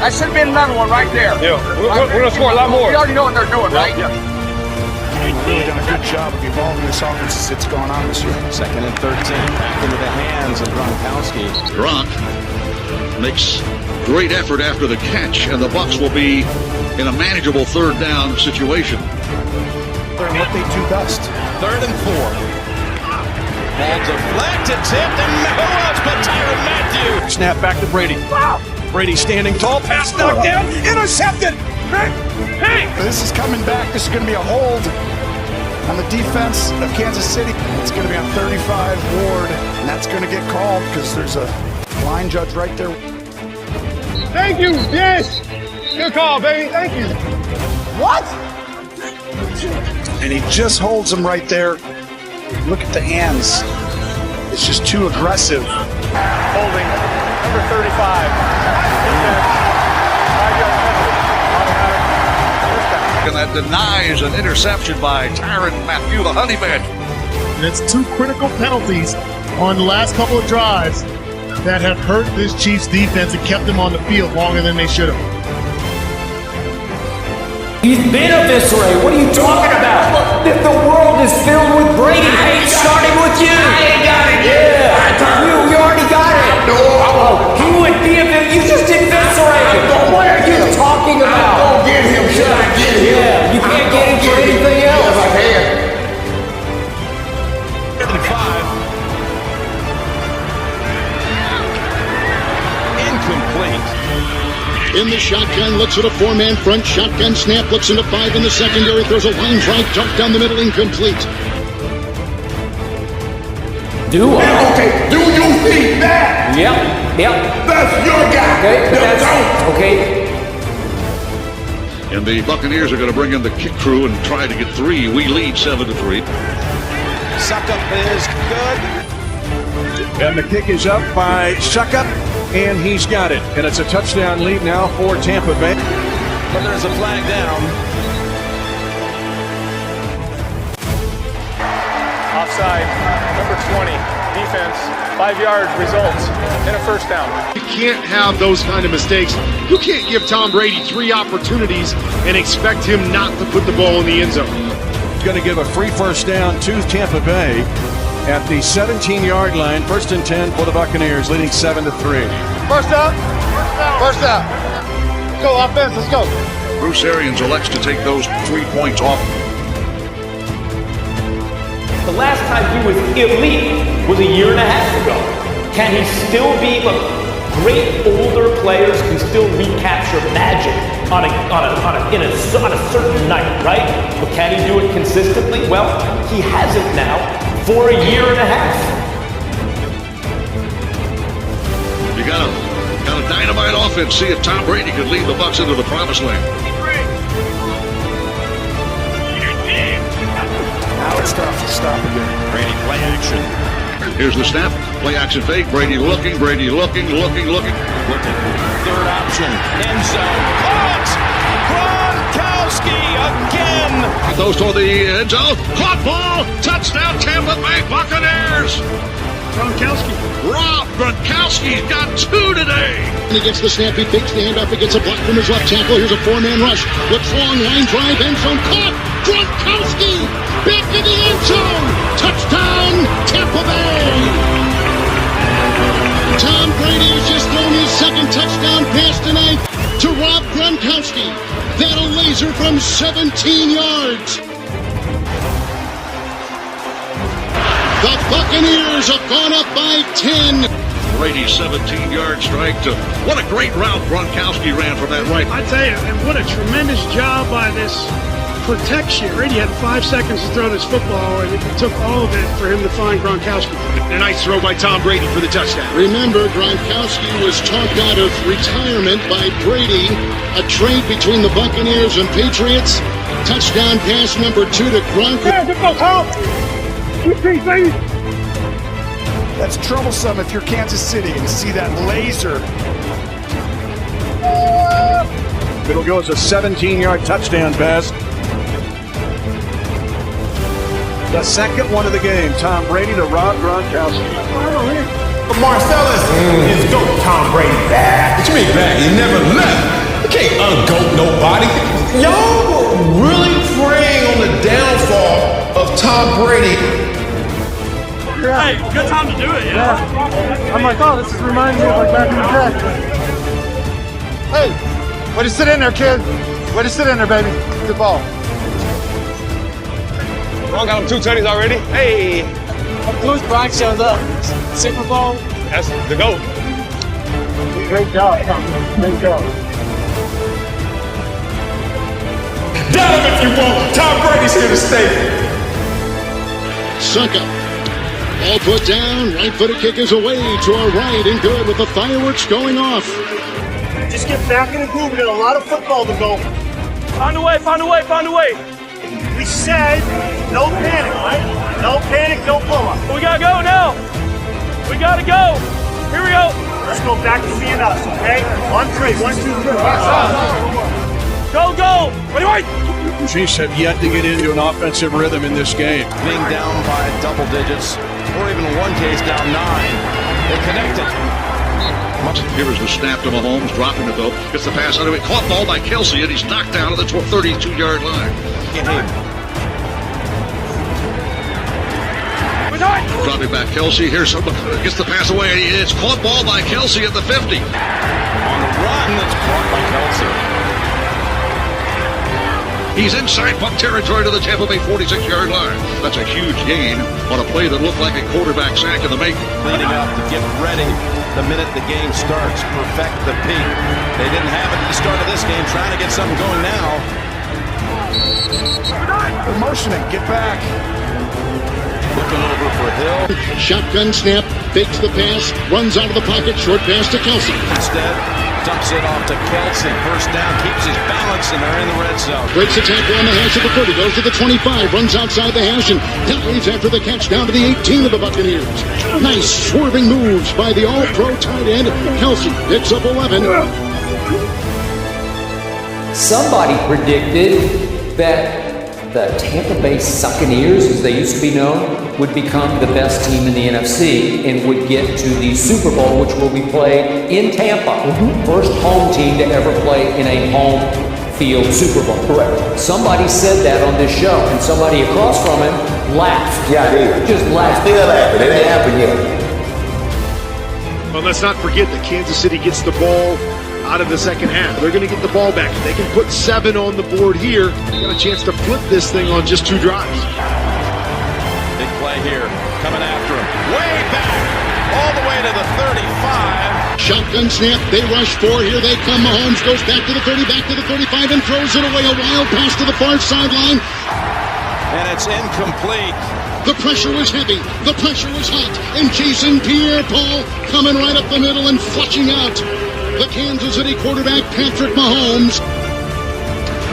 That should have been another one right there. Yeah, we're going to score a lot more. We already know what they're doing, right? They've really done a good job of evolving this offense as it's gone on this year. 2nd and 13. Back into the hands of Gronkowski. Gronk makes great effort after the catch, and the Bucs will be in a manageable 3rd down situation. Learn what they do best. 3rd and 4. Ball deflected, tipped, and who else but Tyrann Mathieu? Snap back to Brady. Brady standing tall, pass knocked down, intercepted. Hey! This is coming back. This is going to be a hold on the defense of Kansas City. It's going to be on 35 Ward, and that's going to get called because there's a line judge right there. Thank you. Yes. Good call, baby. Thank you. What? And he just holds him right there. Look at the hands. It's just too aggressive. Holding. Number 35. And that denies an interception by Tyrann Mathieu, the honey badger. And it's 2 critical penalties on the last couple of drives that have hurt this Chiefs defense and kept them on the field longer than they should have. He's been eviscerated. What are you talking about? If the world is filled with Brady hate, starting with you. I ain't got it yet. Yeah, you already got it. No, he would be you just eviscerated. What are you talking about? Don't get him. Should I get him? Yeah, you can't get him for anything else. Yes, I can. 5. Incomplete. In the shotgun, looks at a 4-man front. Shotgun snap, looks into 5 in the secondary. Throws a line drive, dart down the middle, incomplete. Okay, do you think that? Yep. That's your guy. Okay. And the Buccaneers are going to bring in the kick crew and try to get 3. We lead 7-3. Suckup is good. And the kick is up by Suckup, and he's got it. And it's a touchdown lead now for Tampa Bay. But there's a flag down. Offside. Number 20. Defense. 5 yards. Results. And a 1st down. You can't have those kind of mistakes. You can't give Tom Brady 3 opportunities and expect him not to put the ball in the end zone. He's going to give a free 1st down to Tampa Bay at the 17-yard line. 1st and 10 for the Buccaneers, leading 7-3. First up. First up. Go offense. Let's go. Bruce Arians elects to take those 3 points off The last time he was elite was a year and a half ago. Can he still be, look, great older players can still recapture magic on a certain night, right? But can he do it consistently? Well, he hasn't now for a year and a half. You got a dynamite offense. See if Tom Brady could lead the Bucs into the promised land. Now it's tough to stop again. Brady play action. Here's the snap. Play action fake. Brady looking. Looking. Third option. End zone. Caught! Gronkowski again! Throws toward the end zone. Caught ball. Touchdown Tampa Bay Buccaneers. Gronkowski. Rob Gronkowski's got 2 today. And he gets the snap. He fakes the handoff. He gets a block from his left tackle. Here's a 4-man rush. Looks long. Line drive. End zone. Caught! Gronkowski! Back in the end zone! Touchdown, Tampa Bay! Tom Brady has just thrown his second touchdown pass tonight to Rob Gronkowski. That a laser from 17 yards. The Buccaneers have gone up by 10. Brady's 17-yard strike to what a great route Gronkowski ran from that right. I tell you, and what a tremendous job by this protection. Brady had 5 seconds to throw this football, and it took all of it for him to find Gronkowski. A nice throw by Tom Brady for the touchdown. Remember, Gronkowski was talked out of retirement by Brady. A trade between the Buccaneers and Patriots. Touchdown pass number 2 to Gronk. That's troublesome if you're Kansas City and see that laser. It'll go as a 17-yard touchdown pass. The second one of the game. Tom Brady to Rob Gronkowski. Marcellus is GOAT Tom Brady back. What you mean back? He never left. You can't un-GOAT nobody. Y'all were really preying on the downfall of Tom Brady. Hey, good time to do it, yeah. I'm like, oh, this reminds me of like back in the day. Hey, way to sit in there, kid. Way to sit in there, baby. Good ball. Gronk got him 2 tutties already. Hey. Who's Gronk shows up? Super Bowl? That's the GOAT. Great job, Tom. Great job. Down him if you want. Tom Brady's here to stay. Suckup. All put down. Right-footed kick is away to our right and good with the fireworks going off. Just get back in the groove. We got a lot of football to go. Find a way, find a way, find a way. We said no panic, right? No panic, no pull-up. We gotta go now. We gotta go. Here we go. Let's go back to being us, okay? On 3. 1, 2, 3. Go, go. Wait. The Chiefs have yet to get into an offensive rhythm in this game. Being down by double digits, or even in one case down 9. They connected. Here is the snap to Mahomes, dropping it though. Gets the pass under it. Caught ball by Kelsey, and he's knocked down at the 32-yard line. Dropping back Kelsey. Here's some. Gets the pass away, and it's caught ball by Kelsey at the 50. On the run, that's caught by Kelsey. He's inside Buck territory to the Tampa Bay 46-yard line. That's a huge gain on a play that looked like a quarterback sack in the making. Cleaning up to get ready the minute the game starts. Perfect the peak. They didn't have it at the start of this game. Trying to get something going now. They're motioning. Get back. Looking over for Hill. Shotgun snap. Fakes the pass. Runs out of the pocket. Short pass to Kelsey. Instead, dumps it off to Kelsey. First down. Keeps his balance, and they're in the red zone. Breaks the tackle on the hash of the 30. Goes to the 25. Runs outside the hash and dives after the catch down to the 18 of the Buccaneers. Nice swerving moves by the all-pro tight end. Kelsey picks up 11. Somebody predicted that the Tampa Bay Buccaneers, as they used to be known, would become the best team in the NFC and would get to the Super Bowl, which will be played in Tampa. First home team to ever play in a home field Super Bowl. Correct. Somebody said that on this show, and somebody across from him laughed. Yeah, they just laughed. Still laughing. It didn't happen yet. Well, let's not forget that Kansas City gets the ball out of the second half. They're going to get the ball back. If they can put 7 on the board here, they got a chance to flip this thing on just 2 drives. Big here, coming after him. Way back, all the way to the 35. Shotgun snap, they rush 4, here they come. Mahomes goes back to the 30, back to the 35, and throws it away. A wild pass to the far sideline. And it's incomplete. The pressure was heavy, the pressure was hot, and Jason Pierre-Paul coming right up the middle and flushing out the Kansas City quarterback, Patrick Mahomes.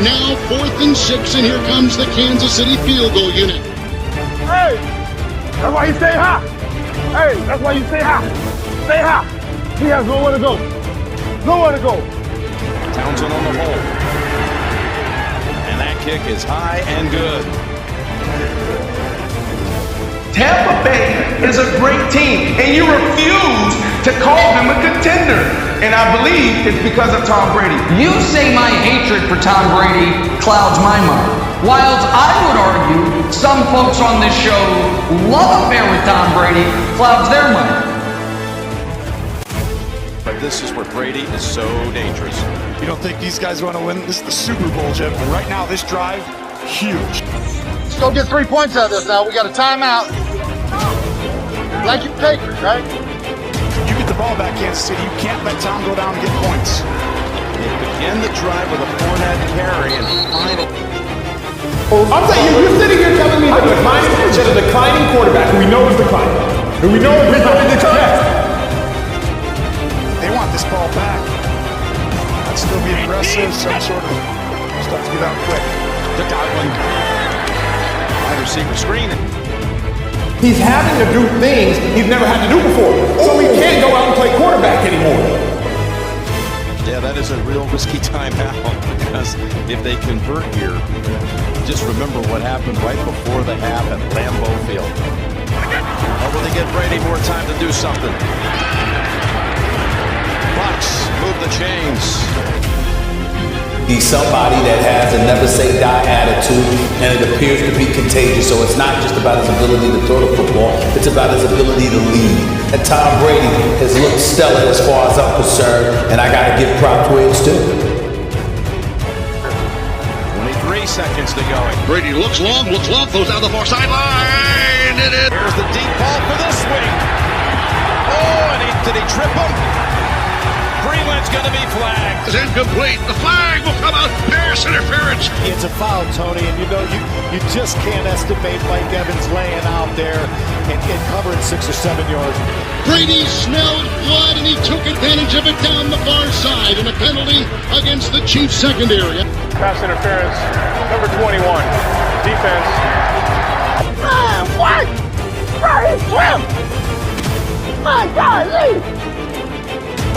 Now 4th and 6, and here comes the Kansas City field goal unit. Hey, that's why you stay high. Hey, that's why you stay high. Stay high. He has nowhere to go. Nowhere to go. Townsend on the hole. And that kick is high and good. Tampa Bay is a great team, and you refuse to call them a contender. And I believe it's because of Tom Brady. You say my hatred for Tom Brady clouds my mind. Whilst I would argue some folks on this show love affair with Tom Brady clouds their mind. But this is where Brady is so dangerous. You don't think these guys want to win? This is the Super Bowl, Jim. And right now, this drive, huge. Let's go get 3 points out of this now. We got a timeout. Like you Patriots, right? You get the ball back, Kansas City. You can't let Tom go down and get points. They begin the drive with a Fournette carry and final. I'm saying you're sitting here telling me that a declining quarterback who we know is declining, who we know is declining. They want this ball back. Let's still be aggressive, some sort of stuff to get out quick. To Godwin. Wide receiver screen. He's having to do things he's never had to do before. So he can't go out and play quarterback anymore. Yeah, that is a real risky timeout because if they convert here, just remember what happened right before the half at Lambeau Field. Or will they get Brady more time to do something? Bucks move the chains. He's somebody that has a never say die attitude, and it appears to be contagious. So it's not just about his ability to throw the football, it's about his ability to lead. And Tom Brady has looked stellar as far as I'm concerned, and I gotta give props where it's due. 23 seconds to go. Brady looks long, throws down the far sideline. Here's the deep ball for this week. Oh, and did he trip him? Freeland's going to be flagged. It's incomplete. The flag will come out. Pass interference. It's a foul, Tony, and you just can't estimate Mike Evans laying out there and covering 6 or 7 yards. Brady smelled blood, and he took advantage of it down the far side, and a penalty against the Chiefs secondary. Pass interference, number 21. Defense. What? Right, swim! My God, leave!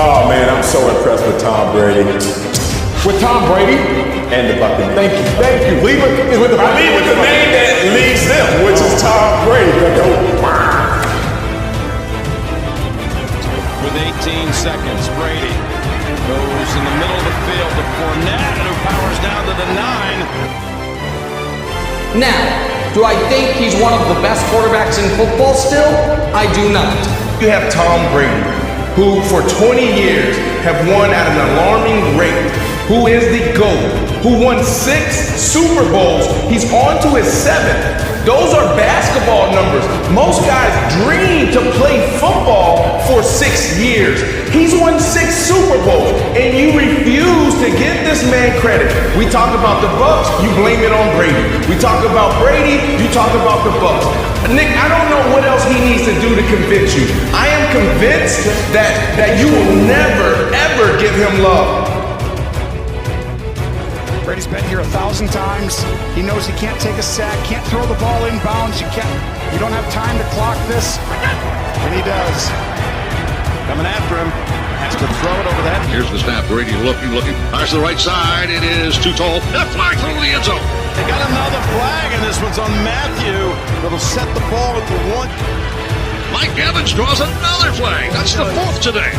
Oh man, I'm so impressed with Tom Brady. With Tom Brady and the Buccaneers. Thank you. Lead with the name that leads them, which is Tom Brady. With 18 seconds, Brady goes in the middle of the field to Fournette, who powers down to the 9. Now, do I think he's one of the best quarterbacks in football still? I do not. You have Tom Brady, who for 20 years have won at an alarming rate, who is the GOAT, who won 6 Super Bowls. He's on to his 7th. Those are basketball numbers. Most guys dream to play football for 6 years. He's won 6 Super Bowls, and you refuse to give this man credit. We talk about the Bucks, you blame it on Brady. We talk about Brady, you talk about the Bucks. Nick, I don't know what else he needs to do to convince you. I am convinced that you will never, ever give him love. Brady's been here 1,000 times. He knows he can't take a sack, can't throw the ball inbounds. You don't have time to clock this, and he does. Coming after him, has to throw it over that. Here's the snap. Brady looking. Fires to the right side. It is too tall. And a flag through the end zone. They got another flag, and this one's on Matthew. It'll set the ball at the 1. Mike Evans draws another flag. That's the 4th today.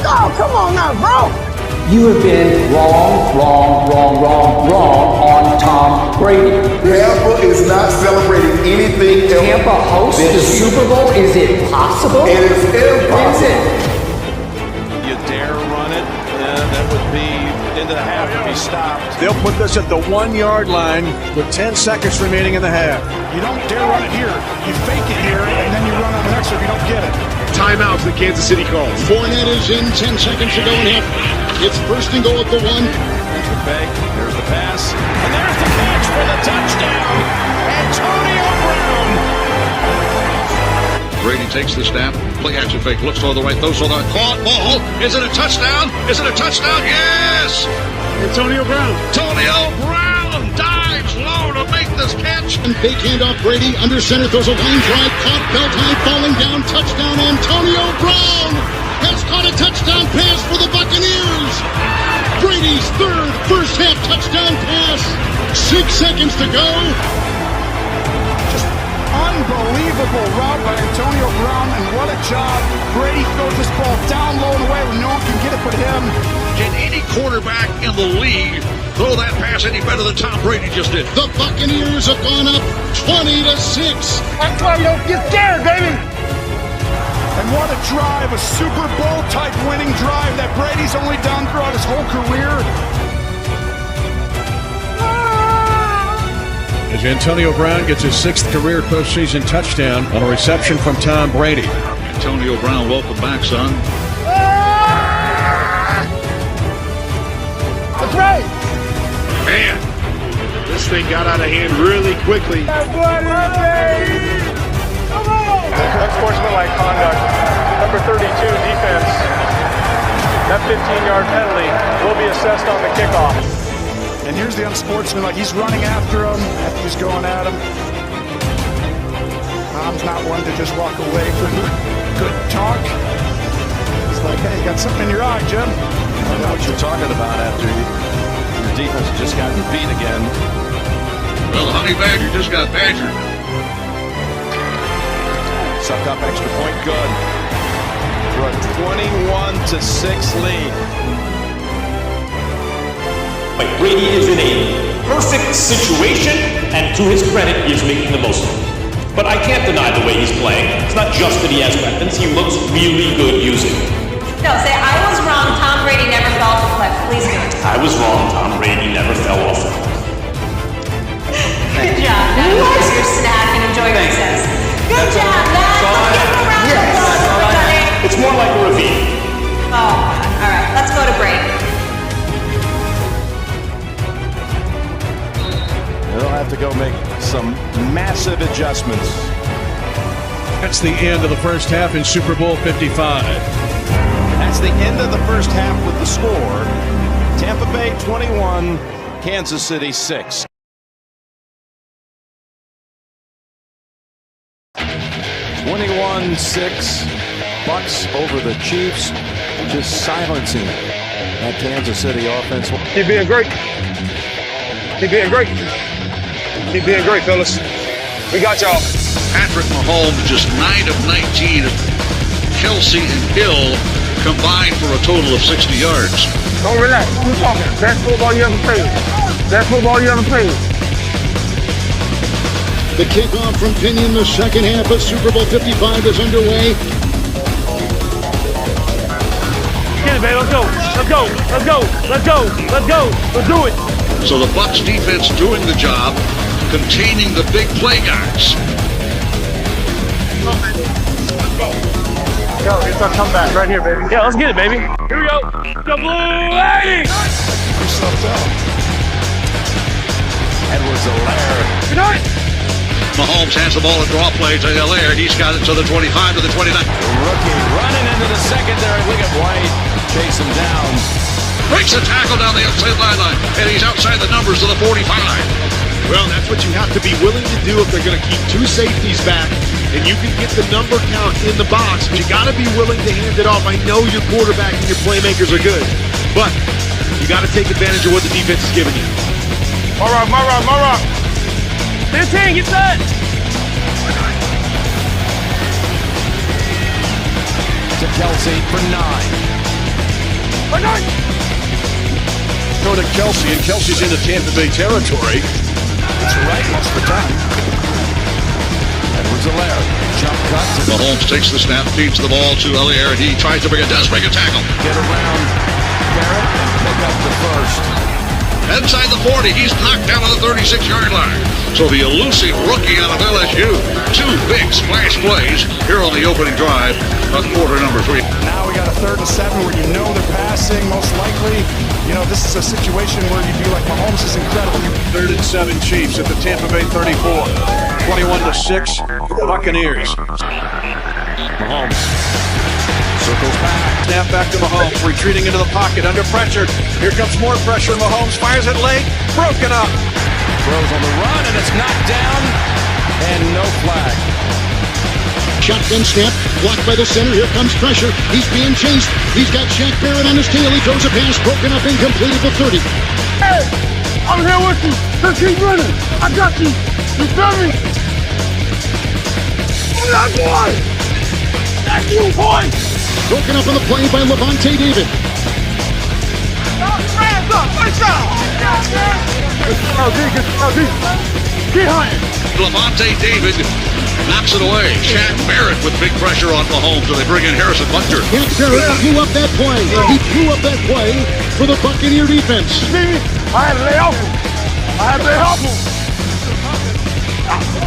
Oh, come on now, bro. You have been wrong on Tom Brady. Tampa is not celebrating anything else. Tampa hosts the Super Bowl? Is it possible? It is impossible. Is it? You dare run it? That would be into the half if he stopped. They'll put this at the 1-yard line with 10 seconds remaining in the half. You don't dare run it here. You fake it here, and then you run on the next one if you don't get it. Timeouts that Kansas City calls. Fournette is in, 10 seconds to go in half. It's first and goal at the 1. There's the fake, there's the pass, and there's the catch for the touchdown. Antonio Brown. Brady takes the snap, play action fake, looks to the right, throws to the caught ball. Is it a touchdown? Is it a touchdown? Yes! Antonio Brown. Antonio Brown dives low to make this catch. And fake handoff, Brady under center, throws a line drive, caught, belt high, falling down, touchdown. Antonio Brown has caught a touchdown pass for the Buccaneers. Brady's third first half touchdown pass. 6 seconds to go. Unbelievable route by Antonio Brown, and what a job. Brady throws this ball down low and away where no one can get it but him. Can any quarterback in the league throw that pass any better than Tom Brady just did? The Buccaneers have gone up 20-6. That's why you don't get scared, baby. And what a drive, a Super Bowl type winning drive that Brady's only done throughout his whole career. As Antonio Brown gets his 6th career postseason touchdown on a reception from Tom Brady. Antonio Brown, welcome back, son. That's right. Man, this thing got out of hand really quickly. Unsportsmanlike conduct. Number 32 defense. That 15-yard penalty will be assessed on the kickoff. And here's the unsportsmanlike. He's running after him. He's going at him. Tom's not one to just walk away from good talk. It's like, hey, you got something in your eye, Jim. I know what you're talking about after your defense has just gotten beat again. Well, Honey Badger just got badgered. Suck up extra point, good. For a 21-6 lead. But Brady is in a perfect situation, and to his credit, he is making the most of it. But I can't deny the way he's playing. It's not just that he has weapons, he looks really good using them. No, say, I was wrong. Tom Brady never fell off a cliff. Please do it. I was wrong. Tom Brady never fell off it. Good job. Now you have your snack and enjoy recess. Good job, guys. Let's give him a round of applause, everybody. It's more like a ravine. Oh, all right. Let's go to break. They'll have to go make some massive adjustments. That's the end of the first half in Super Bowl 55. That's the end of the first half with the score. Tampa Bay 21, Kansas City 6. 21-6, Bucks over the Chiefs, just silencing that Kansas City offense. Keep being great. Keep being great. Keep being great, fellas. We got y'all. Patrick Mahomes just 9 of 19. Kelsey and Hill combined for a total of 60 yards. Don't relax. Keep talking. Best football you ever played. Best football you ever played. The kickoff from Penny in the second half of Super Bowl 55 is underway. Get it, baby. Let's go. Let's go. Let's go. Let's go. Let's go. Let's do it. So the Bucs defense doing the job, containing the big play guys. Yo, it's our comeback right here, baby. Yeah, let's get it, baby. Here we go. The Blue Lady. Edwards-Helaire. Good night. Mahomes has the ball and draw play to Helaire. He's got it to the 25 to the 29. Rookie running into the secondary. Look at White. Chase him down. Breaks a tackle down the outside line, and he's outside the numbers of the 45. Well, that's what you have to be willing to do if they're going to keep two safeties back, and you can get the number count in the box, but you got to be willing to hand it off. I know your quarterback and your playmakers are good, but you got to take advantage of what the defense is giving you. All right, my rock. 15, get set. To Kelsey for 9. Throw to Kelsey, and Kelsey's into Tampa Bay territory. It's right most of the time. Edwards-Helaire. Jump cut. Mahomes takes the snap, feeds the ball to Helaire, and he tries to does bring a tackle. Get around Barrett pick up the first. Inside the 40, he's knocked down to the 36-yard line. So the elusive rookie out of LSU, 2 big splash plays here on the opening drive of quarter number 3. Now we got a 3rd and 7 where you know they're passing, most likely. You know, this is a situation where you'd be like, Mahomes is incredible. 3rd and 7 Chiefs at the Tampa Bay 34. 21-6 Buccaneers. Mahomes circles back. Snap back to Mahomes, retreating into the pocket, under pressure. Here comes more pressure. Mahomes fires it late, broken up. Throws on the run, and it's knocked down, and no flag. Shotgun snap, blocked by the center. Here comes pressure. He's being chased. He's got Shaq Barrett on his tail. He throws a pass, broken up, incomplete at the 30. Hey, I'm here with you. Let's keep running. I got you. You feel me? That boy. That's you, boy. Broken up on the play by Levante David. Hands up. Let's go. Get hunting. Levante David knocks it away. Shaq Barrett with big pressure on Mahomes, so they bring in Harrison Butker. Shaq Barrett blew up that play. He blew up that play for the Buccaneer defense. See me? I had to lay off him.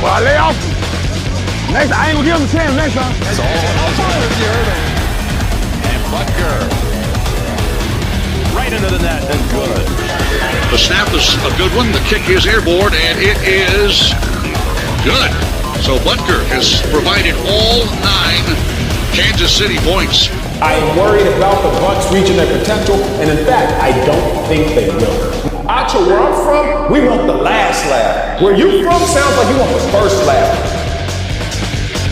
Well, I lay off him. Next, I ain't gonna give him a chance next time. That's all. And Butker right into the net, and good. The snap is a good one. The kick is airborne, and it is good. So Butker has provided all 9 Kansas City points. I am worried about the Bucs reaching their potential, and in fact, I don't think they will. Out to where I'm from, we want the last laugh. Where you from sounds like you want the first laugh.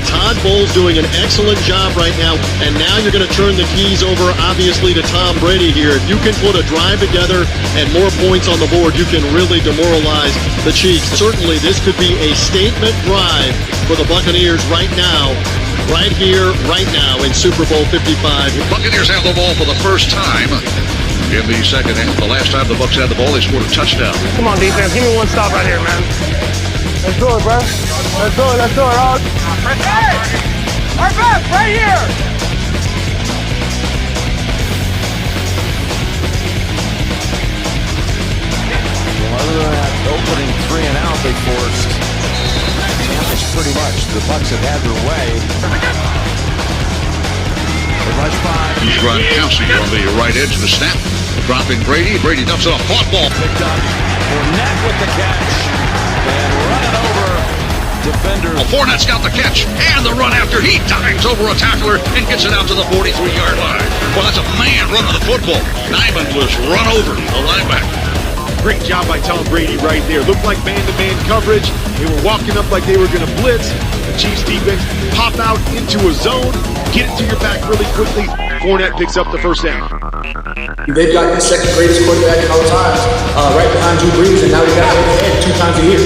Todd Bowles doing an excellent job right now, and now you're going to turn the keys over, obviously, to Tom Brady here. If you can put a drive together and more points on the board, you can really demoralize the Chiefs. Certainly, this could be a statement drive for the Buccaneers right now, right here, right now in Super Bowl 55. Buccaneers have the ball for the first time in the second half. The last time the Bucs had the ball, they scored a touchdown. Come on, defense. Give me one stop right here, man. Let's do it, bro. Let's do it. Let's do it, all. Hey! Our back, right here! Well, other than that opening 3 and out they forced, Tampa's pretty much, the Bucs have had their way. They rush by. He's Gronkowski on the right edge of the snap. Dropping Brady. Brady dumps it off. Caught ball. Picked up. Fournette with the catch. And running over defender. Fournette's got the catch and the run after. He dives over a tackler and gets it out to the 43-yard line. Well, that's a man running the football. Nyman was run over the linebacker. Great job by Tom Brady right there. Looked like man-to-man coverage. They were walking up like they were going to blitz. The Chiefs defense pop out into a zone, get it to your back really quickly. Fournette picks up the first down. They've got the second greatest quarterback in all times, right behind Drew Brees, and now we got head 2 times a year.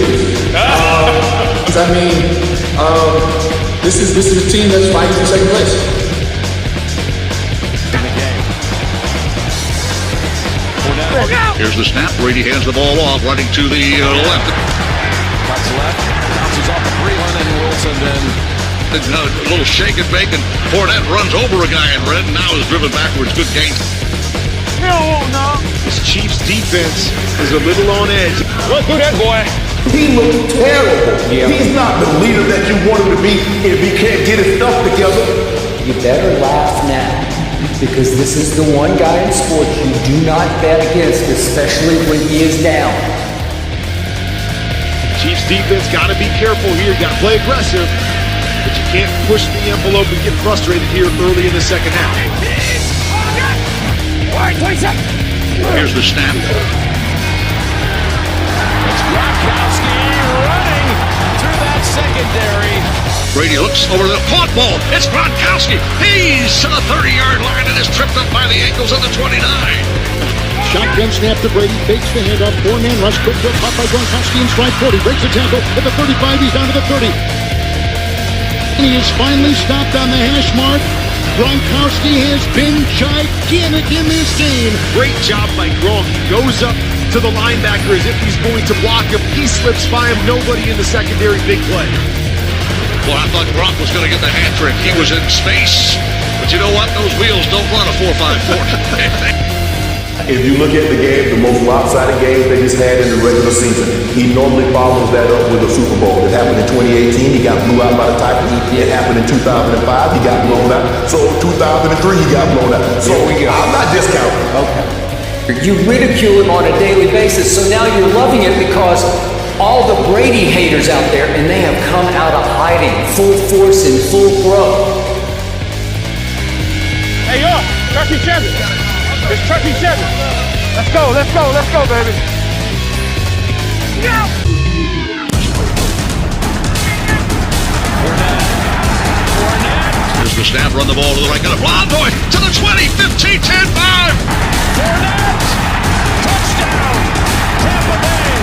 I mean, this is a team that's fighting for second place. In the game. Here's the snap. Brady hands the ball off, running to the left. Cuts left, bounces off of Breland, and Wilson then. A little shake and bake, and Fournette runs over a guy in red, and now is driven backwards. Good gain. This Chiefs defense is a little on edge. Look who that boy. He looked terrible. Yeah. He's not the leader that you want him to be if he can't get his stuff together. You better laugh now, because this is the one guy in sports you do not bet against, especially when he is down. Chiefs defense got to be careful here. Got to play aggressive, but you can't push the envelope and get frustrated here early in the second half. Here's the snap. It's Gronkowski running through that secondary. Brady looks over the caught ball. It's Gronkowski. He's to the 30-yard line and is tripped up by the ankles of the 29. Shotgun snap to Brady, fakes the handoff, 4-man rush, quick throw, caught by Gronkowski in stride 40, breaks the tackle at the 35, he's down to the 30. And he is finally stopped on the hash mark. Gronkowski has been gigantic in this game. Great job by Gronk. He goes up to the linebacker as if he's going to block him. He slips by him. Nobody in the secondary. Big play. Well, I thought Gronk was going to get the hat trick. He was in space. But you know what? Those wheels don't run a 4.54. If you look at the game, the most lopsided game they just had in the regular season, he normally follows that up with a Super Bowl. It happened in 2018, he got blew out by the Titans. It happened in 2005, he got blown out. So 2003, he got blown out. So I'm not discounting. Okay. You ridicule him on a daily basis, so now you're loving it because all the Brady haters out there, and they have come out of hiding, full force and full throw. Hey, yo, Chucky Chevy. It's Chucky Chevy. Let's go, baby. Yeah. Here's the snap, run the ball to the right, got a blind boy to the 20, 15, 10, 5. Fournette, touchdown, Tampa Bay.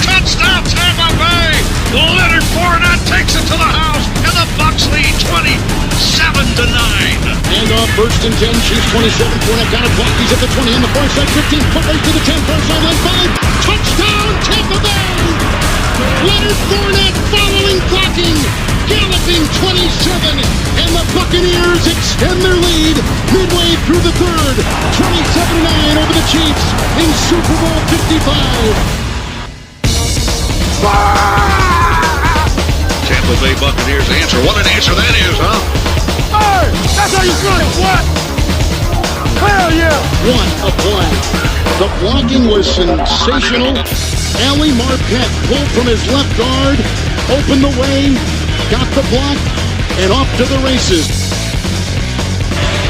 Touchdown, Tampa Bay. Leonard Fournette takes it to the house, and the Bucs lead 27-9. And off 1st and 10, Chiefs 27, Fournette down a block, he's at the 20 on the far side, 15, foot race to the 10, far sideline 5, touchdown Tampa Bay! Leonard Fournette following blocking, galloping 27, and the Buccaneers extend their lead midway through the third, 27-9 over the Chiefs in Super Bowl 55. Tampa Bay Buccaneers answer. What an answer that is, huh? Hey, that's how you do it. What? Hell yeah. What a play. The blocking was sensational. Ali Marpet pulled from his left guard, opened the way, got the block, and off to the races.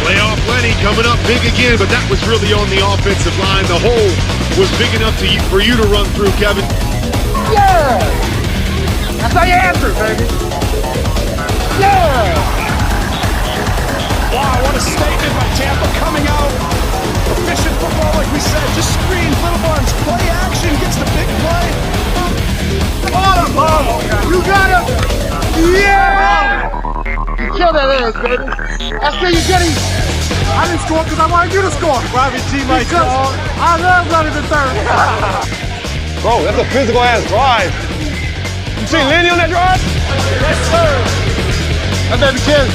Playoff Lenny coming up big again, but that was really on the offensive line. The hole was big enough for you to run through, Kevin. Yeah. That's how you answer, baby. Yeah. Wow, what a statement by Tampa coming out. Efficient football, like we said. Just screens, little ones. Play action gets the big play. Oh, you got him. Yeah. You kill that ass, baby. That's how you get him. I didn't score because I wanted you to score. Robbie teammates, dog. I love running the third. Bro, that's a physical ass drive. You see Lenny on that drive? Yes, sir. That baby kid.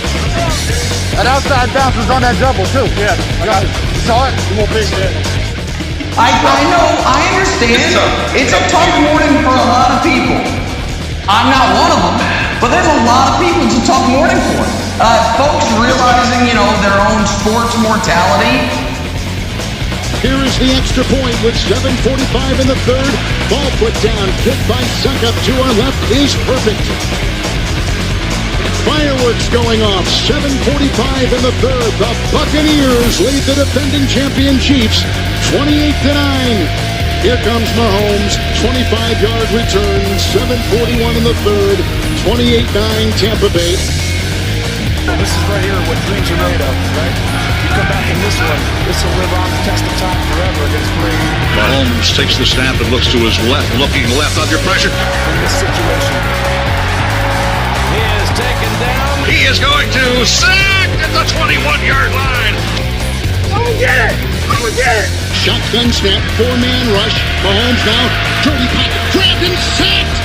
That outside bounce was on that double, too. Yeah, I got it. You saw it? You won't fix it. I know, I understand. It's a tough morning for a lot of people. I'm not one of them, but there's a lot of people it's a tough morning for. Folks realizing, their own sports mortality. Here is the extra point with 7:45 in the third. Ball put down, kick by Suckup to our left is perfect. Fireworks going off, 7:45 in the third. The Buccaneers lead the defending champion Chiefs, 28-9. Here comes Mahomes, 25-yard return, 7:41 in the third, 28-9 Tampa Bay. This is right here what dreams are made of, right? You come back in this one, this will live on the test of time forever against Brady. Mahomes takes the snap and looks to his left, looking left under pressure. In this situation. He is taken down. He is going to sack at the 21-yard line. Come and get it. Come and get it. Shotgun snap, four-man rush. Mahomes now, dirty pocket, grabbed and sacked.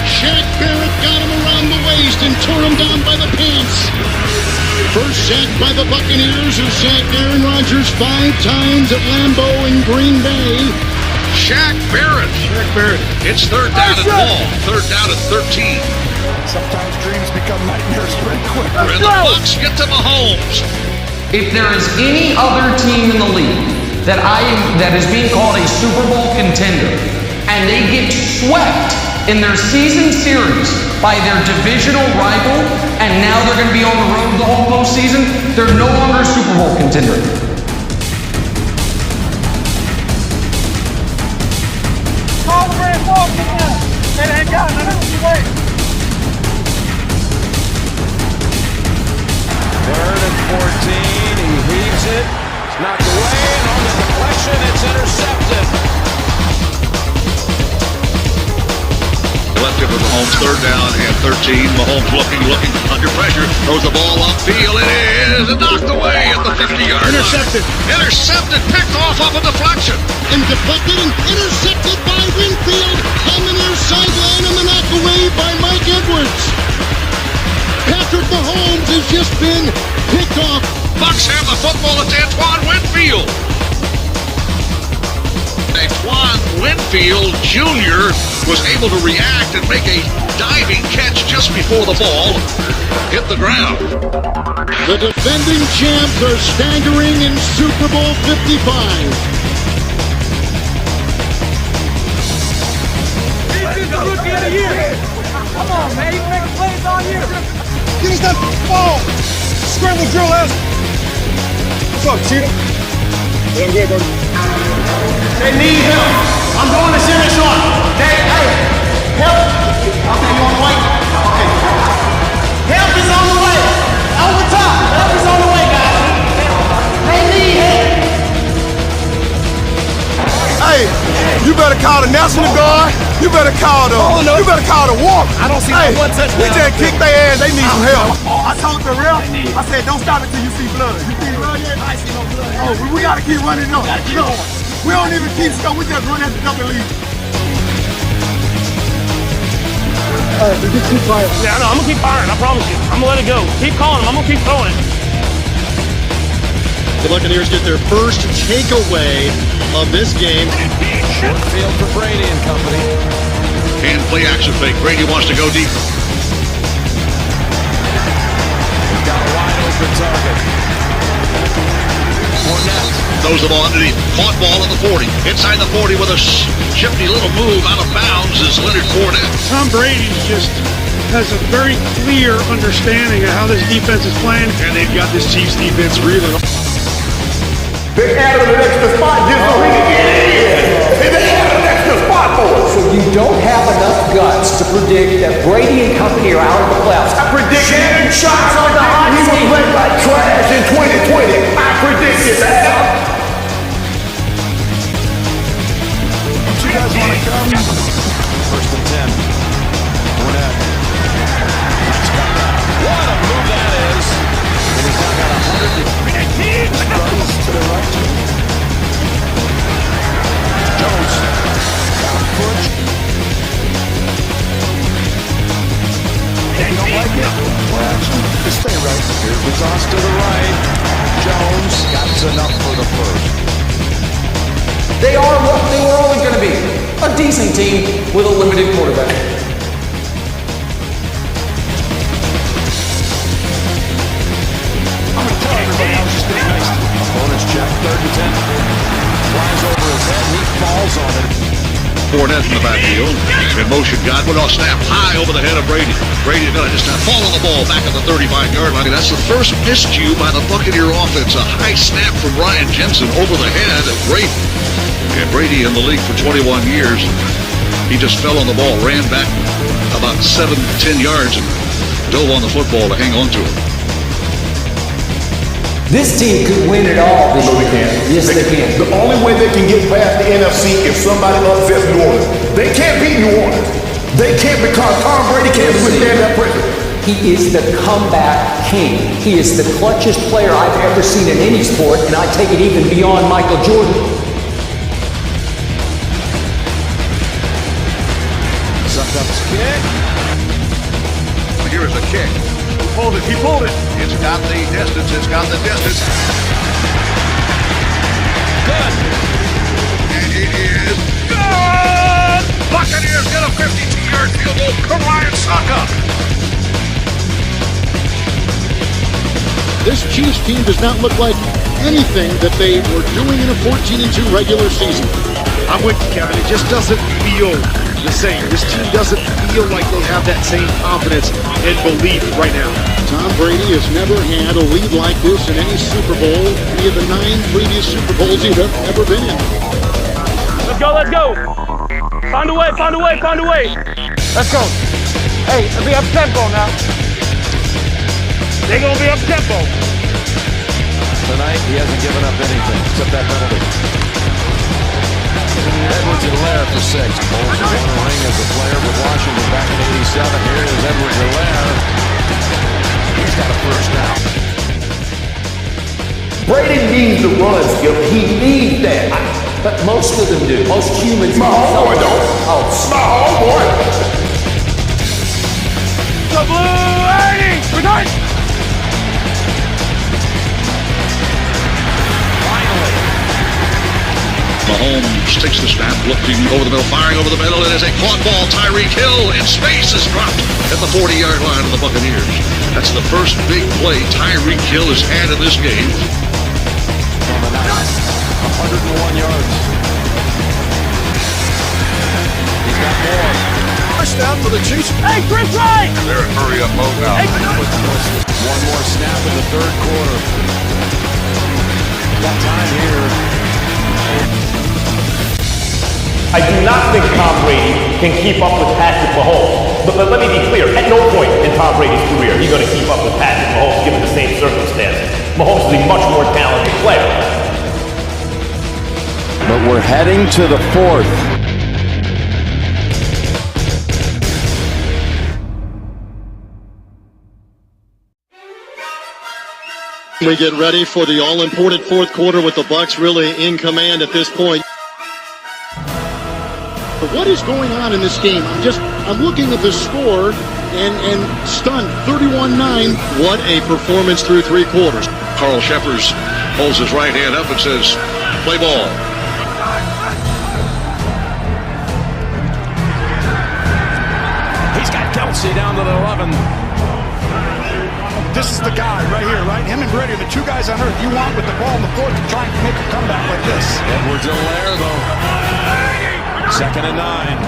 Shaq Barrett got him around the waist and tore him down by the pants. First sack by the Buccaneers, who sacked Aaron Rodgers 5 times at Lambeau in Green Bay. Shaq Barrett. It's third down and long. Third down and 13. Sometimes dreams become nightmares pretty quick. And the Bucs get to Mahomes. If there is any other team in the league that is being called a Super Bowl contender, and they get swept in their season series by their divisional rival, and now they're going to be on the road the whole postseason, they're no longer a Super Bowl contender. Call the red ball, get down. It ain't got nothing to wait. 3rd and 14, he heaves it, it's knocked away, and on the deflection, it's intercepted. Left it with Mahomes, third down and 13. Mahomes looking under pressure. Throws the ball upfield. It is knocked away at the 50-yard line. Intercepted. Picked off a deflection. And deflected and intercepted by Winfield on the near sideline, and the knock away by Mike Edwards. Patrick Mahomes has just been picked off. Bucs have the football. It's Antoine Winfield. Antoine Winfield Jr. was able to react and make a diving catch just before the ball hit the ground. The defending champs are staggering in Super Bowl 55. Rookie of the year. Come on, man. You make plays all year. Give us that ball. Scramble drill ass. What's up, Cheetah? Yeah, I'm good, bro. They need help. I'm going to center short. Hey, help. Okay, you on the way? Okay. Help is on the way. Over top. Help is on the way, guys. They need help. Hey, you better call the National Guard. You better call the war. I don't see hey, no one touchdown. We just kicked their ass. They need some help. I told the ref, I said, don't stop until you see blood. You see blood yet? I see no blood. Oh, we gotta keep running up. We don't even keep score. We just run at the double lead. Just keep firing. Yeah, I know. I'm gonna keep firing. I promise you. I'm gonna let it go. Keep calling them. I'm gonna keep throwing it. The Buccaneers get their first takeaway of this game. Short field for Brady and company. And play action fake. Brady wants to go deep. He's got a wide open target. Fournette. Throws the ball underneath. Caught ball at the 40. Inside the 40 with a shifty little move out of bounds is Leonard Fournette. Tom Brady just has a very clear understanding of how this defense is playing. And they've got this Chiefs defense reeling. They added an extra spot just so he can get in. And they added an extra spot for us. So you don't have enough guts to predict that Brady and company are out of the playoffs. I predicted Shannon shots on the hot seat. He was played like trash in 2020. I predicted that. Don't you guys want to come? First and 10. Fournette. What a move that is. And he's now got 100. Struggles to the right. Jones. Got a push. If you don't like it, well, actually, just stay right. Here's the toss to the right. Jones got enough for the first. They are what they were always going to be. A decent team with a limited quarterback. I'm going to tell everybody I was just being nice. Opponent's check, 3rd and 10. Flies over his head, and he falls on it. Fournette in the backfield. In motion, Godwin off snap high over the head of Brady. Brady's going to just fall on the ball back at the 35-yard line. That's the first miscue by the Buccaneer offense. A high snap from Ryan Jensen over the head of Brady. And Brady in the league for 21 years. He just fell on the ball, ran back about 7-10 yards and dove on the football to hang on to it. This team could win it all this year. Yes, they can. The only way they can get past the NFC is somebody upsets New Orleans. They can't beat New Orleans. They can't because Tom Brady can't withstand that pressure. He is the comeback king. He is the clutchest player I've ever seen in any sport, and I take it even beyond Michael Jordan. Sucked up his kick. Here is the kick. He pulled it. It's got the distance. Good. And it is good. Buccaneers get a 52-yard field goal. Ryan Saka. This Chiefs team does not look like anything that they were doing in a 14-2 regular season. I'm with you, Kevin. It just doesn't feel the same. This team doesn't feel like they have that same confidence and belief right now. Tom Brady has never had a lead like this in any Super Bowl, any of the 9 previous Super Bowls he's ever been in. Let's go. Find a way. Let's go. Hey, it'll be up tempo now. They're going to be up tempo. Tonight, he hasn't given up anything except that penalty. Edwards and Lair for 6. Bowles won a ring as a player with Washington back in '87. Here is Edwards and Lair. He's got a first now. Brady needs the run skill. He needs that. But most of them do. Most humans. My homeboy don't. Oh, my homeboy. The Blue 80. We're done. Mahomes Mahomes takes the snap, looking over the middle, firing over the middle. It is a caught ball. Tyreek Hill in space is dropped at the 40-yard line of the Buccaneers. That's the first big play Tyreek Hill has had in this game. On the night, 101 yards. He's got more. Touchdown for the Chiefs. Hey, Chris Wright! They're in hurry-up mode now. One more snap in the third quarter. Got time here. I do not think Tom Brady can keep up with Patrick Mahomes. But let me be clear, at no point in Tom Brady's career is he going to keep up with Patrick Mahomes given the same circumstances. Mahomes is a much more talented player. But we're heading to the fourth. We get ready for the all-important fourth quarter with the Bucs really in command at this point. But what is going on in this game? I'm looking at the score and stunned. 31-9. What a performance through three quarters. Carl Sheffers holds his right hand up and says, play ball. He's got Kelsey down to the 11. This is the guy right here, right? Him and Brady are the two guys on earth you want with the ball in the fourth to try and make a comeback like this. Edwards-Helaire, though. 2nd and 9.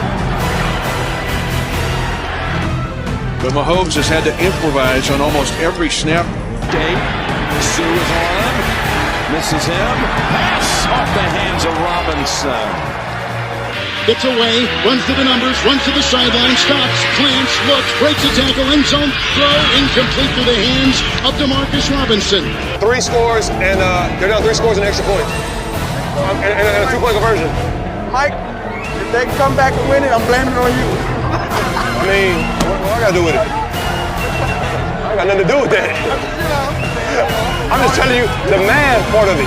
But Mahomes has had to improvise on almost every snap. Day. Sue is on him. Misses him. Pass off the hands of Robinson. Gets away, runs to the numbers, runs to the sideline, stops, plants, looks, breaks a tackle, end zone, throw, incomplete through the hands of Demarcus Robinson. 3 scores, and they're down 3 scores and extra point. And a 2-point conversion. Mike, if they come back and win it, I'm blaming it on you. I mean, what I got to do with it? I ain't got nothing to do with that. I'm just telling you the man part of it.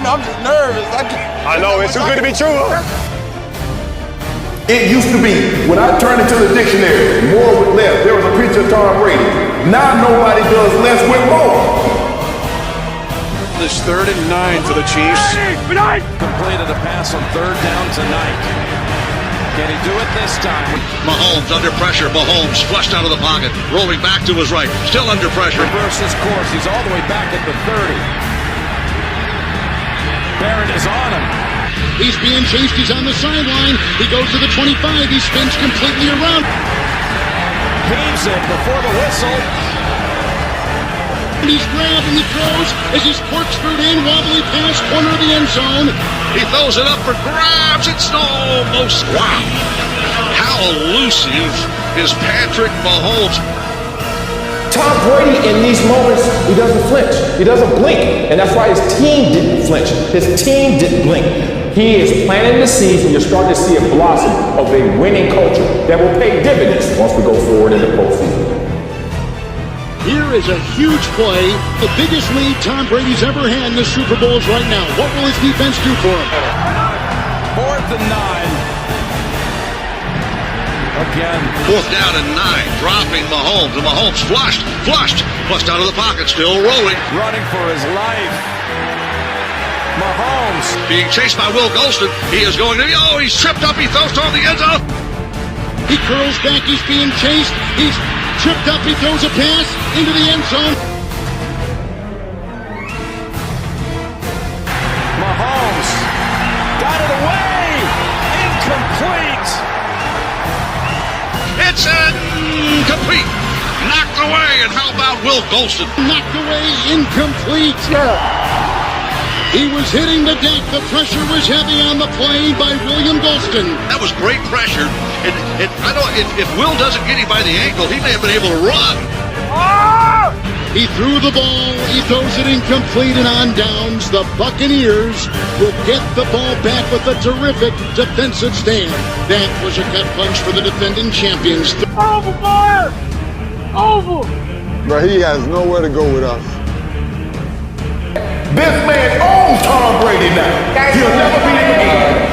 I'm just nervous. I know, it's too good to be true, huh? It used to be, when I turned into the dictionary, more with less, there was a picture of Tom Brady. Now nobody does less with more. This 3rd and 9 for the Chiefs. Completed a pass on 3rd down tonight. Can he do it this time? Mahomes under pressure. Mahomes flushed out of the pocket, rolling back to his right, still under pressure. Reverse his course. He's all the way back at the 30. Barrett is on him. He's being chased. He's on the sideline. He goes to the 25. He spins completely around. Heaves it before the whistle. And he's grabbed and he throws as he's corkscrewed in, wobbly pass, corner of the end zone. He throws it up for grabs. It's almost, wow. How elusive is Patrick Mahomes? Tom Brady, in these moments, he doesn't flinch. He doesn't blink. And that's why his team didn't flinch. His team didn't blink. He is planting the seeds, and you're starting to see a blossom of a winning culture that will pay dividends once we go forward in the postseason. Here is a huge play. The biggest lead Tom Brady's ever had in the Super Bowls right now. What will his defense do for him? 4th and 9. Again. 4th down and 9. Dropping Mahomes. And Mahomes flushed out of the pocket. Still rolling. Running for his life. Mahomes. Being chased by Will Golston. He is going to be, he's tripped up. He throws toward the end zone. He curls back. He's being chased. He's tripped up. He throws a pass into the end zone. Mahomes got it away. Incomplete. It's incomplete. Knocked away. And how about Will Golston? Knocked away. Incomplete. He was hitting the deck. The pressure was heavy on the play by William Golston. That was great pressure. And I know if Will doesn't get him by the ankle, he may have been able to run. He threw the ball. He throws it incomplete and on downs. The Buccaneers will get the ball back with a terrific defensive stand. That was a gut punch for the defending champions. Over, boy! Over! Bro, he has nowhere to go with us. This man owns Tom Brady now. He'll never beat him again.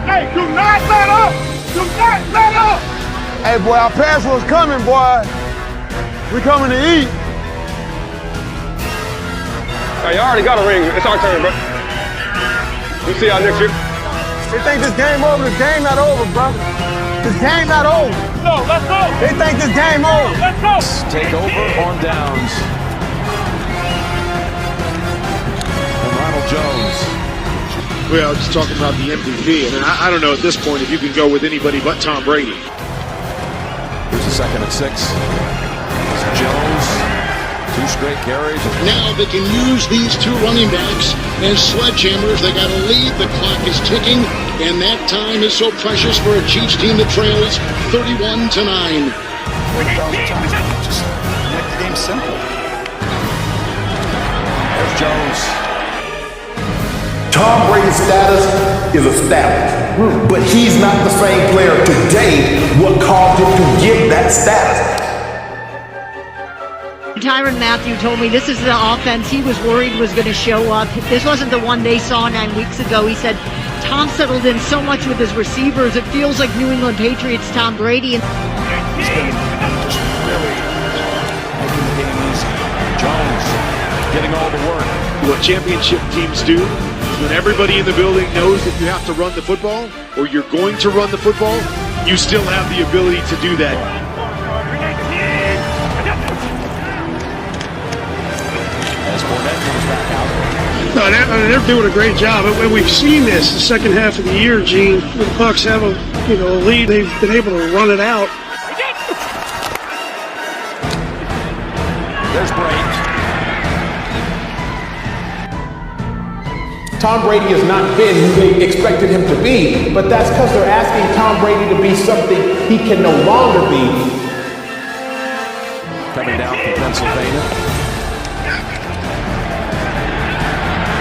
Hey, do not let up! Do not let up! Hey, boy, our pass was coming, boy. We coming to eat. Hey, you already got a ring. It's our turn, bro. We'll see y'all next year. They think this game over. This game not over, bro. This game not over. Let's go. They think this game over. Let's go. Take over on downs. And Ronald Jones. Well, just talking about the MVP, and I don't know at this point if you can go with anybody but Tom Brady. Here's a 2nd and 6. It's Jones. 2 straight carries. Now they can use these 2 running backs as sledgehammers. They got a lead. The clock is ticking, and that time is so precious for a Chiefs team that trails 31-9. Just make the game simple. There's Jones. Tom Brady's status is established, but he's not the same player today. What caused him to get that status? Tyrann Mathieu told me this is the offense he was worried was going to show up. This wasn't the one they saw 9 weeks ago. He said Tom settled in so much with his receivers. It feels like New England Patriots Tom Brady. He's been just really making the game easy. Jones getting all the work. What championship teams do is when everybody in the building knows that you have to run the football or you're going to run the football, you still have the ability to do that. As Fournette comes back out. No, they're doing a great job. And we've seen this the second half of the year, Gene. When the Bucs have a lead, they've been able to run it out. There's Brady. Tom Brady has not been who they expected him to be, but that's because they're asking Tom Brady to be something he can no longer be. Coming down from Pennsylvania.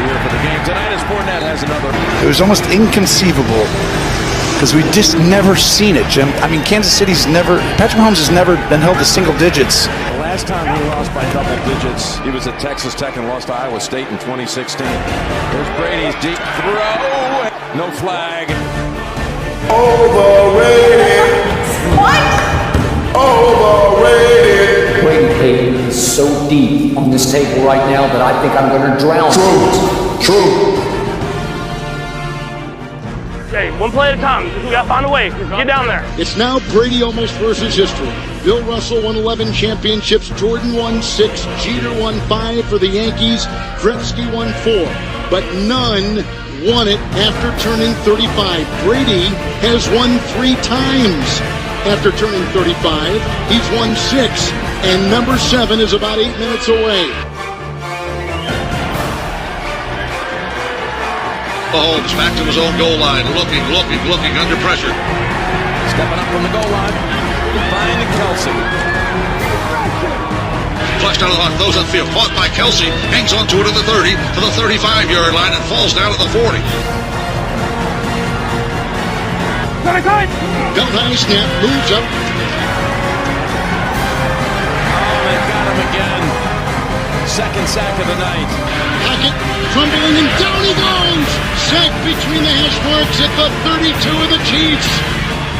Here for the game tonight as Fournette has another. It was almost inconceivable because we just never seen it, Jim. I mean, Kansas City's never, Patrick Mahomes has never been held to single digits. The last time he lost by double digits, he was at Texas Tech and lost to Iowa State in 2016. There's Brady's deep throw. No flag. Overrated. What? Overrated. Brady Payton is so deep on this table right now that I think I'm going to drown. True. Hey, one play at a time. We got to find a way. Get down there. It's now Brady almost versus history. Bill Russell won 11 championships. Jordan won 6. Jeter won 5 for the Yankees. Gretzky won 4. But none won it after turning 35. Brady has won 3 times after turning 35. He's won 6. And number 7 is about 8 minutes away. Mahomes back to his own goal line, looking under pressure. Stepping up from the goal line, finding Kelsey. Flushed out of the box, those upfield, caught by Kelsey, hangs on to it at the 30, to the 35-yard line, and falls down to the 40. Belt high snap, moves up. Oh, they got him again. Second sack of the night. Hackett crumbling and down he goes. Sack between the hash marks at the 32 of the Chiefs.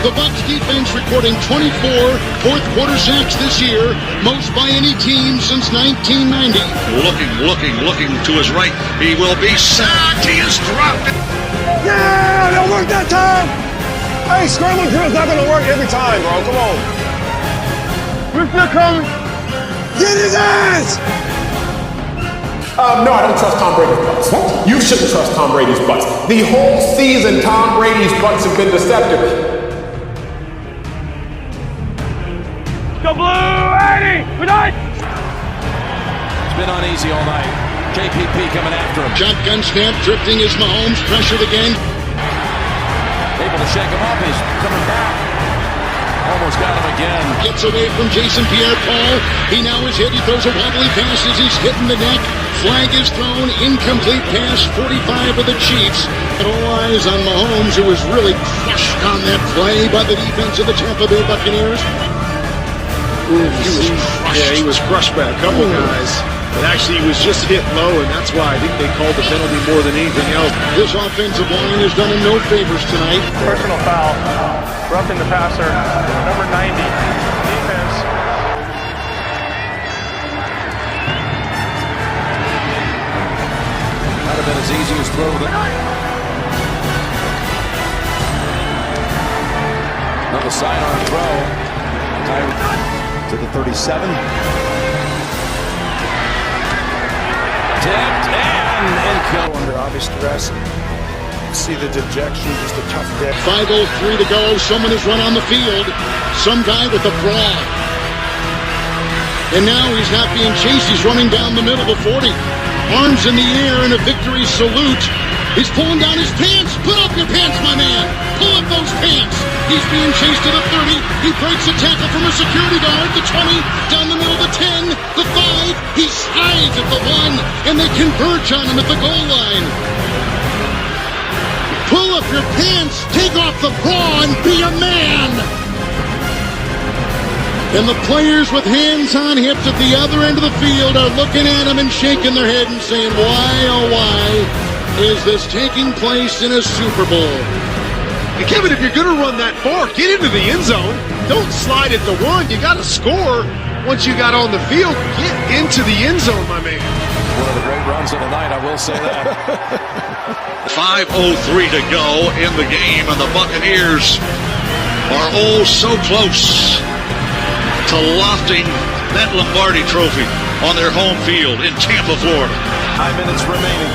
The Bucs defense recording 24 fourth quarter sacks this year, most by any team since 1990. Looking to his right. He will be sacked. He is dropped. Yeah, that worked that time. Hey, scrambling drill's not going to work every time, bro. Come on. We're still coming. Get his ass! No, I don't trust Tom Brady's Bucs. What? You shouldn't trust Tom Brady's Bucs. The whole season, Tom Brady's Bucs have been deceptive. Go blue, Eddie! We're done! It's been uneasy all night. JPP coming after him. Shotgun snap, drifting as Mahomes pressured again. Able to shake him up. He's coming back. Almost got him again. Gets away from Jason Pierre-Paul. He now is hit. He throws a wobbly pass as he's hitting the neck. Flag is thrown. Incomplete pass. 45 of the Chiefs. And all eyes on Mahomes, who was really crushed on that play by the defense of the Tampa Bay Buccaneers. He was crushed. Yeah, he was crushed by a couple guys. But actually, he was just hit low, and that's why I think they called the penalty more than anything else. This offensive line has done him no favors tonight. Personal foul. Roughing the passer, number 90, defense. Might have been as easy as throw the... Another sidearm throw. To the 37. Tipped and kill under obvious stress. See the dejection, just a tough day. 5:03 to go. Someone has run on the field. Some guy with a brawl. And now he's not being chased. He's running down the middle of the 40. Arms in the air in a victory salute. He's pulling down his pants. Put up your pants, my man. Pull up those pants. He's being chased to the 30. He breaks a tackle from a security guard. The 20, down the middle of the 10, the 5. He slides at the 1, and they converge on him at the goal line. Pull up your pants, take off the bra, and be a man. And the players with hands on hips at the other end of the field are looking at him and shaking their head and saying, why, oh why, is this taking place in a Super Bowl? And Kevin, if you're going to run that far, get into the end zone. Don't slide at the 1. You got to score once you got on the field. Get into the end zone, my man. One of the great runs of the night, I will say that. 5:03 to go in the game, and the Buccaneers are oh so close to lofting that Lombardi trophy on their home field in Tampa, Florida. 5 minutes remaining.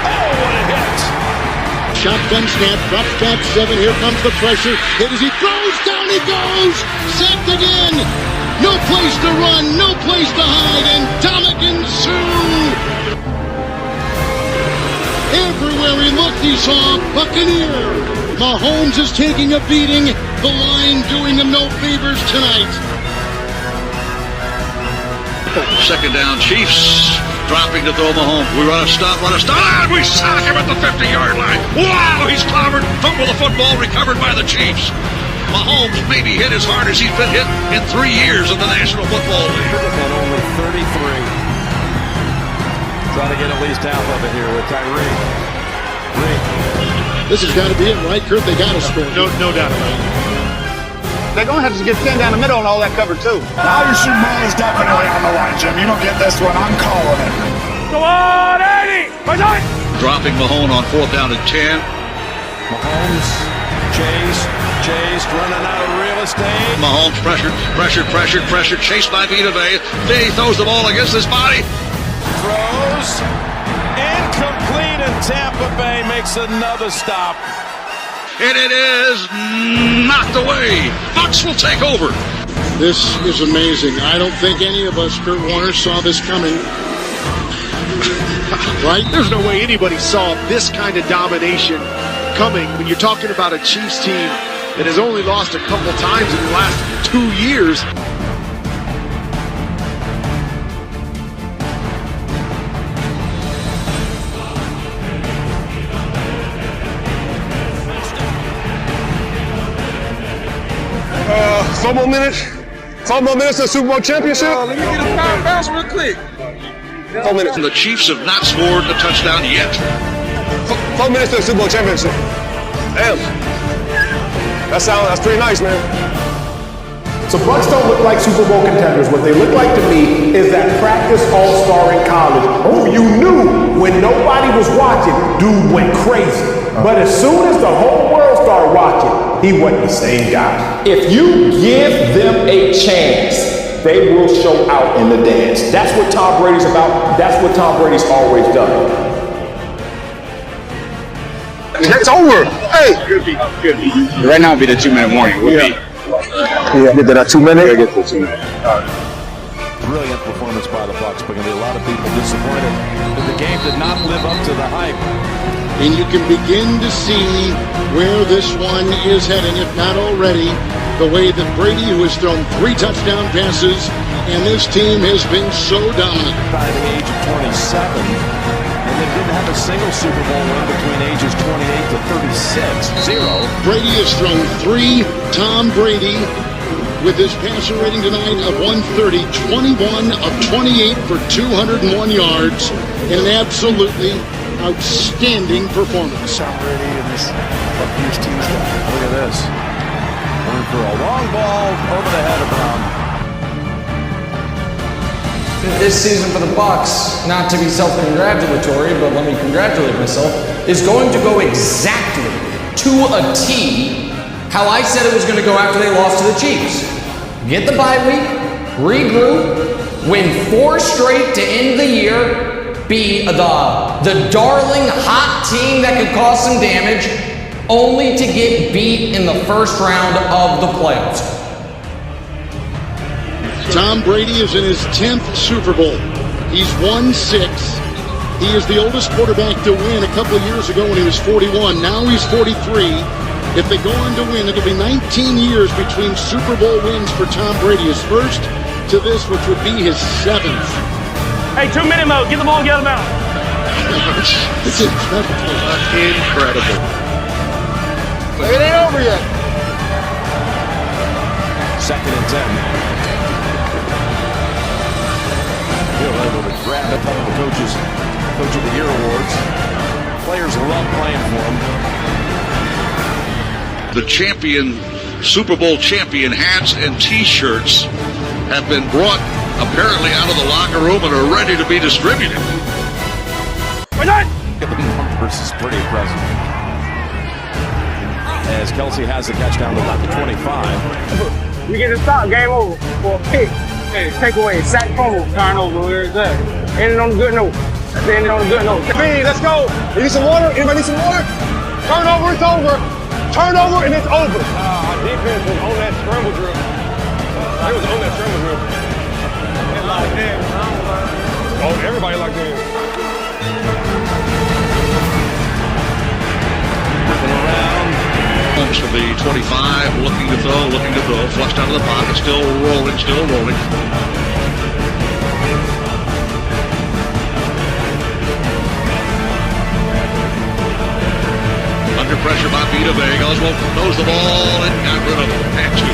Oh, what a hit! Shotgun snap, drops back 7. Here comes the pressure. Hit as he throws, down he goes! Sacked again! No place to run, no place to hide, and Dominican Sue! Everywhere he looked, he saw Buccaneer. Mahomes is taking a beating. The line doing him no favors tonight. Second down, Chiefs dropping to throw Mahomes. We run a stop, and we sack him at the 50-yard line. Wow, he's clobbered, fumble the football, recovered by the Chiefs. Mahomes maybe hit as hard as he's been hit in 3 years of the National Football League. And only 33. Trying to get at least half of it here with Tyree. This has got to be it, right, Kurt? They got to score. No doubt about it. They're going to have to get thin down the middle and all that cover, too. Now your Super Bowl is definitely on the line, Jim. You don't get this one. I'm calling it. Go on, 80! Dropping Mahomes on 4th down and 10. Mahomes, Chase, running out of real estate. Mahomes pressured, chased by Vita Vea. Vea throws the ball against his body. Throws, incomplete, and Tampa Bay makes another stop. And it is knocked away. Bucs will take over. This is amazing. I don't think any of us, Kurt Warner, saw this coming. Right? There's no way anybody saw this kind of domination coming when you're talking about a Chiefs team that has only lost a couple times in the last 2 years. Four more minutes. 4 more minutes to the Super Bowl championship. Let me get a power bounce real quick. 4 minutes. The Chiefs have not scored a touchdown yet. 4 minutes to the Super Bowl championship. Damn. That's pretty nice, man. So Bucs don't look like Super Bowl contenders. What they look like to me is that practice all-star in college who you knew when nobody was watching, dude went crazy. But as soon as the whole world started watching, he wasn't the same guy. If you give them a chance, they will show out in the dance. That's what Tom Brady's about. That's what Tom Brady's always done. It's over. Hey. Could be. Right now, it'd be the 2-minute warning. Get to that 2 minutes. Yeah, get to 2 minutes. Brilliant performance by the Bucs, but going to be a lot of people disappointed that the game did not live up to the hype. And you can begin to see where this one is heading, if not already. The way that Brady, who has thrown 3 touchdown passes, and this team has been so dominant. By the age of 27, and they didn't have a single Super Bowl win between ages 28 to 36. 0. Brady has thrown 3. Tom Brady, with his passer rating tonight of 130, 21 of 28 for 201 yards, and an absolutely outstanding performance. Tom Brady and this Buccaneers team's got. Look at this. Going for a long ball over the head of Brown. This season for the Bucs, not to be self-congratulatory, but let me congratulate myself, is going to go exactly to a T how I said it was going to go after they lost to the Chiefs. Get the bye week, regroup, win 4 straight to end the year, be the darling hot team that could cause some damage, only to get beat in the first round of the playoffs. Tom Brady is in his 10th Super Bowl. He's won 6. He is the oldest quarterback to win a couple of years ago when he was 41. Now he's 43. If they go on to win, it'll be 19 years between Super Bowl wins for Tom Brady. His first to this, which would be his 7th. Hey, 2-minute mode. Get the ball and get him out. It's incredible. It ain't over yet. 2nd and 10. He'll able to grab a couple of Coach of the Year awards. Players love playing for him. The champion, Super Bowl champion hats and T-shirts have been brought apparently out of the locker room and are ready to be distributed. Look at the numbers, is pretty impressive. As Kelsey has the catch down to about the 25. You get a stop, game over for a pick. Hey, take away, sack, fumble, turnover, where is that? Ending on a good note. That's ending on a good note. Hey, let's go. You need some water? Anybody need some water? Turnover, it's over. Turnover, and it's over. Our defense was on that scramble drill. They was on that scramble drill. They locked in. Oh, everybody locked in. Looking around. Holmes from the 25, looking to throw, flushed out of the pocket, still rolling. Under pressure by Vita Vea. Oswald knows the ball and got rid of it. Had to.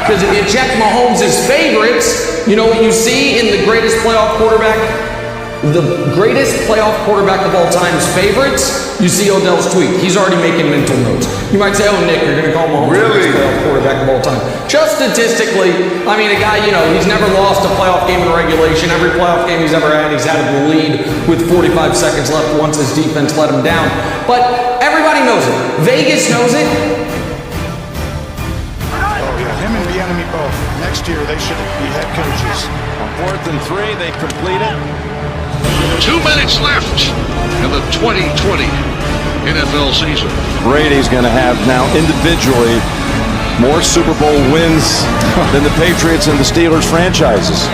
Because if you check Mahomes' favorites, you know what you see in the greatest playoff quarterback of all time's favorites, you see Odell's tweet. He's already making mental notes. You might say, oh, Nick, you're going to call Mahomes the greatest playoff quarterback of all time. Just statistically, I mean, a guy, he's never lost a playoff game in regulation. Every playoff game he's ever had, he's had the lead with 45 seconds left once his defense let him down. But everybody knows it. Vegas knows it. Him and Bieniemy both. Next year, they should be head coaches. On 4th and 3, they complete it. 2 minutes left in the 2020 NFL season. Brady's going to have now individually more Super Bowl wins than the Patriots and the Steelers franchises.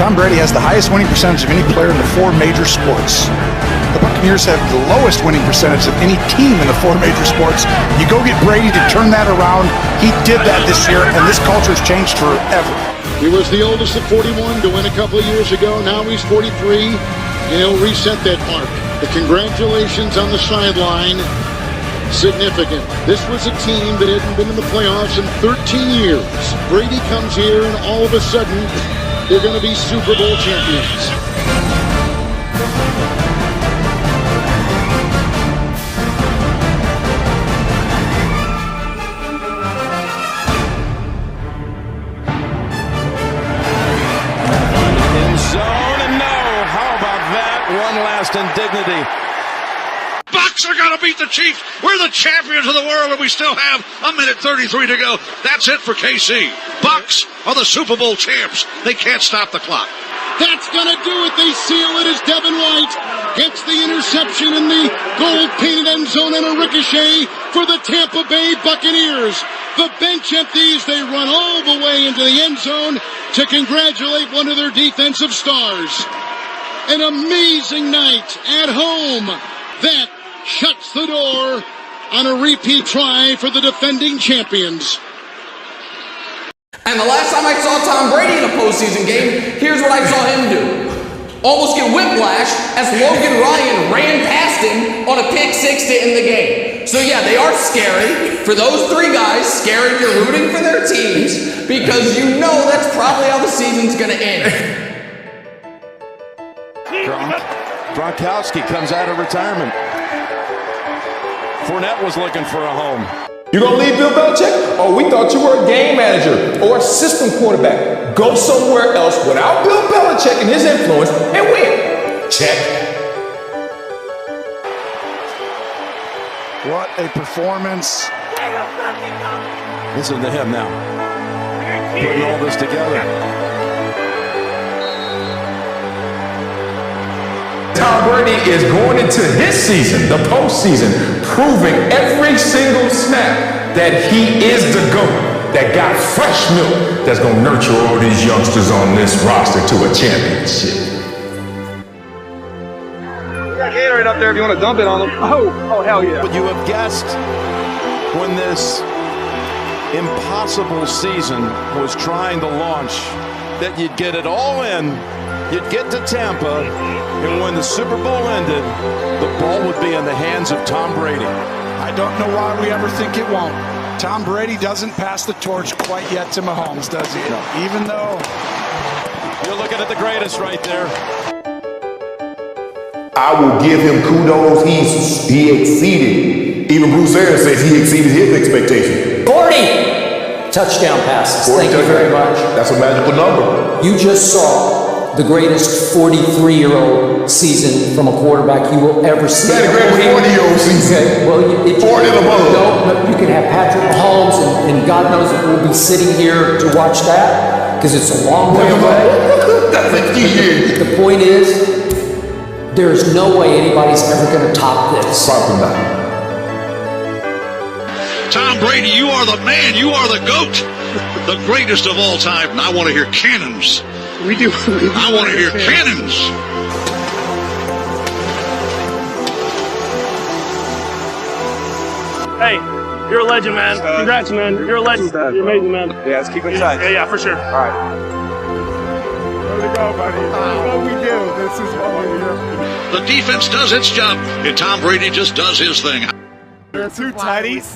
Tom Brady has the highest winning percentage of any player in the 4 major sports. The Buccaneers have the lowest winning percentage of any team in the 4 major sports. You go get Brady to turn that around. He did that this year, and this culture has changed forever. He was the oldest at 41 to win a couple of years ago. Now he's 43, and he'll reset that mark. The congratulations on the sideline, significant. This was a team that hadn't been in the playoffs in 13 years. Brady comes here, and all of a sudden, they're going to be Super Bowl champions. Indignity. Bucs are going to beat the Chiefs. We're the champions of the world, and we still have 1:33 to go. That's it for KC. Bucs are the Super Bowl champs. They can't stop the clock. That's going to do it. They seal it as Devin White gets the interception in the gold-painted end zone and a ricochet for the Tampa Bay Buccaneers. The bench empties. They run all the way into the end zone to congratulate one of their defensive stars. An amazing night at home. That shuts the door on a repeat try for the defending champions. And the last time I saw Tom Brady in a postseason game, here's what I saw him do. almost get whiplash as Logan Ryan ran past him on a pick six to end the game. So yeah, they are scary. For those three guys, scary if you're rooting for their teams because you know that's probably how the season's gonna end. Gronkowski comes out of retirement. Fournette was looking for a home. You gonna leave Bill Belichick? Oh, we thought you were a game manager or a system quarterback. Go somewhere else without Bill Belichick and his influence and win. Check. What a performance. Listen to him now. Putting all this together. Tom Brady is going into his season, the postseason, proving every single snap that he is the GOAT, that got fresh milk that's going to nurture all these youngsters on this roster to a championship. We got Gatorade up there if you want to dump it on them. Oh, hell yeah. But you have guessed when this impossible season was trying to launch that you'd get it all in. You'd get to Tampa, and when the Super Bowl ended, the ball would be in the hands of Tom Brady. I don't know why we ever think it won't. Tom Brady doesn't pass the torch quite yet to Mahomes, does he? No. Even though... You're looking at the greatest right there. I will give him kudos. He exceeded. Even Bruce Arians says he exceeded his expectations. 40 touchdown passes. 40 Thank you very much. That's a magical number. You just saw the greatest 43-year-old season from a quarterback you will ever see. That's the greatest 40-year-old season. Okay, well, 40 and above. No, you can have Patrick Mahomes, and God knows if we'll be sitting here to watch that because it's a long way away. That's 50 years. The point is, there's no way anybody's ever going to top this. Probably not. Tom Brady, you are the man. You are the GOAT. The greatest of all time. And I want to hear cannons. We do. I want to hear cannons. Hey, you're a legend, man. Congrats, man. You're a legend. You're amazing, man. Yeah, let's keep in touch. Yeah, for sure. All right. There we go, buddy. This is what we do. This is what we do. The defense does its job, and Tom Brady just does his thing. There are two tighties.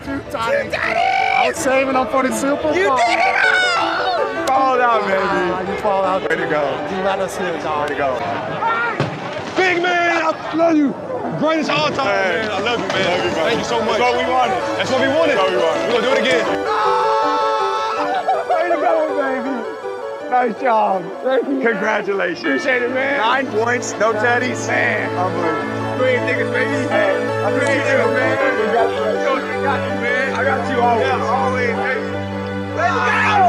Two tighties. I was saving them for the Super Bowl. You did it all! You followed out, baby. You followed out. Way to go. You let us hit, dog. Way to go. Big man, I love you. Greatest all time, man. I love you, man. Love you, bro. Thank you so much. That's what we wanted. That's what we wanted. That's what we wanted. We're going to do it again. Way to go, baby. Nice job. Thank you. Congratulations. Appreciate it, man. 9 points, no teddies. Man, unbelievable. Great niggas, baby. Hey, I appreciate you, man. You got you, man. I got you always. Yeah, always, baby. Let's go!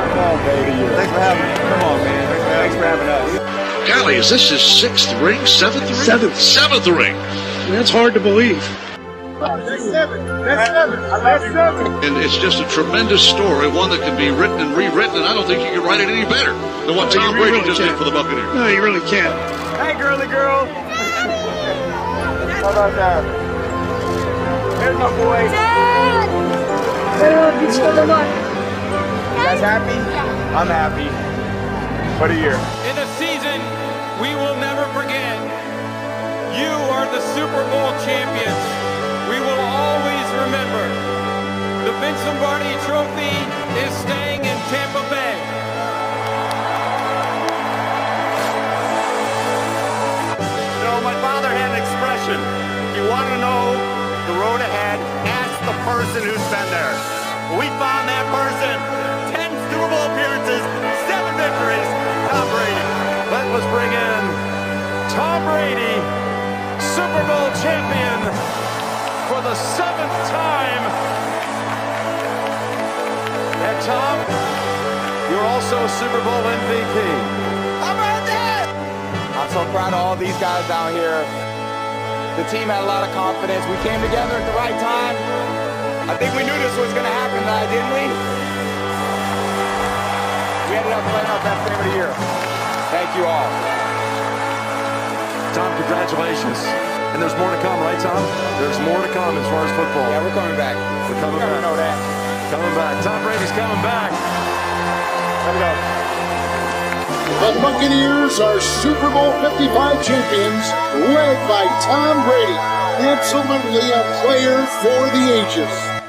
Come on, baby. Thanks for having me. Come on, man. Thanks for having us. Golly, is this his 6th ring? 7th ring? Seventh ring. That's hard to believe. That's 7. That's 7. That's 7. And it's just a tremendous story, one that can be written and rewritten, and I don't think you can write it any better than what Tom Brady just did for the Buccaneers. No, you really can't. Hey, girly girl. How about that? There's my boy. You guys happy? I'm happy. What a year. In a season we will never forget. You are the Super Bowl champions. We will always remember. The Vince Lombardi Trophy is staying in Tampa Bay. You know, my father had an expression. If you want to know the road ahead, ask the person who's been there. We found that person. 10 Super Bowl appearances, 7 victories. Tom Brady. Let's bring in Tom Brady, Super Bowl champion for the 7th time. And Tom, you're also a Super Bowl MVP. How about that? I'm so proud of all these guys down here. The team had a lot of confidence. We came together at the right time. I think we knew this was going to happen tonight, didn't we? We ended up playing our best game of the year. Thank you all. Tom, congratulations. And there's more to come, right, Tom? There's more to come as far as football. Yeah, we're coming back. We're coming back. You know that. Coming back. Tom Brady's coming back. The Buccaneers are Super Bowl 55 champions, led by Tom Brady. Absolutely a player for the ages.